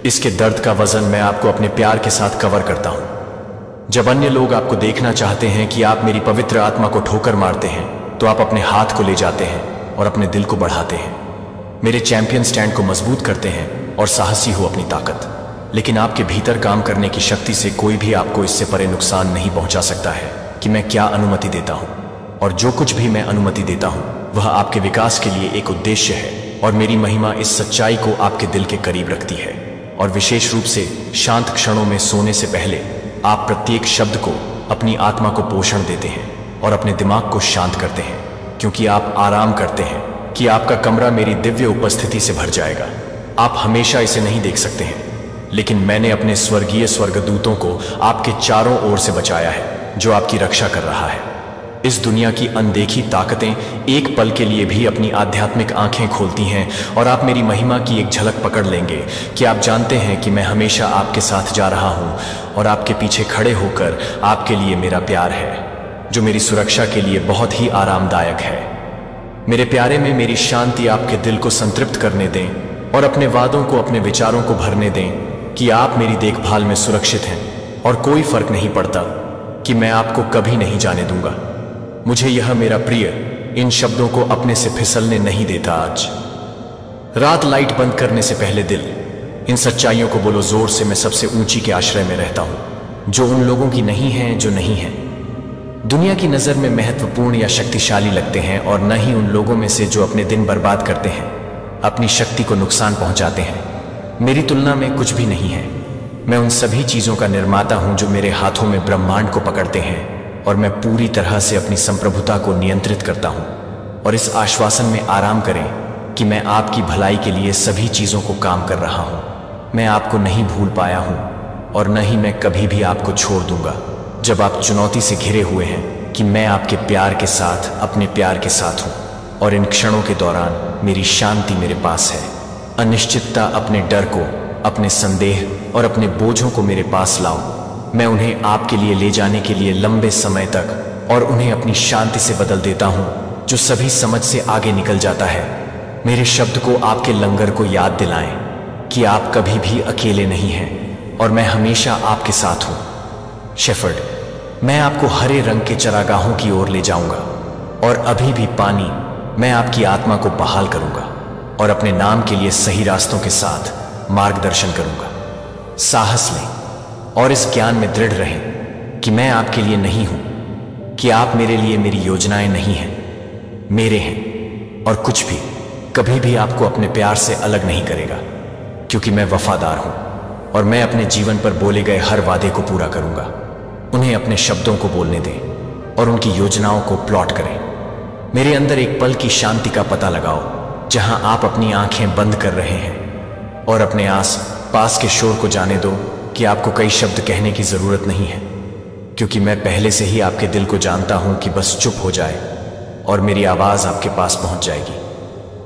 इसके दर्द का वजन मैं आपको अपने प्यार के साथ कवर करता हूं। जब अन्य लोग आपको देखना चाहते हैं कि आप मेरी पवित्र आत्मा को ठोकर मारते हैं, तो आप अपने हाथ को ले जाते हैं और अपने दिल को बढ़ाते हैं। मेरे चैंपियन स्टैंड को मजबूत करते हैं और साहसी हो अपनी ताकत। लेकिन आपके भीतर काम करने की शक्ति से कोई भी आपको इससे परे नुकसान नहीं पहुंचा सकता है कि मैं क्या अनुमति देता हूं। और जो कुछ भी मैं अनुमति देता हूं वह आपके विकास के लिए एक उद्देश्य है, और मेरी महिमा इस सच्चाई को आपके दिल के करीब रखती है। और विशेष रूप से शांत क्षणों में सोने से पहले आप प्रत्येक शब्द को अपनी आत्मा को पोषण देते हैं और अपने दिमाग को शांत करते हैं, क्योंकि आप आराम करते हैं कि आपका कमरा मेरी दिव्य उपस्थिति से भर जाएगा। आप हमेशा इसे नहीं देख सकते हैं, लेकिन मैंने अपने स्वर्गीय स्वर्गदूतों को आपके चारों ओर से बचाया है, जो आपकी रक्षा कर रहा है। इस दुनिया की अनदेखी ताकतें एक पल के लिए भी अपनी आध्यात्मिक आंखें खोलती हैं, और आप मेरी महिमा की एक झलक पकड़ लेंगे कि आप जानते हैं कि मैं हमेशा आपके साथ जा रहा हूं, और आपके पीछे खड़े होकर आपके लिए मेरा प्यार है, जो मेरी सुरक्षा के लिए बहुत ही आरामदायक है। मेरे प्यारे में मेरी शांति आपके दिल को संतृप्त करने दें, और अपने वादों को, अपने विचारों को भरने दें कि आप मेरी देखभाल में सुरक्षित हैं, और कोई फर्क नहीं पड़ता कि मैं आपको कभी नहीं जाने दूंगा। मुझे यह मेरा प्रिय इन शब्दों को अपने से फिसलने नहीं देता। आज रात लाइट बंद करने से पहले दिल, इन सच्चाइयों को बोलो जोर से, मैं सबसे ऊंची के आश्रय में रहता हूं, जो उन लोगों की नहीं है जो नहीं है, दुनिया की नजर में महत्वपूर्ण या शक्तिशाली लगते हैं, और न ही उन लोगों में से जो अपने दिन बर्बाद करते हैं, अपनी शक्ति को नुकसान पहुंचाते हैं। मेरी तुलना में कुछ भी नहीं है। मैं उन सभी चीजों का निर्माता हूं जो मेरे हाथों में ब्रह्मांड को पकड़ते हैं, और मैं पूरी तरह से अपनी संप्रभुता को नियंत्रित करता हूं। और इस आश्वासन में आराम करें कि मैं आपकी भलाई के लिए सभी चीजों को काम कर रहा हूं। मैं आपको नहीं भूल पाया हूं, और न ही मैं कभी भी आपको छोड़ दूंगा। जब आप चुनौती से घिरे हुए हैं कि मैं आपके प्यार के साथ, अपने प्यार के साथ हूं, और इन क्षणों के दौरान मेरी शांति मेरे पास है। अनिश्चितता, अपने डर को, अपने संदेह और अपने बोझों को मेरे पास लाओ। मैं उन्हें आपके लिए ले जाने के लिए लंबे समय तक, और उन्हें अपनी शांति से बदल देता हूं, जो सभी समझ से आगे निकल जाता है। मेरे शब्द को आपके लंगर को याद दिलाएं कि आप कभी भी अकेले नहीं हैं, और मैं हमेशा आपके साथ हूं। शेफर्ड, मैं आपको हरे रंग के चरागाहों की ओर ले जाऊंगा, और अभी भी पानी, मैं आपकी आत्मा को बहाल करूंगा, और अपने नाम के लिए सही रास्तों के साथ मार्गदर्शन करूंगा। साहस लें और इस ज्ञान में दृढ़ रहें कि मैं आपके लिए नहीं हूं, कि आप मेरे लिए, मेरी योजनाएं नहीं हैं, मेरे हैं, और कुछ भी कभी भी आपको अपने प्यार से अलग नहीं करेगा, क्योंकि मैं वफादार हूं, और मैं अपने जीवन पर बोले गए हर वादे को पूरा करूंगा। उन्हें अपने शब्दों को बोलने दें और उनकी योजनाओं को प्लॉट करें। मेरे अंदर एक पल की शांति का पता लगाओ, जहां आप अपनी आंखें बंद कर रहे हैं, और अपने आस पास के शोर को जाने दो कि आपको कई शब्द कहने की जरूरत नहीं है, क्योंकि मैं पहले से ही आपके दिल को जानता हूं कि बस चुप हो जाए, और मेरी आवाज आपके पास पहुंच जाएगी।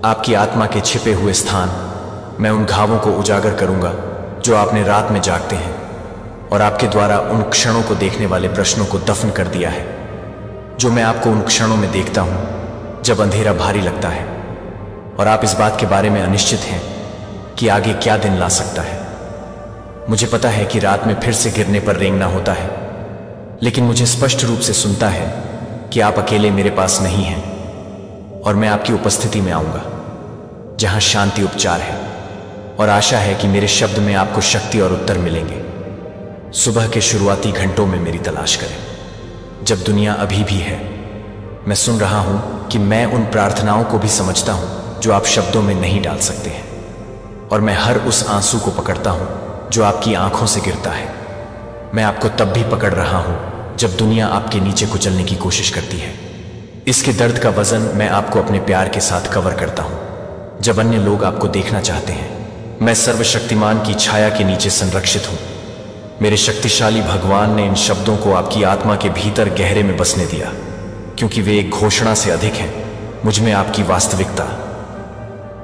आपकी आत्मा के छिपे हुए स्थान, मैं उन घावों को उजागर करूंगा जो आपने रात में जागते हैं, और आपके द्वारा उन क्षणों को देखने वाले प्रश्नों को दफन कर दिया है, जो मैं आपको उन क्षणों में देखता हूं जब अंधेरा भारी लगता है, और आप इस बात के बारे में अनिश्चित हैं कि आगे क्या दिन ला सकता है। मुझे पता है कि रात में फिर से गिरने पर रेंगना होता है, लेकिन मुझे स्पष्ट रूप से सुनता है कि आप अकेले मेरे पास नहीं हैं, और मैं आपकी उपस्थिति में आऊंगा, जहां शांति उपचार है, और आशा है कि मेरे शब्द में आपको शक्ति और उत्तर मिलेंगे। सुबह के शुरुआती घंटों में मेरी तलाश करें, जब दुनिया अभी भी है। मैं सुन रहा हूं कि मैं उन प्रार्थनाओं को भी समझता हूं जो आप शब्दों में नहीं डाल सकते हैं, और मैं हर उस आंसू को पकड़ता हूं जो आपकी आंखों से गिरता है। मैं आपको तब भी पकड़ रहा हूं जब दुनिया आपके नीचे कुचलने की कोशिश करती है। इसके दर्द का वजन मैं आपको अपने प्यार के साथ कवर करता हूं, जब अन्य लोग आपको देखना चाहते हैं। मैं सर्वशक्तिमान की छाया के नीचे संरक्षित हूं। मेरे शक्तिशाली भगवान ने इन शब्दों को आपकी आत्मा के भीतर गहरे में बसने दिया, क्योंकि वे एक घोषणा से अधिक हैं, मुझ में आपकी वास्तविकता।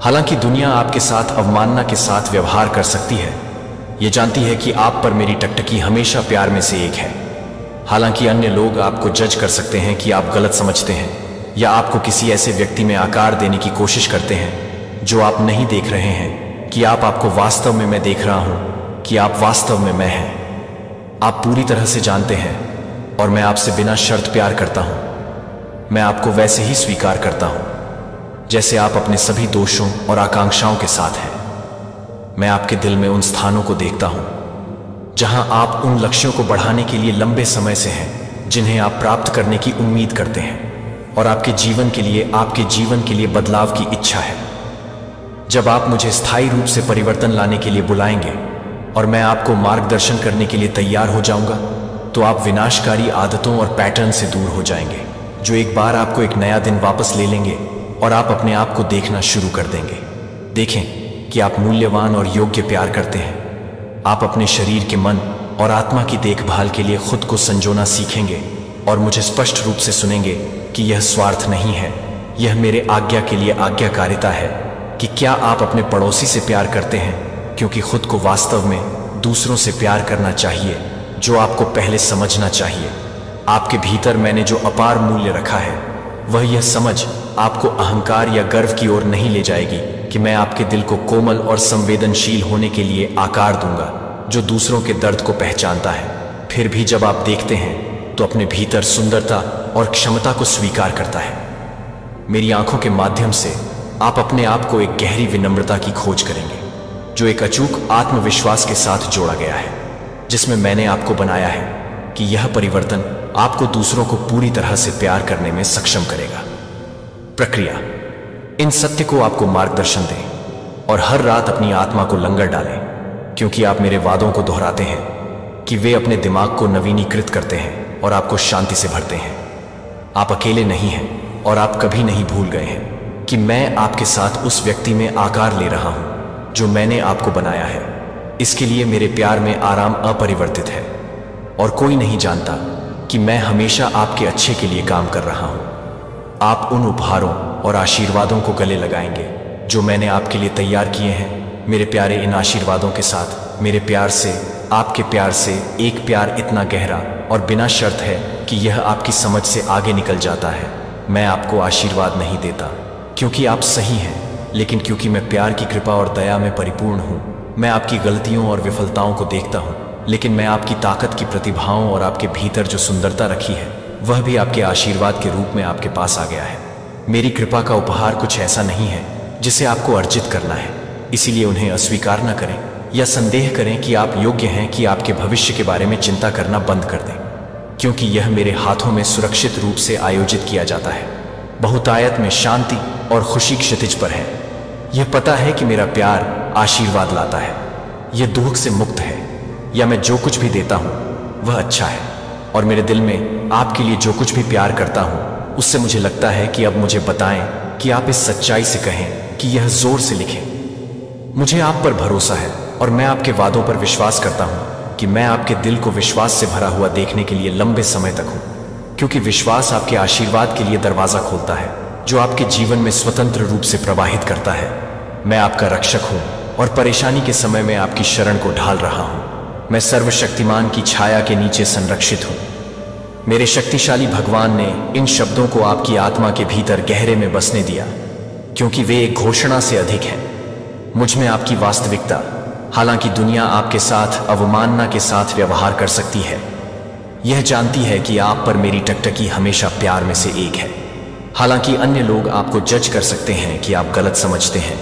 हालांकि दुनिया आपके साथ अवमानना के साथ व्यवहार कर सकती है, ये जानती है कि आप पर मेरी टकटकी हमेशा प्यार में से एक है। हालांकि अन्य लोग आपको जज कर सकते हैं कि आप गलत समझते हैं, या आपको किसी ऐसे व्यक्ति में आकार देने की कोशिश करते हैं जो आप नहीं देख रहे हैं कि आपको वास्तव में मैं देख रहा हूं, कि आप वास्तव में मैं हैं। आप पूरी तरह से जानते हैं, और मैं आपसे बिना शर्त प्यार करता हूं। मैं आपको वैसे ही स्वीकार करता हूं जैसे आप अपने सभी दोषों और आकांक्षाओं के साथ हैं। मैं आपके दिल में उन स्थानों को देखता हूं जहां आप उन लक्ष्यों को बढ़ाने के लिए लंबे समय से हैं, जिन्हें आप प्राप्त करने की उम्मीद करते हैं और आपके जीवन के लिए बदलाव की इच्छा है। जब आप मुझे स्थायी रूप से परिवर्तन लाने के लिए बुलाएंगे और मैं आपको मार्गदर्शन करने के लिए तैयार हो जाऊंगा, तो आप विनाशकारी आदतों और पैटर्न से दूर हो जाएंगे, जो एक बार आपको एक नया दिन वापस ले लेंगे और आप अपने आप को देखना शुरू कर देंगे। देखें कि आप मूल्यवान और योग्य प्यार करते हैं। आप अपने शरीर के मन और आत्मा की देखभाल के लिए खुद को संजोना सीखेंगे और मुझे स्पष्ट रूप से सुनेंगे कि यह स्वार्थ नहीं है, यह मेरे आज्ञा के लिए आज्ञाकारिता है कि क्या आप अपने पड़ोसी से प्यार करते हैं, क्योंकि खुद को वास्तव में दूसरों से प्यार करना चाहिए, जो आपको पहले समझना चाहिए। आपके भीतर मैंने जो अपार मूल्य रखा है, वह यह समझ आपको अहंकार या गर्व की ओर नहीं ले जाएगी कि मैं आपके दिल को कोमल और संवेदनशील होने के लिए आकार दूंगा, जो दूसरों के दर्द को पहचानता है, फिर भी जब आप देखते हैं तो अपने भीतर सुंदरता और क्षमता को स्वीकार करता है। मेरी आंखों के माध्यम से आप अपने आप को एक गहरी विनम्रता की खोज करेंगे, जो एक अचूक आत्मविश्वास के साथ जोड़ा गया है, जिसमें मैंने आपको बनाया है कि यह परिवर्तन आपको दूसरों को पूरी तरह से प्यार करने में सक्षम करेगा। प्रक्रिया: इन सत्य को आपको मार्गदर्शन दें और हर रात अपनी आत्मा को लंगर डालें, क्योंकि आप मेरे वादों को दोहराते हैं कि वे अपने दिमाग को नवीनीकृत करते हैं और आपको शांति से भरते हैं। आप अकेले नहीं हैं और आप कभी नहीं भूल गए हैं कि मैं आपके साथ उस व्यक्ति में आकार ले रहा हूं जो मैंने आपको बनाया है। इसके लिए मेरे प्यार में आराम अपरिवर्तित है और कोई नहीं जानता कि मैं हमेशा आपके अच्छे के लिए काम कर रहा हूं। आप उन उपहारों और आशीर्वादों को गले लगाएंगे जो मैंने आपके लिए तैयार किए हैं। मेरे प्यारे, इन आशीर्वादों के साथ मेरे प्यार से, आपके प्यार से, एक प्यार इतना गहरा और बिना शर्त है कि यह आपकी समझ से आगे निकल जाता है। मैं आपको आशीर्वाद नहीं देता क्योंकि आप सही हैं, लेकिन क्योंकि मैं प्यार की कृपा और दया में परिपूर्ण हूं। मैं आपकी गलतियों और विफलताओं को देखता हूं, लेकिन मैं आपकी ताकत की प्रतिभाओं और आपके भीतर जो सुंदरता रखी है, वह भी आपके आशीर्वाद के रूप में आपके पास आ गया है। मेरी कृपा का उपहार कुछ ऐसा नहीं है जिसे आपको अर्जित करना है, इसीलिए उन्हें अस्वीकार न करें या संदेह करें कि आप योग्य हैं कि आपके भविष्य के बारे में चिंता करना बंद कर दें, क्योंकि यह मेरे हाथों में सुरक्षित रूप से आयोजित किया जाता है। बहुतायत में शांति और खुशी क्षितिज पर है। यह पता है कि मेरा प्यार आशीर्वाद लाता है, यह दुख से मुक्त है, या मैं जो कुछ भी देता हूं वह अच्छा है, और मेरे दिल में आपके लिए जो कुछ भी प्यार करता हूं उससे मुझे लगता है कि अब मुझे बताएं कि आप इस सच्चाई से कहें कि यह जोर से लिखें। मुझे आप पर भरोसा है और मैं आपके वादों पर विश्वास करता हूं कि मैं आपके दिल को विश्वास से भरा हुआ देखने के लिए लंबे समय तक हूं, क्योंकि विश्वास आपके आशीर्वाद के लिए दरवाजा खोलता है, जो आपके जीवन में स्वतंत्र रूप से प्रवाहित करता है। मैं आपका रक्षक हूं और परेशानी के समय में आपकी शरण को ढाल रहा हूं। मैं सर्वशक्तिमान की छाया के नीचे संरक्षित हूं। मेरे शक्तिशाली भगवान ने इन शब्दों को आपकी आत्मा के भीतर गहरे में बसने दिया, क्योंकि वे एक घोषणा से अधिक हैं। मुझ में आपकी वास्तविकता, हालांकि दुनिया आपके साथ अवमानना के साथ व्यवहार कर सकती है, यह जानती है कि आप पर मेरी टकटकी हमेशा प्यार में से एक है। हालांकि अन्य लोग आपको जज कर सकते हैं कि आप गलत समझते हैं,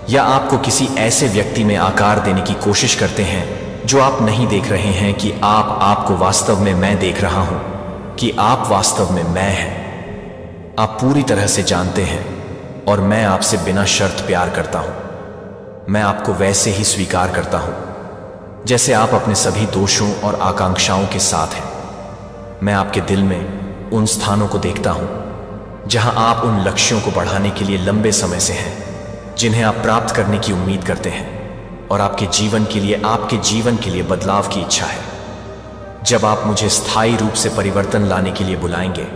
या आपको किसी ऐसे व्यक्ति में आकार देने की कोशिश करते हैं जो आप नहीं देख रहे हैं कि आपको वास्तव में मैं देख रहा हूं, कि आप वास्तव में मैं हैं। आप पूरी तरह से जानते हैं और मैं आपसे बिना शर्त प्यार करता हूं। मैं आपको वैसे ही स्वीकार करता हूं जैसे आप अपने सभी दोषों और आकांक्षाओं के साथ हैं। मैं आपके दिल में उन स्थानों को देखता हूं जहां आप उन लक्ष्यों को बढ़ाने के लिए लंबे समय से हैं, जिन्हें आप प्राप्त करने की उम्मीद करते हैं, और आपके जीवन के लिए बदलाव की इच्छा है। जब आप मुझे स्थायी रूप से परिवर्तन लाने के लिए बुलाएंगे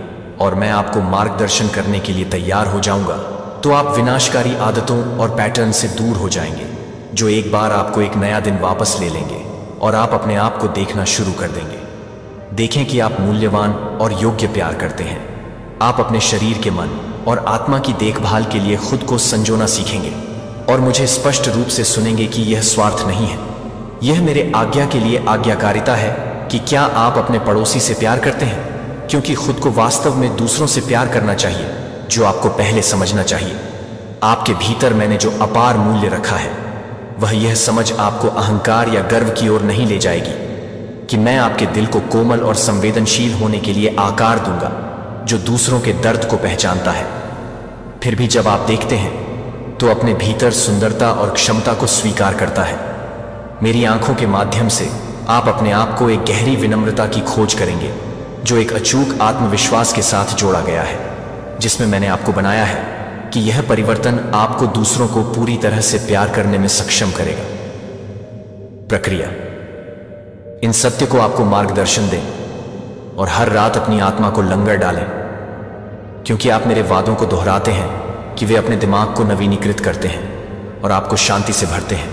और मैं आपको मार्गदर्शन करने के लिए तैयार हो जाऊंगा, तो आप विनाशकारी आदतों और पैटर्न से दूर हो जाएंगे, जो एक बार आपको एक नया दिन वापस ले लेंगे और आप अपने आप को देखना शुरू कर देंगे। देखें कि आप मूल्यवान और योग्य प्यार करते हैं। आप अपने शरीर के मन और आत्मा की देखभाल के लिए खुद को संजोना सीखेंगे और मुझे स्पष्ट रूप से सुनेंगे कि यह स्वार्थ नहीं है, यह मेरे आज्ञा के लिए आज्ञाकारिता है कि क्या आप अपने पड़ोसी से प्यार करते हैं, क्योंकि खुद को वास्तव में दूसरों से प्यार करना चाहिए, जो आपको पहले समझना चाहिए। आपके भीतर मैंने जो अपार मूल्य रखा है, वह यह समझ आपको अहंकार या गर्व की ओर नहीं ले जाएगी कि मैं आपके दिल को कोमल और संवेदनशील होने के लिए आकार दूंगा जो दूसरों के दर्द को पहचानता है। फिर भी जब आप देखते हैं तो अपने भीतर सुंदरता और क्षमता को स्वीकार करता है। मेरी आंखों के माध्यम से आप अपने आप को एक गहरी विनम्रता की खोज करेंगे जो एक अचूक आत्मविश्वास के साथ जोड़ा गया है, जिसमें मैंने आपको बनाया है कि यह परिवर्तन आपको दूसरों को पूरी तरह से प्यार करने में सक्षम करेगा। प्रक्रिया। इन सत्य को आपको मार्गदर्शन दें और हर रात अपनी आत्मा को लंगर डालें, क्योंकि आप मेरे वादों को दोहराते हैं कि वे अपने दिमाग को नवीनीकृत करते हैं और आपको शांति से भरते हैं।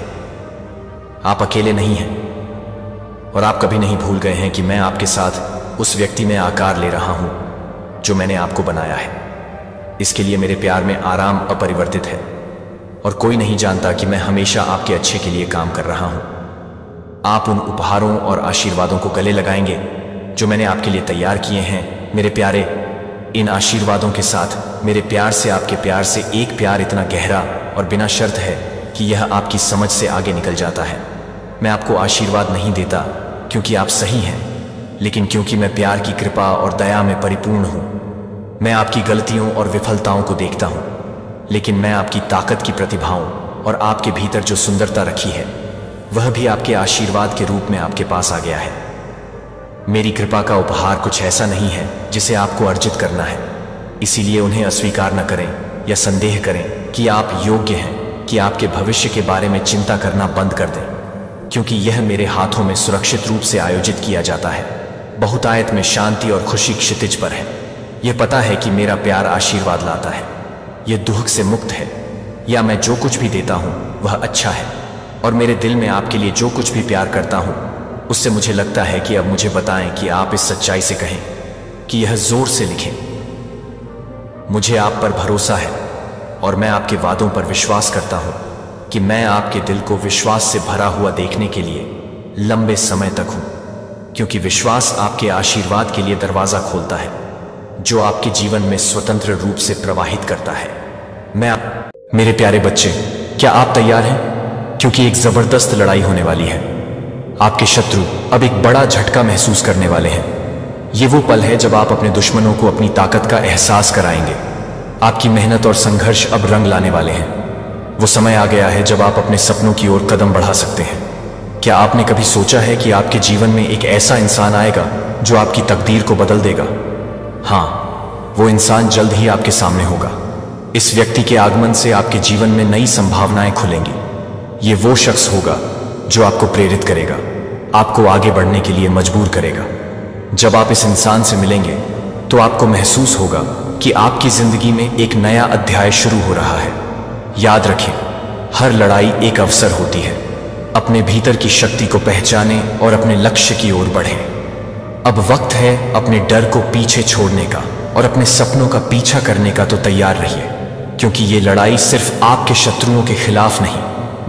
आप अकेले नहीं हैं और आप कभी नहीं भूल गए हैं कि मैं आपके साथ उस व्यक्ति में आकार ले रहा हूं जो मैंने आपको बनाया है। इसके लिए मेरे प्यार में आराम अपरिवर्तित है और कोई नहीं जानता कि मैं हमेशा आपके अच्छे के लिए काम कर रहा हूं। आप उन उपहारों और आशीर्वादों को गले लगाएंगे जो मैंने आपके लिए तैयार किए हैं। मेरे प्यारे, इन आशीर्वादों के साथ मेरे प्यार से आपके प्यार से एक प्यार इतना गहरा और बिना शर्त है कि यह आपकी समझ से आगे निकल जाता है। मैं आपको आशीर्वाद नहीं देता क्योंकि आप सही हैं, लेकिन क्योंकि मैं प्यार की कृपा और दया में परिपूर्ण हूं। मैं आपकी गलतियों और विफलताओं को देखता हूं, लेकिन मैं आपकी ताकत की प्रतिभाओं और आपके भीतर जो सुंदरता रखी है वह भी आपके आशीर्वाद के रूप में आपके पास आ गया है। मेरी कृपा का उपहार कुछ ऐसा नहीं है जिसे आपको अर्जित करना है, इसीलिए उन्हें अस्वीकार न करें या संदेह करें कि आप योग्य हैं कि आपके भविष्य के बारे में चिंता करना बंद कर दें, क्योंकि यह मेरे हाथों में सुरक्षित रूप से आयोजित किया जाता है। बहुतायत में शांति और खुशी क्षितिज पर है। यह पता है कि मेरा प्यार आशीर्वाद लाता है, यह दुख से मुक्त है, या मैं जो कुछ भी देता हूं वह अच्छा है, और मेरे दिल में आपके लिए जो कुछ भी प्यार करता हूं उससे मुझे लगता है कि अब मुझे बताएं कि आप इस सच्चाई से कहें कि यह जोर से लिखें। मुझे आप पर भरोसा है और मैं आपके वादों पर विश्वास करता हूं कि मैं आपके दिल को विश्वास से भरा हुआ देखने के लिए लंबे समय तक हूं, क्योंकि विश्वास आपके आशीर्वाद के लिए दरवाजा खोलता है जो आपके जीवन में स्वतंत्र रूप से प्रवाहित करता है। मेरे प्यारे बच्चे, क्या आप तैयार हैं? क्योंकि एक जबरदस्त लड़ाई होने वाली है। आपके शत्रु अब एक बड़ा झटका महसूस करने वाले हैं। ये वो पल है जब आप अपने दुश्मनों को अपनी ताकत का एहसास कराएंगे। आपकी मेहनत और संघर्ष अब रंग लाने वाले हैं। वो समय आ गया है जब आप अपने सपनों की ओर कदम बढ़ा सकते हैं। क्या आपने कभी सोचा है कि आपके जीवन में एक ऐसा इंसान आएगा जो आपकी तकदीर को बदल देगा? हाँ, वो इंसान जल्द ही आपके सामने होगा। इस व्यक्ति के आगमन से आपके जीवन में नई संभावनाएं खुलेंगी। ये वो शख्स होगा जो आपको प्रेरित करेगा, आपको आगे बढ़ने के लिए मजबूर करेगा। जब आप इस इंसान से मिलेंगे तो आपको महसूस होगा कि आपकी जिंदगी में एक नया अध्याय शुरू हो रहा है। याद रखें, हर लड़ाई एक अवसर होती है। अपने भीतर की शक्ति को पहचानें और अपने लक्ष्य की ओर बढ़ें। अब वक्त है अपने डर को पीछे छोड़ने का और अपने सपनों का पीछा करने का। तो तैयार रहिए, क्योंकि ये लड़ाई सिर्फ आपके शत्रुओं के खिलाफ नहीं,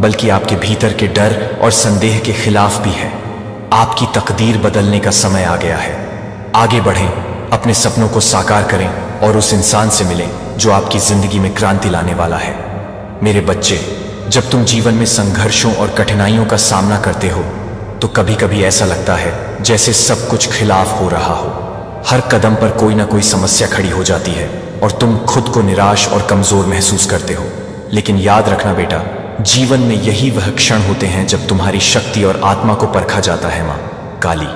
बल्कि आपके भीतर के डर और संदेह के खिलाफ भी है। आपकी तकदीर बदलने का समय आ गया है। आगे बढ़ें, अपने सपनों को साकार करें और उस इंसान से मिलें जो आपकी जिंदगी में क्रांति लाने वाला है। मेरे बच्चे, जब तुम जीवन में संघर्षों और कठिनाइयों का सामना करते हो तो कभी कभी ऐसा लगता है जैसे सब कुछ खिलाफ हो रहा हो। हर कदम पर कोई ना कोई समस्या खड़ी हो जाती है और तुम खुद को निराश और कमजोर महसूस करते हो। लेकिन याद रखना बेटा, जीवन में यही वह क्षण होते हैं जब तुम्हारी शक्ति और आत्मा को परखा जाता है। माँ काली,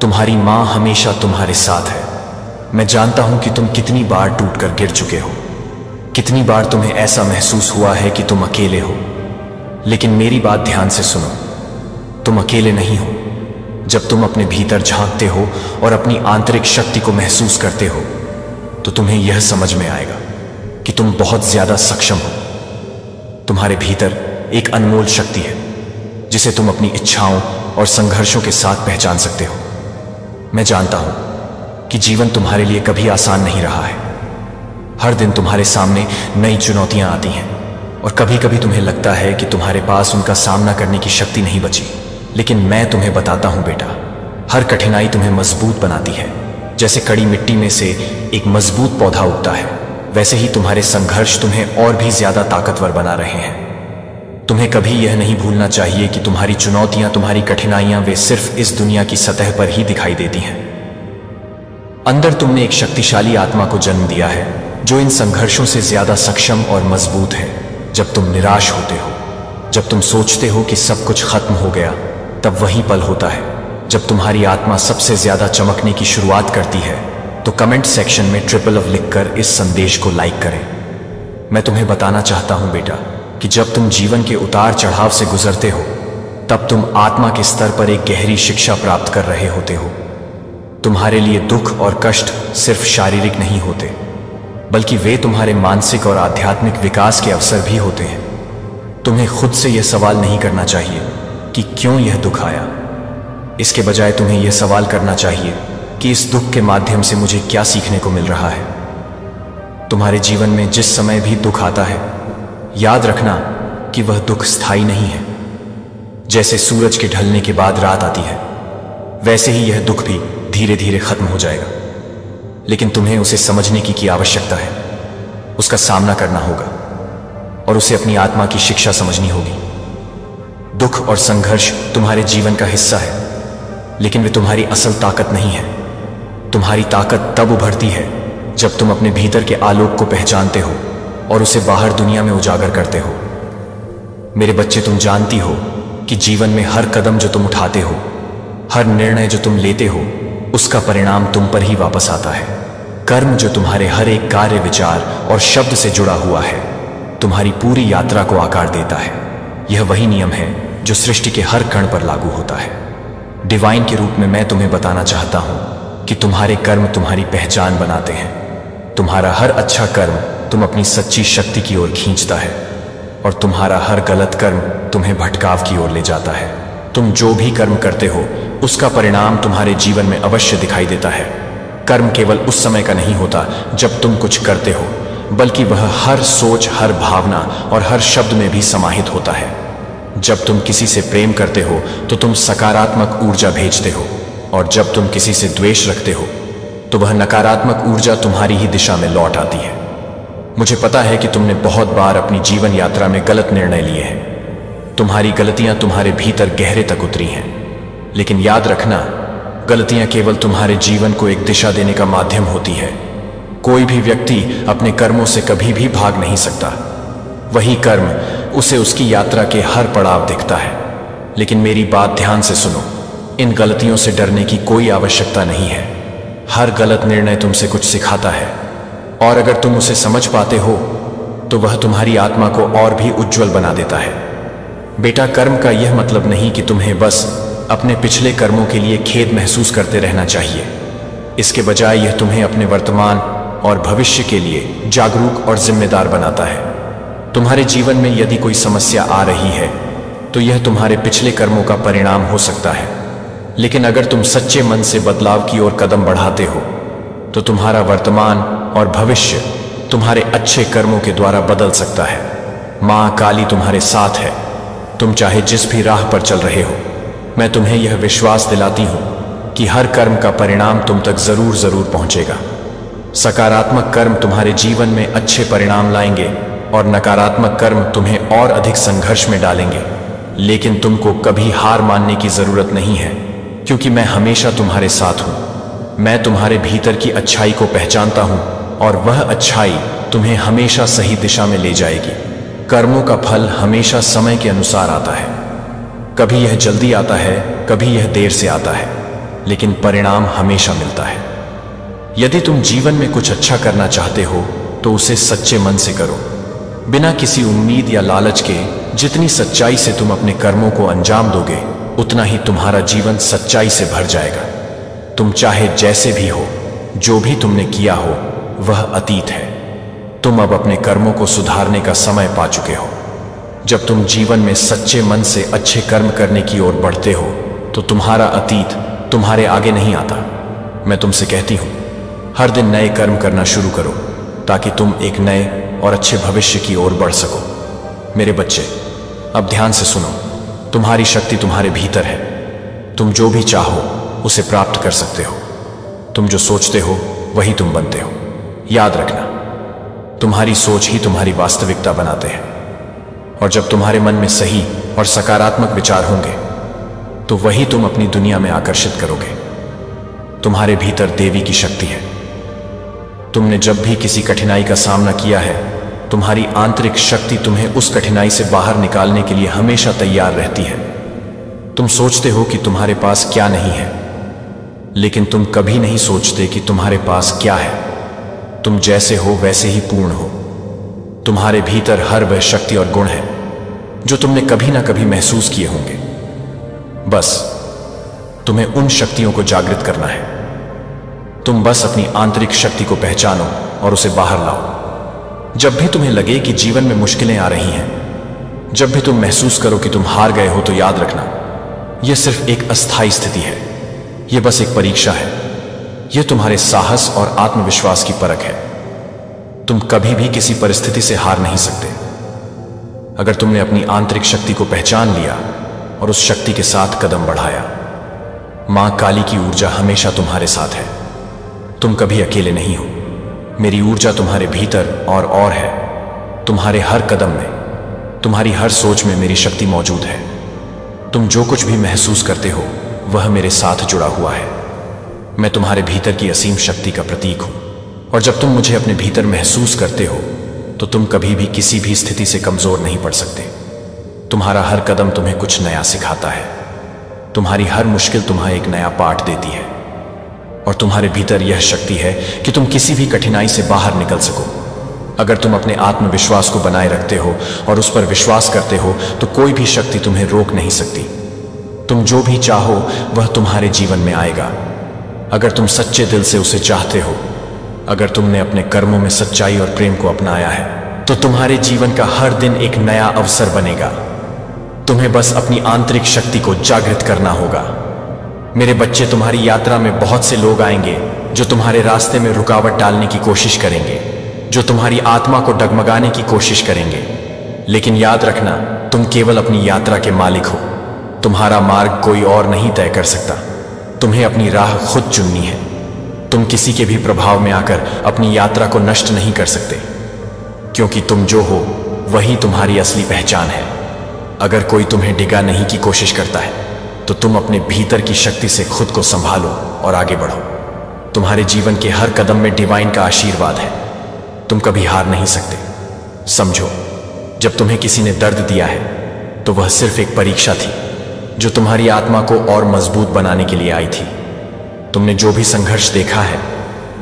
तुम्हारी माँ हमेशा तुम्हारे साथ है। मैं जानता हूं कि तुम कितनी बार टूटकर गिर चुके हो, कितनी बार तुम्हें ऐसा महसूस हुआ है कि तुम अकेले हो। लेकिन मेरी बात ध्यान से सुनो, तुम अकेले नहीं हो। जब तुम अपने भीतर झांकते हो और अपनी आंतरिक शक्ति को महसूस करते हो तो तुम्हें यह समझ में आएगा कि तुम बहुत ज्यादा सक्षम हो। तुम्हारे भीतर एक अनमोल शक्ति है जिसे तुम अपनी इच्छाओं और संघर्षों के साथ पहचान सकते हो। मैं जानता हूं कि जीवन तुम्हारे लिए कभी आसान नहीं रहा है। हर दिन तुम्हारे सामने नई चुनौतियां आती हैं और कभी कभी तुम्हें लगता है कि तुम्हारे पास उनका सामना करने की शक्ति नहीं बची। लेकिन मैं तुम्हें बताता हूं बेटा, हर कठिनाई तुम्हें मजबूत बनाती है। जैसे कड़ी मिट्टी में से एक मजबूत पौधा उगता है, वैसे ही तुम्हारे संघर्ष तुम्हें और भी ज्यादा ताकतवर बना रहे हैं। तुम्हें कभी यह नहीं भूलना चाहिए कि तुम्हारी चुनौतियां, तुम्हारी कठिनाइयां वे सिर्फ इस दुनिया की सतह पर ही दिखाई देती हैं। अंदर तुमने एक शक्तिशाली आत्मा को जन्म दिया है जो इन संघर्षों से ज्यादा सक्षम और मजबूत है। जब तुम निराश होते हो, जब तुम सोचते हो कि सब कुछ खत्म हो गया, तब वही पल होता है जब तुम्हारी आत्मा सबसे ज्यादा चमकने की शुरुआत करती है। तो कमेंट सेक्शन में ट्रिपल ऑफ लिखकर इस संदेश को लाइक करें। मैं तुम्हें बताना चाहता हूं बेटा कि जब तुम जीवन के उतार चढ़ाव से गुजरते हो, तब तुम आत्मा के स्तर पर एक गहरी शिक्षा प्राप्त कर रहे होते हो। तुम्हारे लिए दुख और कष्ट सिर्फ शारीरिक नहीं होते, बल्कि वे तुम्हारे मानसिक और आध्यात्मिक विकास के अवसर भी होते हैं। तुम्हें खुद से यह सवाल नहीं करना चाहिए कि क्यों यह दुख आया। इसके बजाय तुम्हें यह सवाल करना चाहिए कि इस दुख के माध्यम से मुझे क्या सीखने को मिल रहा है। तुम्हारे जीवन में जिस समय भी दुख आता है, याद रखना कि वह दुख स्थायी नहीं है। जैसे सूरज के ढलने के बाद रात आती है, वैसे ही यह दुख भी धीरे धीरे खत्म हो जाएगा। लेकिन तुम्हें उसे समझने की आवश्यकता है, उसका सामना करना होगा और उसे अपनी आत्मा की शिक्षा समझनी होगी। दुख और संघर्ष तुम्हारे जीवन का हिस्सा है, लेकिन वे तुम्हारी असल ताकत नहीं है। तुम्हारी ताकत तब उभरती है जब तुम अपने भीतर के आलोक को पहचानते हो और उसे बाहर दुनिया में उजागर करते हो। मेरे बच्चे, तुम जानती हो कि जीवन में हर कदम जो तुम उठाते हो, हर निर्णय जो तुम लेते हो, उसका परिणाम तुम पर ही वापस आता है। कर्म जो तुम्हारे हर एक कार्य, विचार और शब्द से जुड़ा हुआ है, तुम्हारी पूरी यात्रा को आकार देता है। यह वही नियम है जो सृष्टि के हर कण पर लागू होता है। डिवाइन के रूप में मैं तुम्हें बताना चाहता हूं कि तुम्हारे कर्म तुम्हारी पहचान बनाते हैं। तुम्हारा हर अच्छा कर्म तुम अपनी सच्ची शक्ति की ओर खींचता है और तुम्हारा हर गलत कर्म तुम्हें भटकाव की ओर ले जाता है। तुम जो भी कर्म करते हो, उसका परिणाम तुम्हारे जीवन में अवश्य दिखाई देता है। कर्म केवल उस समय का नहीं होता जब तुम कुछ करते हो, बल्कि वह हर सोच, हर भावना और हर शब्द में भी समाहित होता है। जब तुम किसी से प्रेम करते हो तो तुम सकारात्मक ऊर्जा भेजते हो, और जब तुम किसी से द्वेष रखते हो तो वह नकारात्मक ऊर्जा तुम्हारी ही दिशा में लौट आती है। मुझे पता है कि तुमने बहुत बार अपनी जीवन यात्रा में गलत निर्णय लिए हैं। तुम्हारी गलतियां तुम्हारे भीतर गहरे तक उतरी हैं, लेकिन याद रखना, गलतियां केवल तुम्हारे जीवन को एक दिशा देने का माध्यम होती है। कोई भी व्यक्ति अपने कर्मों से कभी भी भाग नहीं सकता। वही कर्म उसे उसकी यात्रा के हर पड़ाव दिखता है। लेकिन मेरी बात ध्यान से सुनो, इन गलतियों से डरने की कोई आवश्यकता नहीं है। हर गलत निर्णय तुमसे कुछ सिखाता है, और अगर तुम उसे समझ पाते हो तो वह तुम्हारी आत्मा को और भी उज्जवल बना देता है। बेटा, कर्म का यह मतलब नहीं कि तुम्हें बस अपने पिछले कर्मों के लिए खेद महसूस करते रहना चाहिए। इसके बजाय यह तुम्हें अपने वर्तमान और भविष्य के लिए जागरूक और जिम्मेदार बनाता है। तुम्हारे जीवन में यदि कोई समस्या आ रही है तो यह तुम्हारे पिछले कर्मों का परिणाम हो सकता है, लेकिन अगर तुम सच्चे मन से बदलाव की ओर कदम बढ़ाते हो तो तुम्हारा वर्तमान और भविष्य तुम्हारे अच्छे कर्मों के द्वारा बदल सकता है। मां काली तुम्हारे साथ है। तुम चाहे जिस भी राह पर चल रहे हो, मैं तुम्हें यह विश्वास दिलाती हूं कि हर कर्म का परिणाम तुम तक जरूर जरूर पहुंचेगा। सकारात्मक कर्म तुम्हारे जीवन में अच्छे परिणाम लाएंगे और नकारात्मक कर्म तुम्हें और अधिक संघर्ष में डालेंगे। लेकिन तुमको कभी हार मानने की जरूरत नहीं है, क्योंकि मैं हमेशा तुम्हारे साथ हूं। मैं तुम्हारे भीतर की अच्छाई को पहचानता हूं और वह अच्छाई तुम्हें हमेशा सही दिशा में ले जाएगी। कर्मों का फल हमेशा समय के अनुसार आता है। कभी यह जल्दी आता है, कभी यह देर से आता है, लेकिन परिणाम हमेशा मिलता है। यदि तुम जीवन में कुछ अच्छा करना चाहते हो तो उसे सच्चे मन से करो, बिना किसी उम्मीद या लालच के। जितनी सच्चाई से तुम अपने कर्मों को अंजाम दोगे, उतना ही तुम्हारा जीवन सच्चाई से भर जाएगा। तुम चाहे जैसे भी हो, जो भी तुमने किया हो वह अतीत है। तुम अब अपने कर्मों को सुधारने का समय पा चुके हो। जब तुम जीवन में सच्चे मन से अच्छे कर्म करने की ओर बढ़ते हो तो तुम्हारा अतीत तुम्हारे आगे नहीं आता। मैं तुमसे कहती हूं, हर दिन नए कर्म करना शुरू करो ताकि तुम एक नए और अच्छे भविष्य की ओर बढ़ सको। मेरे बच्चे, अब ध्यान से सुनो। तुम्हारी शक्ति तुम्हारे भीतर है। तुम जो भी चाहो उसे प्राप्त कर सकते हो। तुम जो सोचते हो वही तुम बनते हो। याद रखना, तुम्हारी सोच ही तुम्हारी वास्तविकता बनाते हैं। और जब तुम्हारे मन में सही और सकारात्मक विचार होंगे तो वही तुम अपनी दुनिया में आकर्षित करोगे। तुम्हारे भीतर देवी की शक्ति है। तुमने जब भी किसी कठिनाई का सामना किया है, तुम्हारी आंतरिक शक्ति तुम्हें उस कठिनाई से बाहर निकालने के लिए हमेशा तैयार रहती है। तुम सोचते हो कि तुम्हारे पास क्या नहीं है, लेकिन तुम कभी नहीं सोचते कि तुम्हारे पास क्या है। तुम जैसे हो वैसे ही पूर्ण हो। तुम्हारे भीतर हर वह शक्ति और गुण है जो तुमने कभी ना कभी महसूस किए होंगे। बस तुम्हें उन शक्तियों को जागृत करना है। तुम बस अपनी आंतरिक शक्ति को पहचानो और उसे बाहर लाओ। जब भी तुम्हें लगे कि जीवन में मुश्किलें आ रही हैं, जब भी तुम महसूस करो कि तुम हार गए हो, तो याद रखना, यह सिर्फ एक अस्थायी स्थिति है। यह बस एक परीक्षा है। यह तुम्हारे साहस और आत्मविश्वास की परख है। तुम कभी भी किसी परिस्थिति से हार नहीं सकते। अगर तुमने अपनी आंतरिक शक्ति को पहचान लिया और उस शक्ति के साथ कदम बढ़ाया, मां काली की ऊर्जा हमेशा तुम्हारे साथ है। तुम कभी अकेले नहीं हो। मेरी ऊर्जा तुम्हारे भीतर और है। तुम्हारे हर कदम में, तुम्हारी हर सोच में मेरी शक्ति मौजूद है। तुम जो कुछ भी महसूस करते हो वह मेरे साथ जुड़ा हुआ है। मैं तुम्हारे भीतर की असीम शक्ति का प्रतीक हूं, और जब तुम मुझे अपने भीतर महसूस करते हो तो तुम कभी भी किसी भी स्थिति से कमजोर नहीं पड़ सकते। तुम्हारा हर कदम तुम्हें कुछ नया सिखाता है। तुम्हारी हर मुश्किल तुम्हें एक नया पाठ देती है, और तुम्हारे भीतर यह शक्ति है कि तुम किसी भी कठिनाई से बाहर निकल सको। अगर तुम अपने आत्मविश्वास को बनाए रखते हो और उस पर विश्वास करते हो तो कोई भी शक्ति तुम्हें रोक नहीं सकती। तुम जो भी चाहो वह तुम्हारे जीवन में आएगा, अगर तुम सच्चे दिल से उसे चाहते हो। अगर तुमने अपने कर्मों में सच्चाई और प्रेम को अपनाया है तो तुम्हारे जीवन का हर दिन एक नया अवसर बनेगा। तुम्हें बस अपनी आंतरिक शक्ति को जागृत करना होगा। मेरे बच्चे, तुम्हारी यात्रा में बहुत से लोग आएंगे जो तुम्हारे रास्ते में रुकावट डालने की कोशिश करेंगे, जो तुम्हारी आत्मा को डगमगाने की कोशिश करेंगे। लेकिन याद रखना, तुम केवल अपनी यात्रा के मालिक हो। तुम्हारा मार्ग कोई और नहीं तय कर सकता। तुम्हें अपनी राह खुद चुननी है। तुम किसी के भी प्रभाव में आकर अपनी यात्रा को नष्ट नहीं कर सकते, क्योंकि तुम जो हो वही तुम्हारी असली पहचान है। अगर कोई तुम्हें डिगाने की कोशिश करता है तो तुम अपने भीतर की शक्ति से खुद को संभालो और आगे बढ़ो। तुम्हारे जीवन के हर कदम में डिवाइन का आशीर्वाद है। तुम कभी हार नहीं सकते। समझो, जब तुम्हें किसी ने दर्द दिया है तो वह सिर्फ एक परीक्षा थी जो तुम्हारी आत्मा को और मजबूत बनाने के लिए आई थी। तुमने जो भी संघर्ष देखा है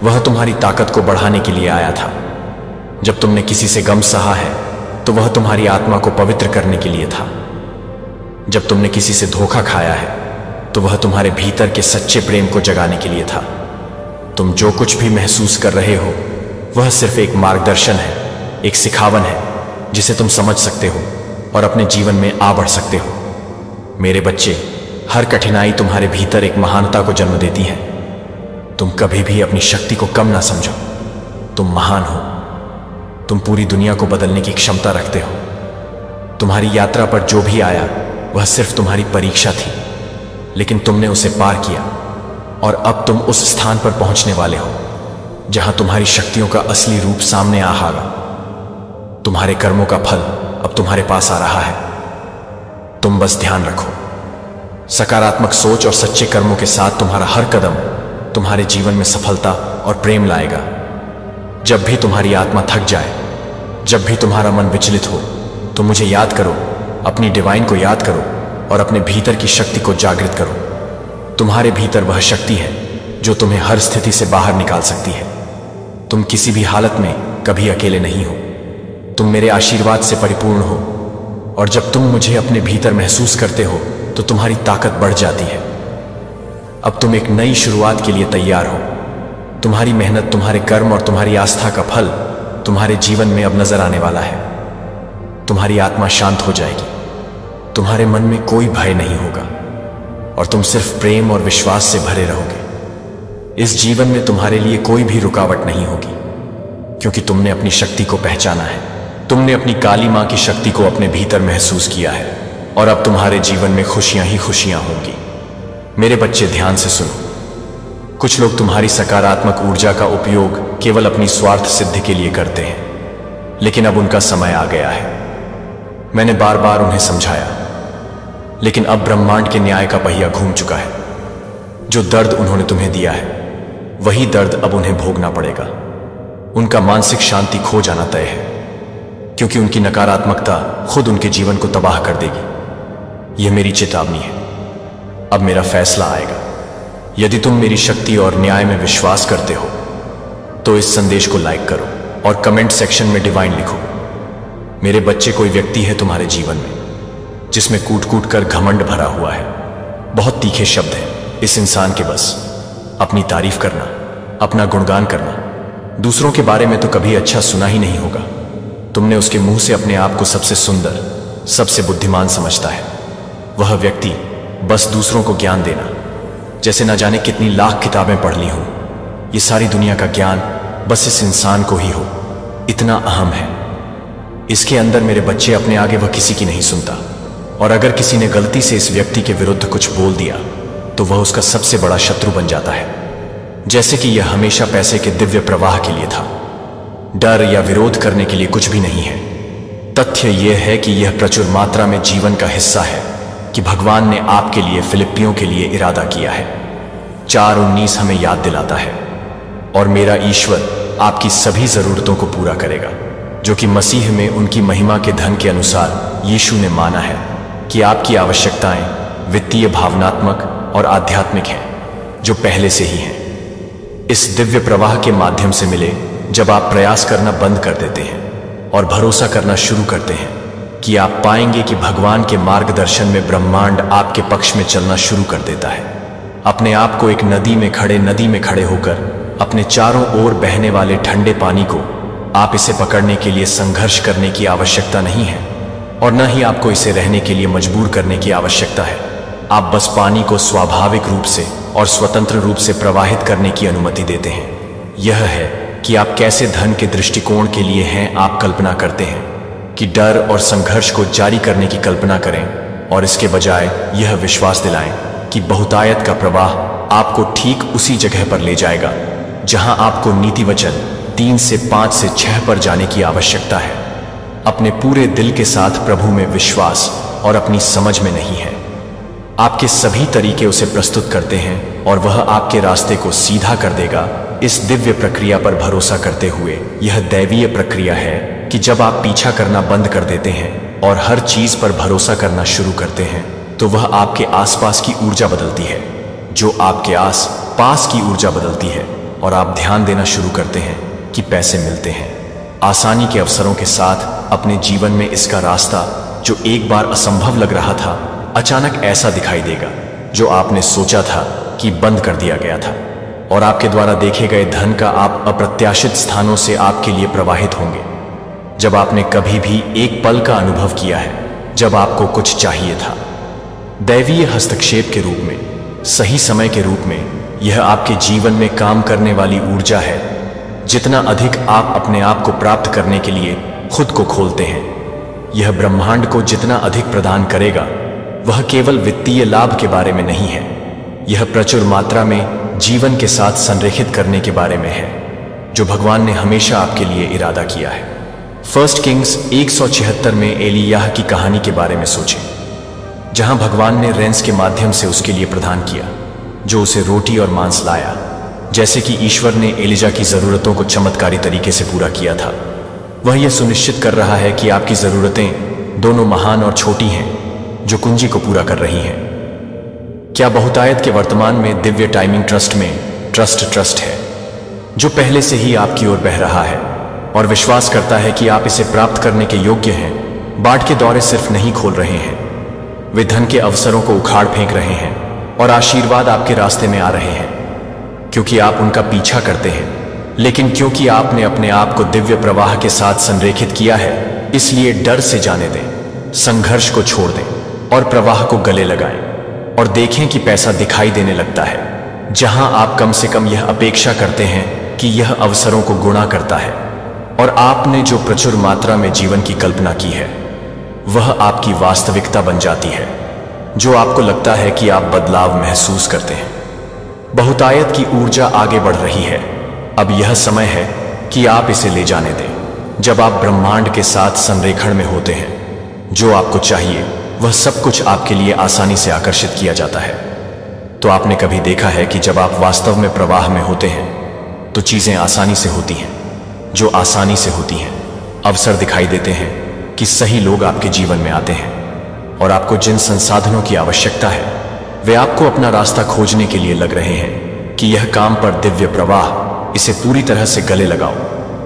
वह तुम्हारी ताकत को बढ़ाने के लिए आया था। जब तुमने किसी से गम सहा है तो वह तुम्हारी आत्मा को पवित्र करने के लिए था। जब तुमने किसी से धोखा खाया है तो वह तुम्हारे भीतर के सच्चे प्रेम को जगाने के लिए था। तुम जो कुछ भी महसूस कर रहे हो वह सिर्फ एक मार्गदर्शन है, एक सिखावन है जिसे तुम समझ सकते हो और अपने जीवन में आ बढ़ सकते हो। मेरे बच्चे, हर कठिनाई तुम्हारे भीतर एक महानता को जन्म देती है। तुम कभी भी अपनी शक्ति को कम ना समझो। तुम महान हो। तुम पूरी दुनिया को बदलने की क्षमता रखते हो। तुम्हारी यात्रा पर जो भी आया वह सिर्फ तुम्हारी परीक्षा थी, लेकिन तुमने उसे पार किया और अब तुम उस स्थान पर पहुंचने वाले हो जहां तुम्हारी शक्तियों का असली रूप सामने आएगा। तुम्हारे कर्मों का फल अब तुम्हारे पास आ रहा है। तुम बस ध्यान रखो। सकारात्मक सोच और सच्चे कर्मों के साथ तुम्हारा हर कदम तुम्हारे जीवन में सफलता और प्रेम लाएगा। जब भी तुम्हारी आत्मा थक जाए, जब भी तुम्हारा मन विचलित हो, तो मुझे याद करो, अपनी डिवाइन को याद करो और अपने भीतर की शक्ति को जागृत करो। तुम्हारे भीतर वह शक्ति है जो तुम्हें हर स्थिति से बाहर निकाल सकती है। तुम किसी भी हालत में कभी अकेले नहीं हो। तुम मेरे आशीर्वाद से परिपूर्ण हो, और जब तुम मुझे अपने भीतर महसूस करते हो तो तुम्हारी ताकत बढ़ जाती है। अब तुम एक नई शुरुआत के लिए तैयार हो। तुम्हारी मेहनत, तुम्हारे कर्म और तुम्हारी आस्था का फल तुम्हारे जीवन में अब नजर आने वाला है। तुम्हारी आत्मा शांत हो जाएगी। तुम्हारे मन में कोई भय नहीं होगा और तुम सिर्फ प्रेम और विश्वास से भरे रहोगे। इस जीवन में तुम्हारे लिए कोई भी रुकावट नहीं होगी, क्योंकि तुमने अपनी शक्ति को पहचाना है। तुमने अपनी काली मां की शक्ति को अपने भीतर महसूस किया है, और अब तुम्हारे जीवन में खुशियां ही खुशियां होंगी। मेरे बच्चे, ध्यान से सुनो। कुछ लोग तुम्हारी सकारात्मक ऊर्जा का उपयोग केवल अपनी स्वार्थ सिद्धि के लिए करते हैं, लेकिन अब उनका समय आ गया है। मैंने बार बार उन्हें समझाया, लेकिन अब ब्रह्मांड के न्याय का पहिया घूम चुका है। जो दर्द उन्होंने तुम्हें दिया है वही दर्द अब उन्हें भोगना पड़ेगा। उनका मानसिक शांति खो जाना तय है, क्योंकि उनकी नकारात्मकता खुद उनके जीवन को तबाह कर देगी। यह मेरी चेतावनी है। अब मेरा फैसला आएगा। यदि तुम मेरी शक्ति और न्याय में विश्वास करते हो तो इस संदेश को लाइक करो और कमेंट सेक्शन में डिवाइन लिखो। मेरे बच्चे, कोई व्यक्ति है तुम्हारे जीवन में जिसमें कूट कूट कर घमंड भरा हुआ है। बहुत तीखे शब्द हैं इस इंसान के बस। अपनी तारीफ करना, अपना गुणगान करना, दूसरों के बारे में तो कभी अच्छा सुना ही नहीं होगा। तुमने उसके मुंह से अपने आप को सबसे सुंदर, सबसे बुद्धिमान समझता है। वह व्यक्ति बस दूसरों को ज्ञान देना, जैसे न जाने कितनी लाख किताबें पढ़ ली हों, ये सारी दुनिया का ज्ञान बस इस इंसान को ही हो, इतना अहम है। इसके अंदर मेरे बच्चे, अपने आगे वह किसी की नहीं सुनता। और अगर किसी ने गलती से इस व्यक्ति के विरुद्ध कुछ बोल दिया तो वह उसका सबसे बड़ा शत्रु बन जाता है। जैसे कि यह हमेशा पैसे के दिव्य प्रवाह के लिए था। डर या विरोध करने के लिए कुछ भी नहीं है। तथ्य यह है कि यह प्रचुर मात्रा में जीवन का हिस्सा है कि भगवान ने आपके लिए, फिलिपियों के लिए इरादा किया है। 4:19 हमें याद दिलाता है, और मेरा ईश्वर आपकी सभी जरूरतों को पूरा करेगा, जो कि मसीह में उनकी महिमा के धन के अनुसार यीशु ने माना है कि आपकी आवश्यकताएं वित्तीय, भावनात्मक और आध्यात्मिक हैं, जो पहले से ही हैं। इस दिव्य प्रवाह के माध्यम से मिले जब आप प्रयास करना बंद कर देते हैं और भरोसा करना शुरू करते हैं कि आप पाएंगे कि भगवान के मार्गदर्शन में ब्रह्मांड आपके पक्ष में चलना शुरू कर देता है। अपने आप को एक नदी में खड़े होकर अपने चारों ओर बहने वाले ठंडे पानी को, आप इसे पकड़ने के लिए संघर्ष करने की आवश्यकता नहीं है और न ही आपको इसे रहने के लिए मजबूर करने की आवश्यकता है। आप बस पानी को स्वाभाविक रूप से और स्वतंत्र रूप से प्रवाहित करने की अनुमति देते हैं। यह है कि आप कैसे धन के दृष्टिकोण के लिए हैं। आप कल्पना करते हैं कि डर और संघर्ष को जारी करने की कल्पना करें और इसके बजाय यह विश्वास दिलाएं कि बहुतायत का प्रवाह आपको ठीक उसी जगह पर ले जाएगा जहां आपको नीति वचन 3 से 5 से 6 पर जाने की आवश्यकता है। अपने पूरे दिल के साथ प्रभु में विश्वास और अपनी समझ में नहीं है। आपके सभी तरीके उसे प्रस्तुत करते हैं और वह आपके रास्ते को सीधा कर देगा। इस दिव्य प्रक्रिया पर भरोसा करते हुए, यह दैवीय प्रक्रिया है कि जब आप पीछा करना बंद कर देते हैं और हर चीज पर भरोसा करना शुरू करते हैं, तो वह आपके आसपास की ऊर्जा बदलती है, जो आपके आस पास की ऊर्जा बदलती है, और आप ध्यान देना शुरू करते हैं कि पैसे मिलते हैं आसानी के अवसरों के साथ अपने जीवन में। इसका रास्ता जो एक बार असंभव लग रहा था, अचानक ऐसा दिखाई देगा जो आपने सोचा था कि बंद कर दिया गया था, और आपके द्वारा देखे गए धन का आप अप्रत्याशित स्थानों से आपके लिए प्रवाहित होंगे। जब आपने कभी भी एक पल का अनुभव किया है जब आपको कुछ चाहिए था, दैवीय हस्तक्षेप के रूप में, सही समय के रूप में, यह आपके जीवन में काम करने वाली ऊर्जा है। जितना अधिक आप अपने आप को प्राप्त करने के लिए खुद को खोलते हैं, यह ब्रह्मांड को जितना अधिक प्रदान करेगा। वह केवल वित्तीय लाभ के बारे में नहीं है, यह प्रचुर मात्रा में जीवन के साथ संरेखित करने के बारे में है, जो भगवान ने हमेशा आपके लिए इरादा किया है। 1 किंग्स 176 में एलियाह की कहानी के बारे में सोचें, जहां भगवान ने रेंस के माध्यम से उसके लिए प्रदान किया, जो उसे रोटी और मांस लाया। जैसे कि ईश्वर ने एलिजा की जरूरतों को चमत्कारी तरीके से पूरा किया था, वह यह सुनिश्चित कर रहा है कि आपकी जरूरतें दोनों महान और छोटी हैं, जो कुंजी को पूरा कर रही हैं। क्या बहुतायत के वर्तमान में दिव्य टाइमिंग ट्रस्ट में ट्रस्ट है, जो पहले से ही आपकी ओर बह रहा है और विश्वास करता है कि आप इसे प्राप्त करने के योग्य हैं। बाढ़ के दौरे सिर्फ नहीं खोल रहे हैं, वे धन के अवसरों को उखाड़ फेंक रहे हैं और आशीर्वाद आपके रास्ते में आ रहे हैं, क्योंकि आप उनका पीछा करते हैं। लेकिन क्योंकि आपने अपने आप को दिव्य प्रवाह के साथ संरेखित किया है, इसलिए डर से जाने दें, संघर्ष को छोड़ दें और प्रवाह को गले लगाएं और देखें कि पैसा दिखाई देने लगता है, जहां आप कम से कम यह अपेक्षा करते हैं कि यह अवसरों को गुणा करता है। और आपने जो प्रचुर मात्रा में जीवन की कल्पना की है, वह आपकी वास्तविकता बन जाती है, जो आपको लगता है कि आप बदलाव महसूस करते हैं। बहुतायत की ऊर्जा आगे बढ़ रही है। अब यह समय है कि आप इसे ले जाने दें। जब आप ब्रह्मांड के साथ संरेखण में होते हैं, जो आपको चाहिए वह सब कुछ आपके लिए आसानी से आकर्षित किया जाता है। तो आपने कभी देखा है कि जब आप वास्तव में प्रवाह में होते हैं तो चीजें आसानी से होती हैं। जो आसानी से होती हैं, अवसर दिखाई देते हैं कि सही लोग आपके जीवन में आते हैं और आपको जिन संसाधनों की आवश्यकता है वे आपको अपना रास्ता खोजने के लिए लग रहे हैं कि यह काम पर दिव्य प्रवाह, इसे पूरी तरह से गले लगाओ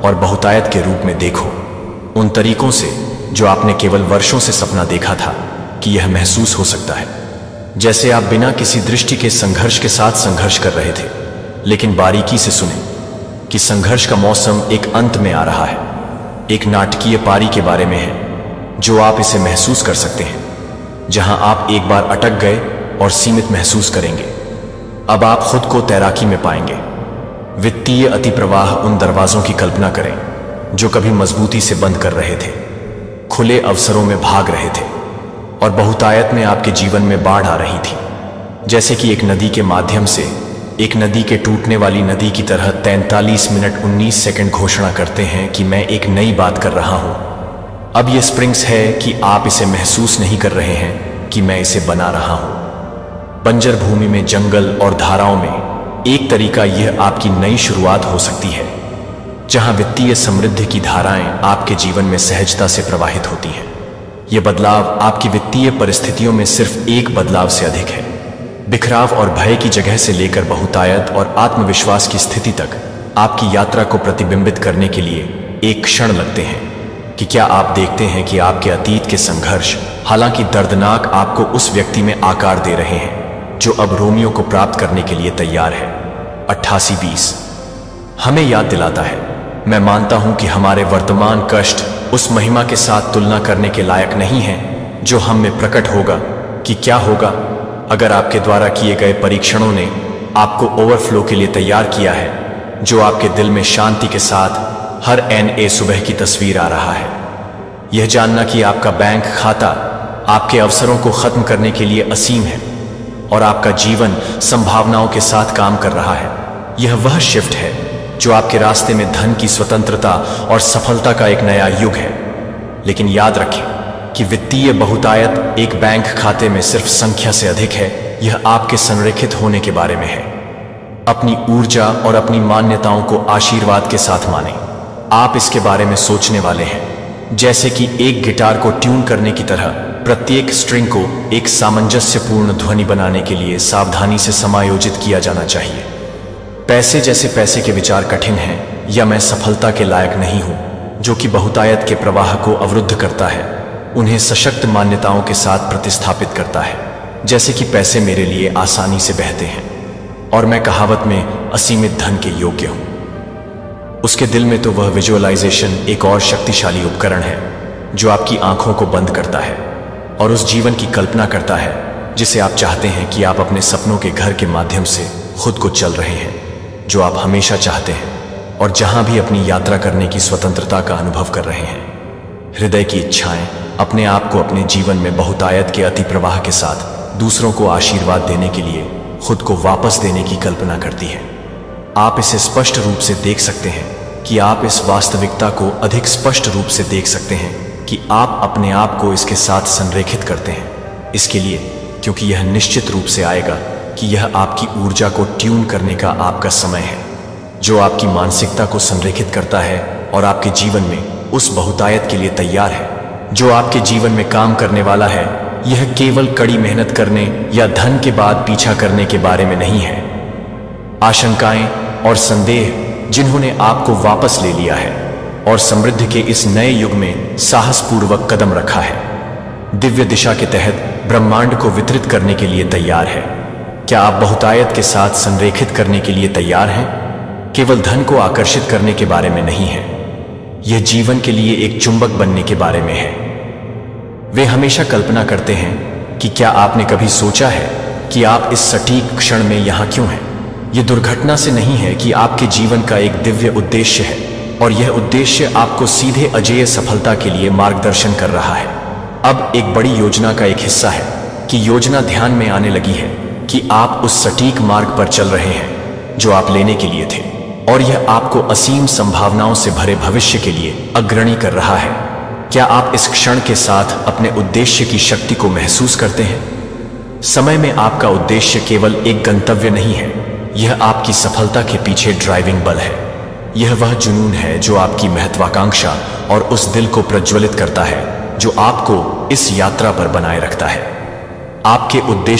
और बहुतायत के रूप में देखो, उन तरीकों से जो आपने केवल वर्षों से सपना देखा था कि यह महसूस हो सकता है। जैसे आप बिना किसी दृष्टि के संघर्ष के साथ संघर्ष कर रहे थे, लेकिन बारीकी से सुने कि संघर्ष का मौसम एक अंत में आ रहा है। एक नाटकीय पारी के बारे में है जो आप इसे महसूस कर सकते हैं, जहां आप एक बार अटक गए और सीमित महसूस करेंगे। अब आप खुद को तैराकी में पाएंगे। वित्तीय अतिप्रवाह उन दरवाजों की कल्पना करें जो कभी मजबूती से बंद कर रहे थे, खुले अवसरों में भाग रहे थे और बहुतायत में आपके जीवन में बाढ़ आ रही थी। जैसे कि एक नदी के माध्यम से, एक नदी के टूटने वाली नदी की तरह 43 मिनट 19 सेकंड घोषणा करते हैं कि मैं एक नई बात कर रहा हूं। अब यह स्प्रिंग्स है कि आप इसे महसूस नहीं कर रहे हैं कि मैं इसे बना रहा हूं। बंजर भूमि में, जंगल और धाराओं में एक तरीका यह आपकी नई शुरुआत हो सकती है, जहां वित्तीय समृद्धि की धाराएं आपके जीवन में सहजता से प्रवाहित होती हैं। यह बदलाव आपकी वित्तीय परिस्थितियों में सिर्फ एक बदलाव से अधिक है। बिखराव और भय की जगह से लेकर बहुतायत और आत्मविश्वास की स्थिति तक आपकी यात्रा को प्रतिबिंबित करने के लिए एक क्षण लगते हैं। कि क्या आप देखते हैं कि आपके अतीत के संघर्ष, हालांकि दर्दनाक, आपको उस व्यक्ति में आकार दे रहे हैं जो अब रोमियो को प्राप्त करने के लिए तैयार है। 88-20 हमें याद दिलाता है, मैं मानता हूं कि हमारे वर्तमान कष्ट उस महिमा के साथ तुलना करने के लायक नहीं है जो हम में प्रकट होगा। कि क्या होगा अगर आपके द्वारा किए गए परीक्षणों ने आपको ओवरफ्लो के लिए तैयार किया है, जो आपके दिल में शांति के साथ हर NA सुबह की तस्वीर आ रहा है। यह जानना कि आपका बैंक खाता आपके अवसरों को खत्म करने के लिए असीम है और आपका जीवन संभावनाओं के साथ काम कर रहा है। यह वह शिफ्ट है जो आपके रास्ते में धन की स्वतंत्रता और सफलता का एक नया युग है। लेकिन याद रखें कि वित्तीय बहुतायत एक बैंक खाते में सिर्फ संख्या से अधिक है, यह आपके संरेखित होने के बारे में है। अपनी ऊर्जा और अपनी मान्यताओं को आशीर्वाद के साथ मानें। आप इसके बारे में सोचने वाले हैं जैसे कि एक गिटार को ट्यून करने की तरह प्रत्येक स्ट्रिंग को एक सामंजस्यपूर्ण ध्वनि बनाने के लिए सावधानी से समायोजित किया जाना चाहिए। पैसे जैसे पैसे के विचार कठिन हैं, या मैं सफलता के लायक नहीं हूं, जो कि बहुतायत के प्रवाह को अवरुद्ध करता है, उन्हें सशक्त मान्यताओं के साथ प्रतिस्थापित करता है। जैसे कि पैसे मेरे लिए आसानी से बहते हैं और मैं कहावत में असीमित धन के योग्य हूं। उसके दिल में तो वह विजुअलाइजेशन एक और शक्तिशाली उपकरण है जो आपकी आंखों को बंद करता है और उस जीवन की कल्पना करता है जिसे आप चाहते हैं। कि आप अपने सपनों के घर के माध्यम से खुद को चल रहे हैं, जो आप हमेशा चाहते हैं और जहां भी अपनी यात्रा करने की स्वतंत्रता का अनुभव कर रहे हैं। हृदय की इच्छाएं अपने आप को अपने जीवन में बहुतायत के अतिप्रवाह के साथ दूसरों को आशीर्वाद देने के लिए खुद को वापस देने की कल्पना करती है। आप इसे स्पष्ट रूप से देख सकते हैं कि आप इस वास्तविकता को अधिक स्पष्ट रूप से देख सकते हैं कि आप अपने आप को इसके साथ संरेखित करते हैं। इसके लिए क्योंकि यह निश्चित रूप से आएगा कि यह आपकी ऊर्जा को ट्यून करने का आपका समय है, जो आपकी मानसिकता को संरेखित करता है और आपके जीवन में उस बहुतायत के लिए तैयार है जो आपके जीवन में काम करने वाला है। यह केवल कड़ी मेहनत करने या धन के बाद पीछा करने के बारे में नहीं है। आशंकाएं और संदेह जिन्होंने आपको वापस ले लिया है और समृद्धि के इस नए युग में साहसपूर्वक कदम रखा है, दिव्य दिशा के तहत ब्रह्मांड को वितरित करने के लिए तैयार है। क्या आप बहुतायत के साथ संरेखित करने के लिए तैयार हैं? केवल धन को आकर्षित करने के बारे में नहीं है, यह जीवन के लिए एक चुंबक बनने के बारे में है। वे हमेशा कल्पना करते हैं कि क्या आपने कभी सोचा है कि आप इस सटीक क्षण में यहां क्यों हैं? यह दुर्घटना से नहीं है कि आपके जीवन का एक दिव्य उद्देश्य है और यह उद्देश्य आपको सीधे अजेय सफलता के लिए मार्गदर्शन कर रहा है। अब एक बड़ी योजना का एक हिस्सा है कि योजना ध्यान में आने लगी है कि आप उस सटीक मार्ग पर चल रहे हैं जो आप लेने के लिए थे, और यह आपको असीम संभावनाओं से भरे भविष्य के लिए अग्रणी कर रहा है। क्या आप इस क्षण के साथ अपने उद्देश्य की शक्ति को महसूस करते हैं? समय में आपका उद्देश्य केवल एक गंतव्य नहीं है, यह आपकी सफलता के पीछे ड्राइविंग बल है। यह वह जुनून है जो आपकी महत्वाकांक्षा और उस दिल को प्रज्वलित करता है जो आपको इस यात्रा पर बनाए रखता है। आपके उद्देश्य